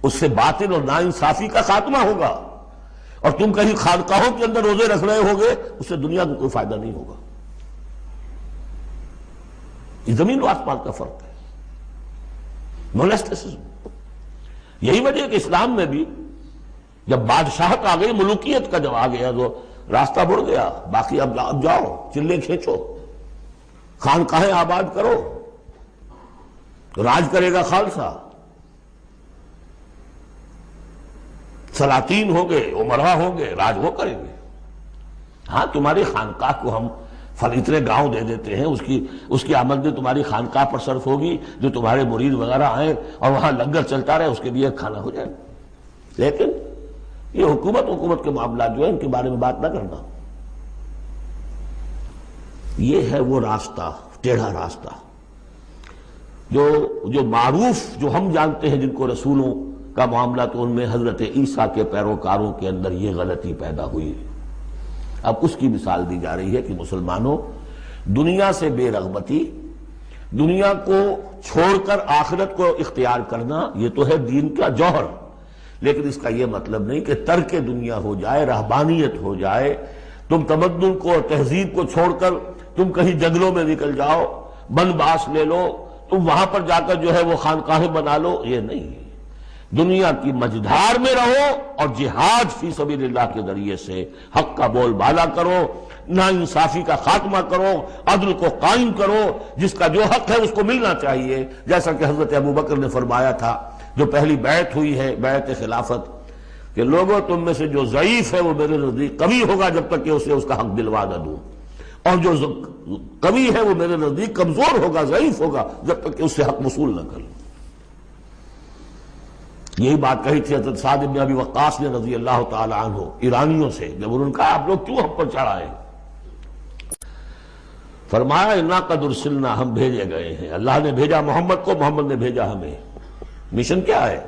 اس سے باطل اور ناانصافی کا خاتمہ ہوگا۔ اور تم کہیں خانقاہوں کے اندر روزے رکھ رہے ہوگے، اس سے دنیا کو کوئی فائدہ نہیں ہوگا۔ یہ زمین و آسمان کا فرق ہے، مونسٹسزم۔ یہی وجہ ہے کہ اسلام میں بھی جب بادشاہت آ گئی، ملوکیت کا جب آ گیا تو راستہ بڑھ گیا، باقی اب جاؤ چلے کھینچو، خانقاہیں آباد کرو، راج کرے گا خالصہ، سلاطین ہوں گے، امراء ہوں گے، راج وہ کریں گے۔ ہاں، تمہاری خانقاہ کو ہم اتنے گاؤں دے دیتے ہیں، اس کی آمدنی تمہاری خانقاہ پر صرف ہوگی، جو تمہارے مرید وغیرہ آئیں اور وہاں لنگر چلتا رہے، اس کے لیے کھانا ہو جائے۔ لیکن یہ حکومت کے معاملات جو ہیں ان کے بارے میں بات نہ کرنا۔ یہ ہے وہ راستہ، ٹیڑھا راستہ جو معروف، جو ہم جانتے ہیں، جن کو رسولوں کا معاملہ، تو ان میں حضرت عیسیٰ کے پیروکاروں کے اندر یہ غلطی پیدا ہوئی۔ اب اس کی مثال دی جا رہی ہے کہ مسلمانوں، دنیا سے بے رغبتی، دنیا کو چھوڑ کر آخرت کو اختیار کرنا، یہ تو ہے دین کا جوہر، لیکن اس کا یہ مطلب نہیں کہ ترک دنیا ہو جائے، رہبانیت ہو جائے، تم تمدن کو اور تہذیب کو چھوڑ کر تم کہیں جنگلوں میں نکل جاؤ، بن باس لے لو، تم وہاں پر جا کر جو ہے وہ خانقاہیں بنا لو، یہ نہیں۔ دنیا کی مجدھار میں رہو اور جہاد فی سبیل اللہ کے ذریعے سے حق کا بول بالا کرو، ناانصافی کا خاتمہ کرو، عدل کو قائم کرو، جس کا جو حق ہے اس کو ملنا چاہیے، جیسا کہ حضرت ابوبکر نے فرمایا تھا جو پہلی بیعت ہوئی ہے بیعت خلافت، کہ لوگوں تم میں سے جو ضعیف ہے وہ میرے نزدیک قوی ہوگا جب تک کہ اسے اس کا حق دلوا نہ دوں، اور جو قوی ہے وہ میرے نزدیک کمزور ہوگا، ضعیف ہوگا جب تک کہ اس سے حق وصول نہ کر لوں۔ یہی بات کہی تھی حضرت سعد بن ابی وقاص نے رضی اللہ تعالی عنہ ایرانیوں سے، جب انہوں نے کہا آپ لوگ کیوں ہم پر چڑھائے؟ فرمایا انا قد ارسلنا، ہم بھیجے گئے ہیں، اللہ نے بھیجا محمد کو، محمد نے بھیجا ہمیں۔ مشن کیا ہے؟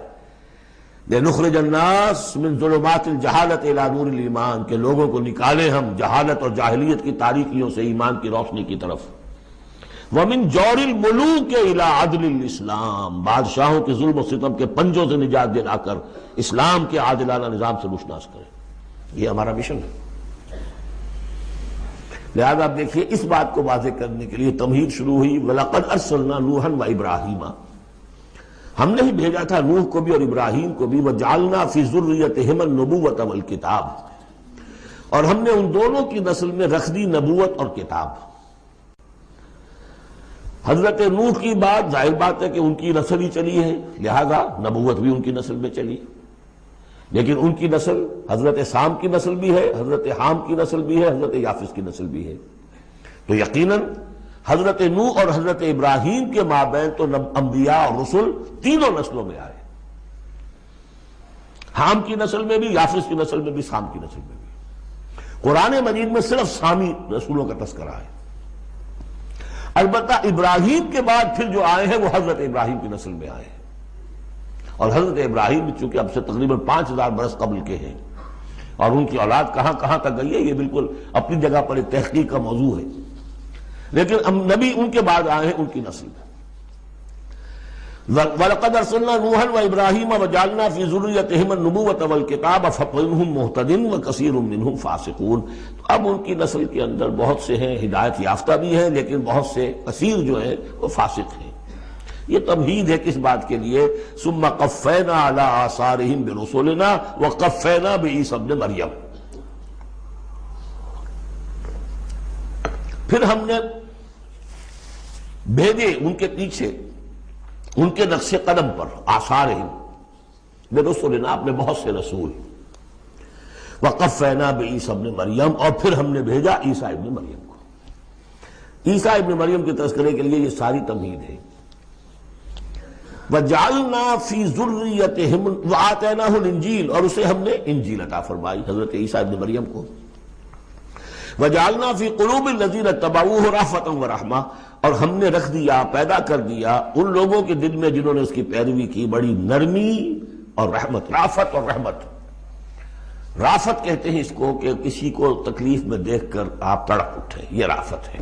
لنخرج الناس من ظلمات الجہالت الی نور الایمان، کہ لوگوں کو نکالیں ہم جہالت اور جاہلیت کی تاریکیوں سے ایمان کی روشنی کی طرف۔ وَمِن جَوْرِ الْمُلُوكِ إِلَىٰ عَدْلِ الْإِسْلَام، بادشاہوں کے ظلم و ستم کے پنجوں سے نجات دلا کر اسلام کے عادلانہ نظام سے روشناس کریں۔ یہ ہمارا مشن ہے۔ لہذا آپ دیکھیے اس بات کو واضح کرنے کے لیے تمہید شروع ہوئی، وَلَقَدْ أَرْسَلْنَا نُوحًا وَإِبْرَاهِيمَ، ہم نے ہی بھیجا تھا نوح کو بھی اور ابراہیم کو بھی، وَجَعَلْنَا فِي ذُرِّيَّتِهِمَا النُّبُوَّةَ وَالْكِتَابَ، اور ہم نے ان دونوں کی نسل میں رکھ دی نبوت اور کتاب۔ حضرت نوح کی بات ظاہر بات ہے کہ ان کی نسل ہی چلی ہے، لہذا نبوت بھی ان کی نسل میں چلی، لیکن ان کی نسل حضرت سام کی نسل بھی ہے، حضرت حام کی نسل بھی ہے، حضرت یافس کی نسل بھی ہے، تو یقیناً حضرت نوح اور حضرت ابراہیم کے مابین تو انبیاء اور رسل تینوں نسلوں میں آئے، حام کی نسل میں بھی، یافس کی نسل میں بھی، سام کی نسل میں بھی۔ قرآن مجید میں صرف سامی رسولوں کا تذکرہ ہے، البتہ ابراہیم کے بعد پھر جو آئے ہیں وہ حضرت ابراہیم کی نسل میں آئے ہیں، اور حضرت ابراہیم چونکہ اب سے تقریباً 5000 برس قبل کے ہیں، اور ان کی اولاد کہاں کہاں تک گئی ہے یہ بالکل اپنی جگہ پر ایک تحقیق کا موضوع ہے، لیکن نبی ان کے بعد آئے ہیں ان کی نسل میں۔ وَلَقَدْ أَرْسَلْنَا نُوحًا وَإِبْرَاهِيمَ وَجَعَلْنَا فِي ذُرِّيَّتِهِمَا النُّبُوَّةَ وَالْكِتَابَ فَمِنْهُم مُّهْتَدٍ وَكَثِيرٌ مِّنْهُمْ فَاسِقُونَ، تو اب ان کی نسل کے اندر بہت سے ہیں ہدایت یافتہ بھی ہیں، لیکن بہت سے کثیر جو ہیں وہ فاسق ہیں۔ یہ تمہید ہے کس بات کے لیے؟ ثُمَّ قَفَّيْنَا عَلَىٰ آثَارِهِم بِرُسُلِنَا وَقَفَّيْنَا بِعِیسَىٰ ابْنِ مَرْیَم، پھر ہم نے بھیجے ان کے پیچھے ان کے نقش قدم پر، آثارہم برسلنا، اپنے بہت سے رسول، وقفینا بعیسیٰ ابن مریم، اور پھر ہم نے بھیجا عیسیٰ ابن مریم کو۔ عیسیٰ ابن مریم کے تذکرے کے لیے یہ ساری تمہید ہے۔ وجعلنا فی ذریتہم وآتیناہ الانجیل، اور اسے ہم نے انجیل عطا فرمائی حضرت عیسیٰ ابن مریم کو۔ وجعلنا فی قلوب الذین اتبعوہ رأفۃ ورحمہ، اور ہم نے رکھ دیا، پیدا کر دیا ان لوگوں کے دل میں جنہوں نے اس کی پیروی کی، بڑی نرمی اور رحمت، رافت اور رحمت۔ رافت کہتے ہیں اس کو کہ کسی کو تکلیف میں دیکھ کر آپ تڑپ اٹھیں، یہ رافت ہے،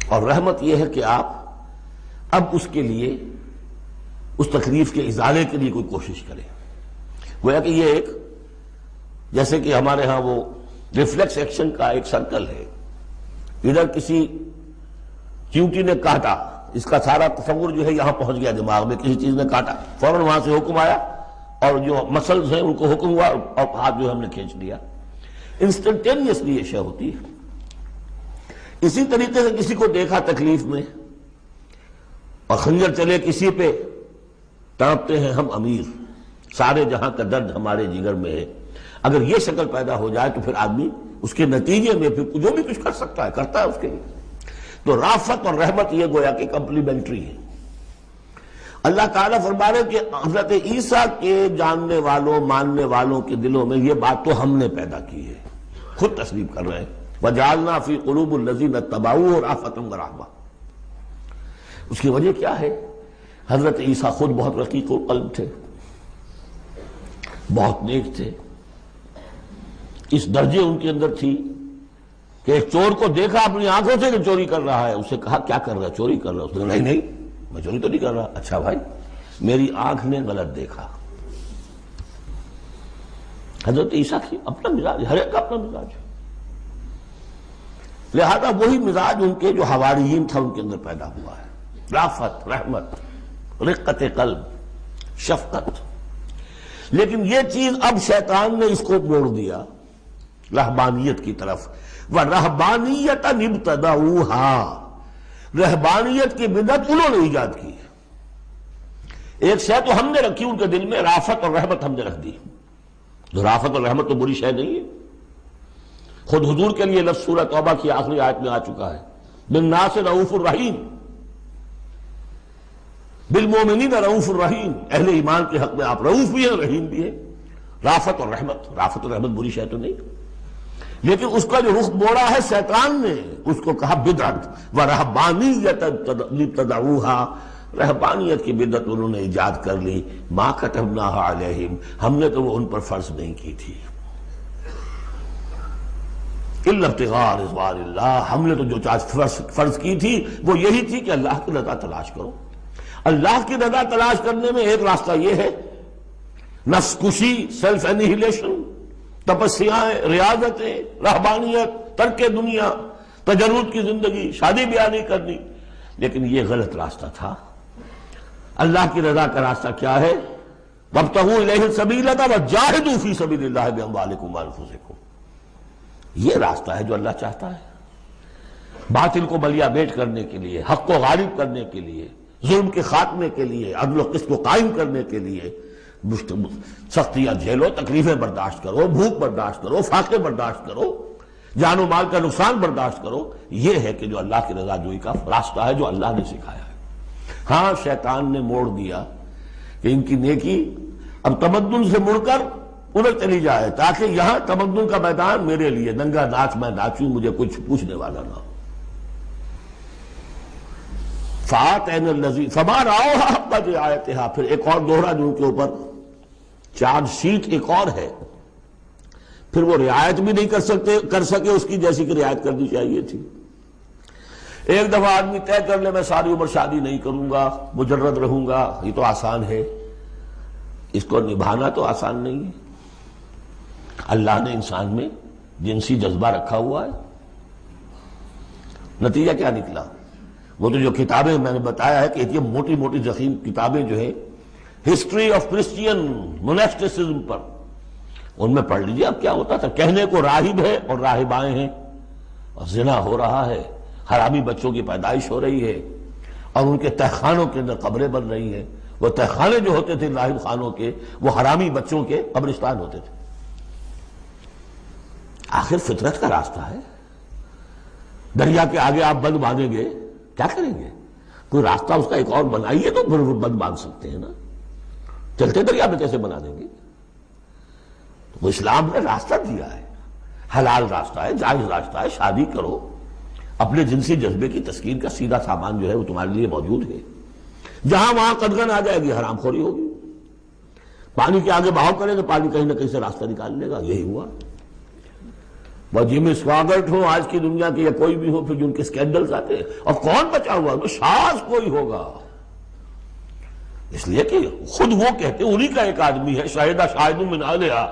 اور رحمت یہ ہے کہ آپ اب اس کے لیے اس تکلیف کے ازالے کے لیے کوئی کوشش کریں۔ گویا کہ یہ ایک جیسے کہ ہمارے ہاں وہ ریفلیکس ایکشن کا ایک سرکل ہے، ادھر کسی چیونٹی نے کاٹا، اس کا سارا تصور جو ہے یہاں پہنچ گیا دماغ میں، کسی چیز نے کاٹا، فوراً وہاں سے حکم آیا اور جو مسلز ہیں ان کو حکم ہوا اور ہاتھ جو ہم نے کھینچ لیا، انسٹنٹینیسلی یہ شے ہوتی ہے۔ اسی طریقے سے کسی کو دیکھا تکلیف میں اور خنجر چلے کسی پہ، تڑپتے ہیں ہم امیر، سارے جہاں کا درد ہمارے جگر میں ہے۔ اگر یہ شکل پیدا ہو جائے تو پھر آدمی اس کے نتیجے میں پھر جو بھی کچھ کر سکتا ہے کرتا ہے اس کے لیے۔ تو رافت اور رحمت یہ گویا کہ کمپلیمنٹری ہے۔ اللہ تعالیٰ فرما رہے کہ حضرت عیسیٰ کے جاننے والوں ماننے والوں کے دلوں میں یہ بات تو ہم نے پیدا کی ہے، خود تسلیم کر رہے ہیں۔ وَجَعَلْنَا فِي قُلُوبِ الَّذِينَ اتَّبَعُوهُ رَأْفَةً وَرَحْمَةً، اس کی وجہ کیا ہے؟ حضرت عیسیٰ خود بہت رقیق القلب تھے، بہت نیک تھے، اس درجے ان کے اندر تھی کہ ایک چور کو دیکھا اپنی آنکھوں سے کہ چوری کر رہا ہے، اسے کہا کیا کر رہا ہے؟ چوری کر رہا ہے۔ اس نے کہا نہیں نہیں میں چوری تو نہیں کر رہا۔ اچھا بھائی میری آنکھ نے غلط دیکھا۔ حضرت عیسیٰ کی اپنا مزاج، ہر ایک کا اپنا مزاج ہے، لہذا وہی مزاج ان کے جو حواریین تھا ان کے اندر پیدا ہوا ہے، رافت، رحمت، رقت قلب، شفقت۔ لیکن یہ چیز اب شیطان نے اس کو موڑ دیا رہبانیت کی طرف۔ وَرَهْبَانِيَّةً ابْتَدَعُوهَا، رہبانیت کی بدعت انہوں نے ایجاد کی ہے۔ ایک شے تو ہم نے رکھی ان کے دل میں، رافت اور رحمت ہم نے رکھ دی. جو رافت اور رحمت تو بری شے نہیں ہے. خود حضور کے لیے لفظ سورہ توبہ کی آخری آیت میں آ چکا ہے، بالناس رؤوف الرحیم، بالمومنین رؤوف الرحیم. اہل ایمان کے حق میں آپ رؤوف بھی ہیں، رحیم بھی ہیں. رافت اور رحمت بری شے تو نہیں. لیکن اس کا جو رخ موڑا ہے شیطان نے، اس کو کہا بدعت ورہبانیت ابتدعوها، رہبانیت کی بدعت انہوں نے ایجاد کر لی. ما کتبناها علیہم، ہم نے تو وہ ان پر فرض نہیں کی تھی. الا ابتغاء رضوان اللہ، ہم نے تو جو فرض کی تھی وہ یہی تھی کہ اللہ کی رضا تلاش کرو. اللہ کی رضا تلاش کرنے میں ایک راستہ یہ ہے، نفس کشی، سیلف انہیلیشن، تپسیاں، ریاضتیں، رہبانیت، ترک دنیا، تجرد کی زندگی، شادی بیاہ نہیں کرنی. لیکن یہ غلط راستہ تھا. اللہ کی رضا کا راستہ کیا ہے؟ وابتغوا الیہ السبیل وجاہدوا فی سبیل اللہ باموالکم وانفسکم. یہ راستہ ہے جو اللہ چاہتا ہے. باطل کو بلیا بیٹ کرنے کے لیے، حق کو غالب کرنے کے لیے، ظلم کے خاتمے کے لیے، عدل و قسط کو قائم کرنے کے لیے سختیاں جھیلو، تکلیفیں برداشت کرو، بھوک برداشت کرو، فاقے برداشت کرو، جان و مال کا نقصان برداشت کرو. یہ ہے کہ جو اللہ کی رضا جوئی کا راستہ ہے جو اللہ نے سکھایا ہے. ہاں شیطان نے موڑ دیا کہ ان کی نیکی اب تمدن سے مڑ کر ادھر چلی جائے، تاکہ یہاں تمدن کا میدان میرے لیے ننگا ناچ میں ناچوں، مجھے کچھ پوچھنے والا نہ ہو. فَآتَيْنَا الَّذِي فَمَا رَأَوْهَا حَقَّ رِعَایَتِهَا. پھر ایک اور دوہرا جو ان کے اوپر چارج شیٹ ایک اور ہے، پھر وہ رعایت بھی نہیں کر سکے اس کی جیسی کہ رعایت کرنی چاہیے تھی. ایک دفعہ آدمی طے کر لے میں ساری عمر شادی نہیں کروں گا، مجرد رہوں گا، یہ تو آسان ہے. اس کو نبھانا تو آسان نہیں ہے. اللہ نے انسان میں جنسی جذبہ رکھا ہوا ہے. نتیجہ کیا نکلا؟ وہ تو جو کتابیں میں نے بتایا ہے کہ یہ موٹی موٹی ضخیم کتابیں جو ہیں ہسٹری آف کرسچین موناسٹسزم پر، ان میں پڑھ لیجیے اب کیا ہوتا تھا. کہنے کو راہب ہے اور راہبائیں ہیں، اور زنا ہو رہا ہے، حرامی بچوں کی پیدائش ہو رہی ہے، اور ان کے تہخانوں کے اندر قبریں بن رہی ہیں. وہ تہخانے جو ہوتے تھے راہب خانوں کے، وہ حرامی بچوں کے قبرستان ہوتے تھے. آخر فطرت کا راستہ ہے. دریا کے آگے آپ بند باندھیں گے، کیا کریں گے؟ کوئی راستہ اس کا ایک اور بنائیے تو پھر بند باندھ سکتے ہیں نا. چلتے دریا میں کیسے بنا دیں گے؟ تو وہ اسلام نے راستہ دیا ہے، حلال راستہ ہے، جائز راستہ ہے. شادی کرو، اپنے جنسی جذبے کی تسکین کا سیدھا سامان جو ہے وہ تمہارے لیے موجود ہے. جہاں وہاں قدغن آ جائے گی، حرام خوری ہوگی. پانی کے آگے بہاؤ کرے تو پانی کہیں نہ کہیں سے راستہ نکال لے گا. یہی ہوا. وہ جمی سواگت ہو آج کی دنیا کے یا کوئی بھی ہو، پھر جو ان کے سکینڈلز آتے ہیں، اور کون بچا ہوا ہے؟ شاذ کوئی ہوگا. اس لیے کہ خود وہ کہتے ہیں، انہی کا ایک آدمی ہے، شاہدہ شاہد من اہلہا.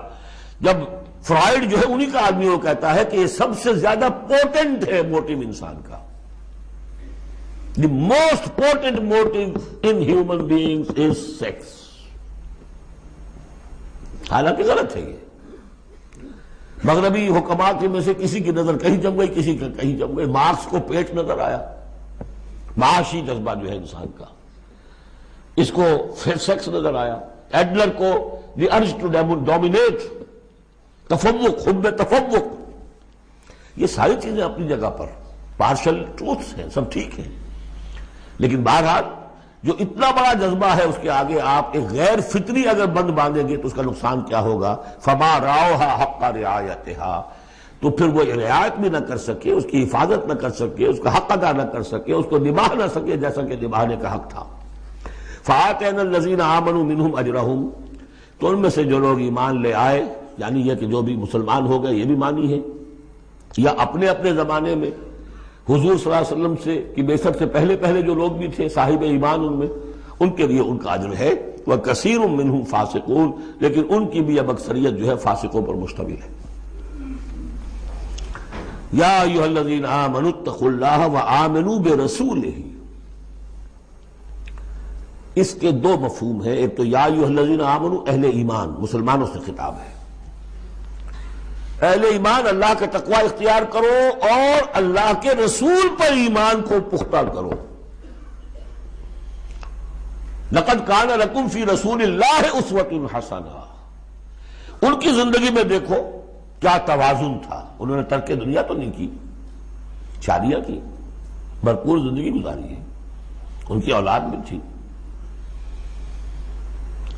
جب فرائیڈ جو ہے انہی کا آدمی وہ کہتا ہے کہ یہ سب سے زیادہ پوٹنٹ ہے موٹیو انسان کا. The most potent motive in human beings is sex. حالانکہ غلط ہے. یہ مغربی حکماء کے میں سے کسی کی نظر کہیں جم گئی، کسی کا کہیں جم گئی. مارکس کو پیٹ نظر آیا، معاشی جذبہ جو ہے انسان کا، اس کو سیکس نظر آیا. ایڈلر کو the urge to dominate، تفوق، حب تفوق. یہ ساری چیزیں اپنی جگہ پر پارشل ٹروتھس ہیں، سب ٹھیک ہیں. لیکن بہرحال جو اتنا بڑا جذبہ ہے اس کے آگے آپ ایک غیر فطری اگر بند باندھیں گے تو اس کا نقصان کیا ہوگا؟ فما رعوها حق رعایتها. تو پھر وہ رعایت بھی نہ کر سکے، اس کی حفاظت نہ کر سکے، اس کا حق ادا نہ کر سکے، اس کو نبھا نہ سکے جیسا کہ نبھانے کا حق تھا. فآتینا الذین آمنوا منہم اجرہم. تو ان میں سے جو لوگ ایمان لے آئے، یعنی یہ کہ جو بھی مسلمان ہو گئے، یہ بھی مانی ہے، یا اپنے اپنے زمانے میں حضور صلی اللہ علیہ وسلم سے کی بعثت سے پہلے جو لوگ بھی تھے صاحب ایمان ان میں، ان کے لیے ان کا اجر ہے. وَكَثِيرٌ مِّنْهُمْ فَاسِقُونَ. لیکن ان کی بھی اب اکثریت جو ہے فاسقوں پر مشتمل ہے. یا ایھا الذین آمنوا اتقوا اللہ وآمنوا برسولہ. اس کے دو مفہوم ہیں. ایک تو یا ایھا الذین آمنوا اہل ایمان، مسلمانوں سے خطاب ہے. اہل ایمان اللہ کا تقوی اختیار کرو اور اللہ کے رسول پر ایمان کو پختہ کرو. لقد کان لکم فی رسول اللہ اسوۃ حسنہ، ان کی زندگی میں دیکھو کیا توازن تھا. انہوں نے ترک دنیا تو نہیں کی، شادیاں کی، بھرپور زندگی گزاری ہے، ان کی اولاد بھی تھی،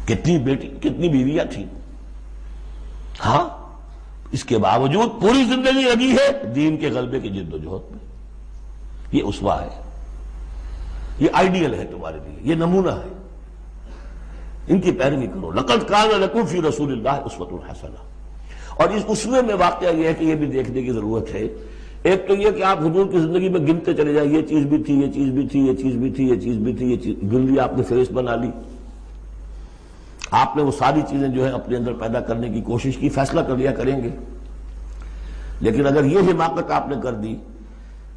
کتنی بیٹی کتنی بیویاں تھیں. ہاں اس کے باوجود پوری زندگی لگی ہے دین کے غلبے کی جد و جہد میں. یہ اسوہ ہے، یہ آئیڈیل ہے تمہارے لیے، یہ نمونہ ہے، ان کی پیروی کرو. لقد کان لکم فی رسول اللہ اسوۃ حسنہ. اور اس اسوے میں واقعہ یہ ہے کہ یہ بھی دیکھنے کی ضرورت ہے. ایک تو یہ کہ آپ حضور کی زندگی میں گنتے چلے جائیں، یہ چیز بھی تھی، یہ چیز بھی تھی، یہ چیز بھی تھی، یہ چیز بھی تھی، یہ چیز گن لی، آپ نے فہرست بنا لی. آپ نے وہ ساری چیزیں جو ہے اپنے اندر پیدا کرنے کی کوشش کی، فیصلہ کر لیا کریں گے. لیکن اگر یہ حماقت آپ نے کر دی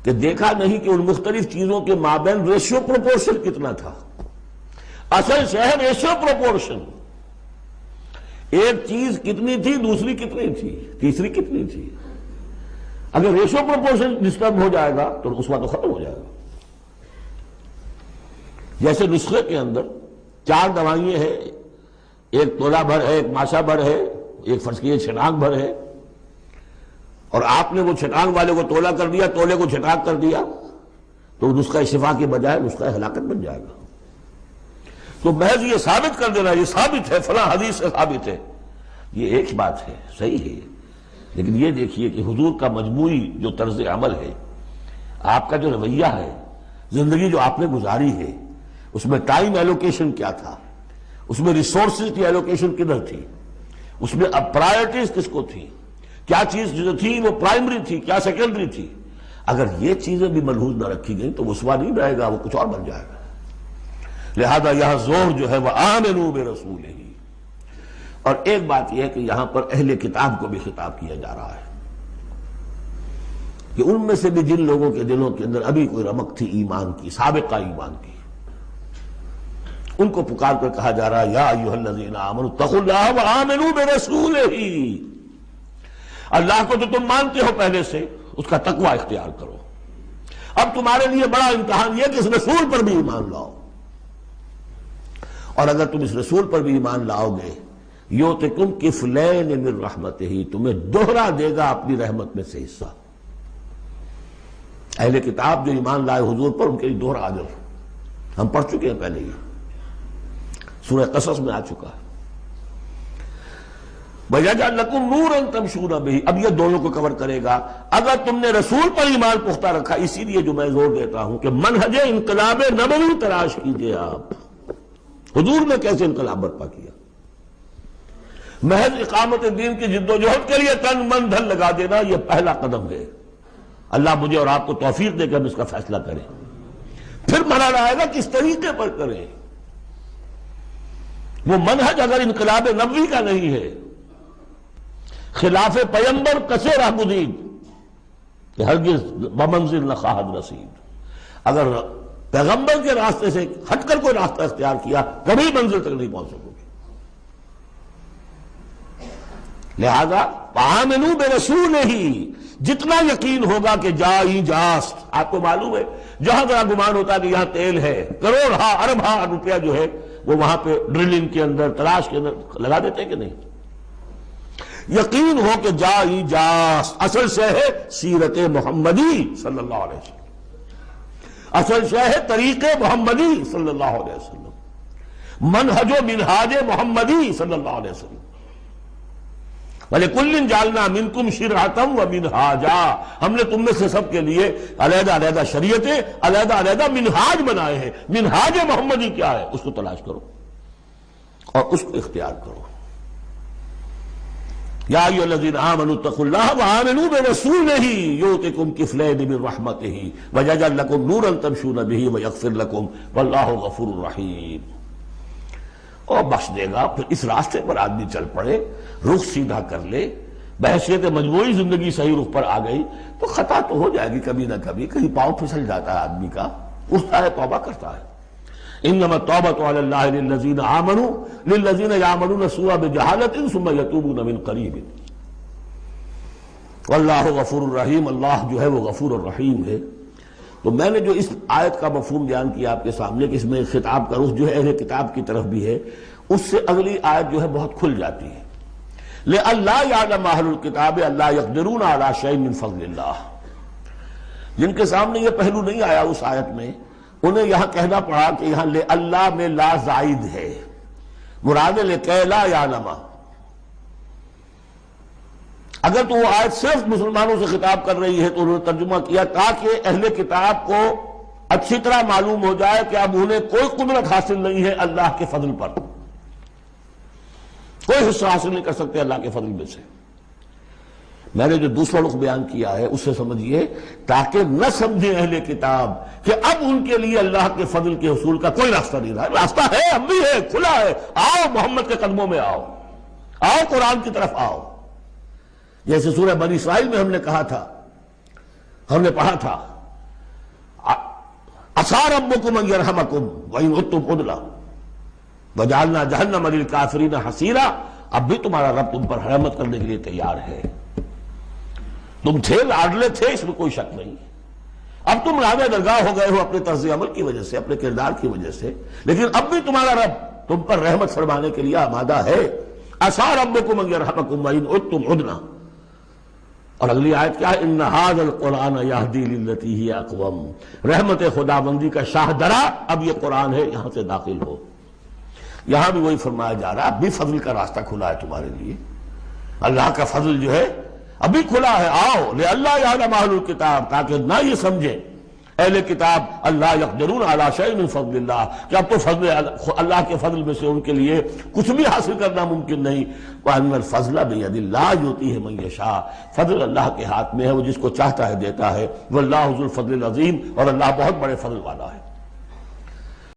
کہ دیکھا نہیں کہ ان مختلف چیزوں کے مابین ریشیو پروپورشن کتنا تھا. اصل شہر ریشیو پروپورشن، ایک چیز کتنی تھی، دوسری کتنی تھی، تیسری کتنی تھی. اگر ریشیو پروپورشن ڈسٹرب ہو جائے گا تو اسوہ تو ختم ہو جائے گا. جیسے نسخے کے اندر 4 دوائیں ہیں، ایک تولہ بھر ہے، ایک ماشا بھر ہے، ایک فرض کیجیے چھٹانک بھر ہے، اور آپ نے وہ چھٹانک والے کو تولہ کر دیا، تولے کو چھٹانک کر دیا، تو نسخہ شفا کے بجائے نسخہ ہلاکت بن جائے گا. تو محض یہ ثابت کر دینا یہ ثابت ہے، فلاں حدیث سے ثابت ہے، یہ ایک بات ہے، صحیح ہے. لیکن یہ دیکھیے کہ حضور کا مجموعی جو طرز عمل ہے، آپ کا جو رویہ ہے، زندگی جو آپ نے گزاری ہے، اس میں ٹائم ایلوکیشن کیا تھا، اس میں ریسورسز کی ایلوکیشن کدھر تھی، اس میں اب پرائرٹیز کس کو تھی، کیا چیز جو تھی وہ پرائمری تھی، کیا سیکنڈری تھی. اگر یہ چیزیں بھی ملحوظ نہ رکھی گئیں تو وہ اسوہ نہیں رہے گا، وہ کچھ اور بن جائے گا. لہذا یہاں زور جو ہے وہ آمنوا برسولہ. اور ایک بات یہ ہے کہ یہاں پر اہل کتاب کو بھی خطاب کیا جا رہا ہے کہ ان میں سے بھی جن لوگوں کے دلوں کے اندر ابھی کوئی رمق تھی ایمان کی، سابقہ ایمان کی، ان کو پکار کر کہا جا رہا ہے یا ایھا الذین آمنوا اتقوا اللہ وآمنوا برسولہ. اللہ کو تو تم مانتے ہو پہلے سے، اس کا تقوی اختیار کرو. اب تمہارے لیے بڑا امتحان یہ کہ اس رسول پر بھی ایمان لاؤ. اور اگر تم اس رسول پر بھی ایمان لاؤ گے، یؤتکم کفلین من رحمتہ، تمہیں دوہرا دے گا اپنی رحمت میں سے حصہ. اہل کتاب جو ایمان لائے حضور پر، ان کے لیے دوہرا اجر ہم پڑھ چکے ہیں پہلے ہی، سورہ قصص میں آ چکا ہے. وَيَجْعَلْ لَكُمْ نُورًا تَمْشُونَ بِهِ. اب یہ دونوں کو کور کرے گا. اگر تم نے رسول پر ایمان پختہ رکھا، اسی لیے جو میں زور دیتا ہوں کہ منہج انقلاب نبوی تلاش کیجئے. آپ حضور نے کیسے انقلاب برپا کیا؟ محض اقامت دین کی جد و جہد کے لیے تن من دھن لگا دینا، یہ پہلا قدم ہے. اللہ مجھے اور آپ کو توفیق دے کر ہم اس کا فیصلہ کریں. پھر مرحلہ آئے گا کس طریقے پر کریں. وہ منہج اگر انقلاب نبوی کا نہیں ہے، خلاف پیمبر کسے راہ گزید کہ ہرگز بمنزل نہ خواہد رسید. اگر پیغمبر کے راستے سے ہٹ کر کوئی راستہ اختیار کیا، کبھی منزل تک نہیں پہنچ سکو گے. لہذا آمنوا برسولہ، جتنا یقین ہوگا کہ جائی جاست. آپ کو معلوم ہے جہاں ذرا گمان ہوتا ہے کہ یہاں تیل ہے، کروڑ ہاں ارب ہاں روپیہ جو ہے وہ وہاں پہ ڈرلنگ کے اندر، تلاش کے اندر لگا دیتے کہ نہیں. یقین ہو کہ جائی جاست. اصل شے ہے سیرت محمدی صلی اللہ علیہ وسلم، اصل شے ہے طریق محمدی صلی اللہ علیہ وسلم، منہج و منہاج محمدی صلی اللہ علیہ وسلم. وَلِكُلٍّ جَعَلْنَا مِنْكُمْ شِرْعَةً وَمِنْهَاجًا. ہم نے تم میں سے سب کے لیے علیحدہ علیحدہ شریعتیں، علیحدہ علیحدہ منہاج بنائے ہیں. منہاج محمدی کیا ہے، اس کو تلاش کرو اور اس کو اختیار کرو. یا ایھا الذین آمنوا اتقوا اللہ وآمنوا برسولہ یؤتکم کفلین من رحمتہ ویجعل لکم نورا تمشون بہ ویغفر لکم واللہ غفور رحیم. اور بخش دے گا. پھر اس راستے پر آدمی چل پڑے، رخ سیدھا کر لے، بحیثیت مجموعی زندگی صحیح رخ پر آ گئی تو خطا تو ہو جائے گی کبھی نہ کبھی، کہیں پاؤں پھسل جاتا ہے آدمی کا، اٹھتا ہے توبہ کرتا ہے. انما التوبۃ علی اللہ للذین آمنوا للذین یعملون السوء بجہالۃ ثم یتوبون من قریب واللہ غفور الرحیم. اللہ جو ہے وہ غفور الرحیم ہے. تو میں نے جو اس آیت کا مفہوم بیان کیا آپ کے سامنے کہ اس میں خطاب کا رخ جو ہے اہل کتاب کی طرف بھی ہے، اس سے اگلی آیت جو ہے بہت کھل جاتی ہے۔ لِأَلَّا يَعْلَمَ أَهْلُ الْكِتَابِ أَلَّا يَقْدِرُونَ عَلَىٰ شَيْءٍ مِّن فَضْلِ اللَّهِ، جن کے سامنے یہ پہلو نہیں آیا اس آیت میں، انہیں یہاں کہنا پڑا کہ یہاں لِأَلَّا میں لا زائد ہے، مراد لِكَيْ لَا يَعْلَمَ۔ اگر تو وہ آیت صرف مسلمانوں سے خطاب کر رہی ہے تو انہوں نے ترجمہ کیا تاکہ اہل کتاب کو اچھی طرح معلوم ہو جائے کہ اب انہیں کوئی قدرت حاصل نہیں ہے اللہ کے فضل پر، کوئی حصہ حاصل نہیں کر سکتے اللہ کے فضل میں سے۔ میں نے جو دوسرا رخ بیان کیا ہے اس سے سمجھیے تاکہ نہ سمجھیں اہل کتاب کہ اب ان کے لیے اللہ کے فضل کے حصول کا کوئی راستہ نہیں رہا، راستہ ہے، اب بھی ہے، کھلا ہے، آؤ محمد کے قدموں میں آؤ، آؤ قرآن کی طرف آؤ۔ جیسے سورہ بنی اسرائیل میں ہم نے کہا تھا، ہم نے پڑھا تھا عَسَىٰ رَبُّكُمْ أَن يَرْحَمَكُمْ وَإِنْ عُدْتُمْ عُدْنَا وَجَعَلْنَا جَهَنَّمَ لِلْكَافِرِينَ حَصِيرًا، اب بھی تمہارا رب تم پر رحمت کرنے کے لیے تیار ہے۔ تم تھے، لاڈلے تھے، اس میں کوئی شک نہیں، اب تم راہ درگاہ ہو گئے ہو اپنے طرز عمل کی وجہ سے، اپنے کردار کی وجہ سے، لیکن اب بھی تمہارا رب تم پر رحمت فرمانے کے لیے آمادہ ہے۔ عَسَىٰ رَبُّكُمْ أَن يَرْحَمَكُمْ وَإِنْ عُدْتُمْ عُدْنَا، اور اگلی آیت کیا ہے؟ ان ھذا القرآن یہدی للتی ہی اقوم، رحمت خداوندی کا شاہ درا اب یہ قرآن ہے، یہاں سے داخل ہو۔ یہاں بھی وہی فرمایا جا رہا ہے اب بھی فضل کا راستہ کھلا ہے تمہارے لیے، اللہ کا فضل جو ہے ابھی کھلا ہے، آؤ لِأَلَّا يَعْلَمَ أَهْلُ الْكِتَابِ، تاکہ نہ یہ سمجھیں اہل کتاب اللہ يقدرون علی شیء من فضل اللہ کہ اب تو فضل اللہ کے فضل میں سے ان کے لیے کچھ بھی حاصل کرنا ممکن نہیں۔ وَأَنَّ الْفَضْلَ بِيَدِ اللَّهِ يُؤْتِيهِ مَن يَشَاءُ، فضل اللہ کے ہاتھ میں ہے، وہ جس کو چاہتا ہے دیتا ہے، وَاللَّهُ ذُو الْفَضْلِ الْعَظِيمِ، اور اللہ بہت بڑے فضل والا ہے۔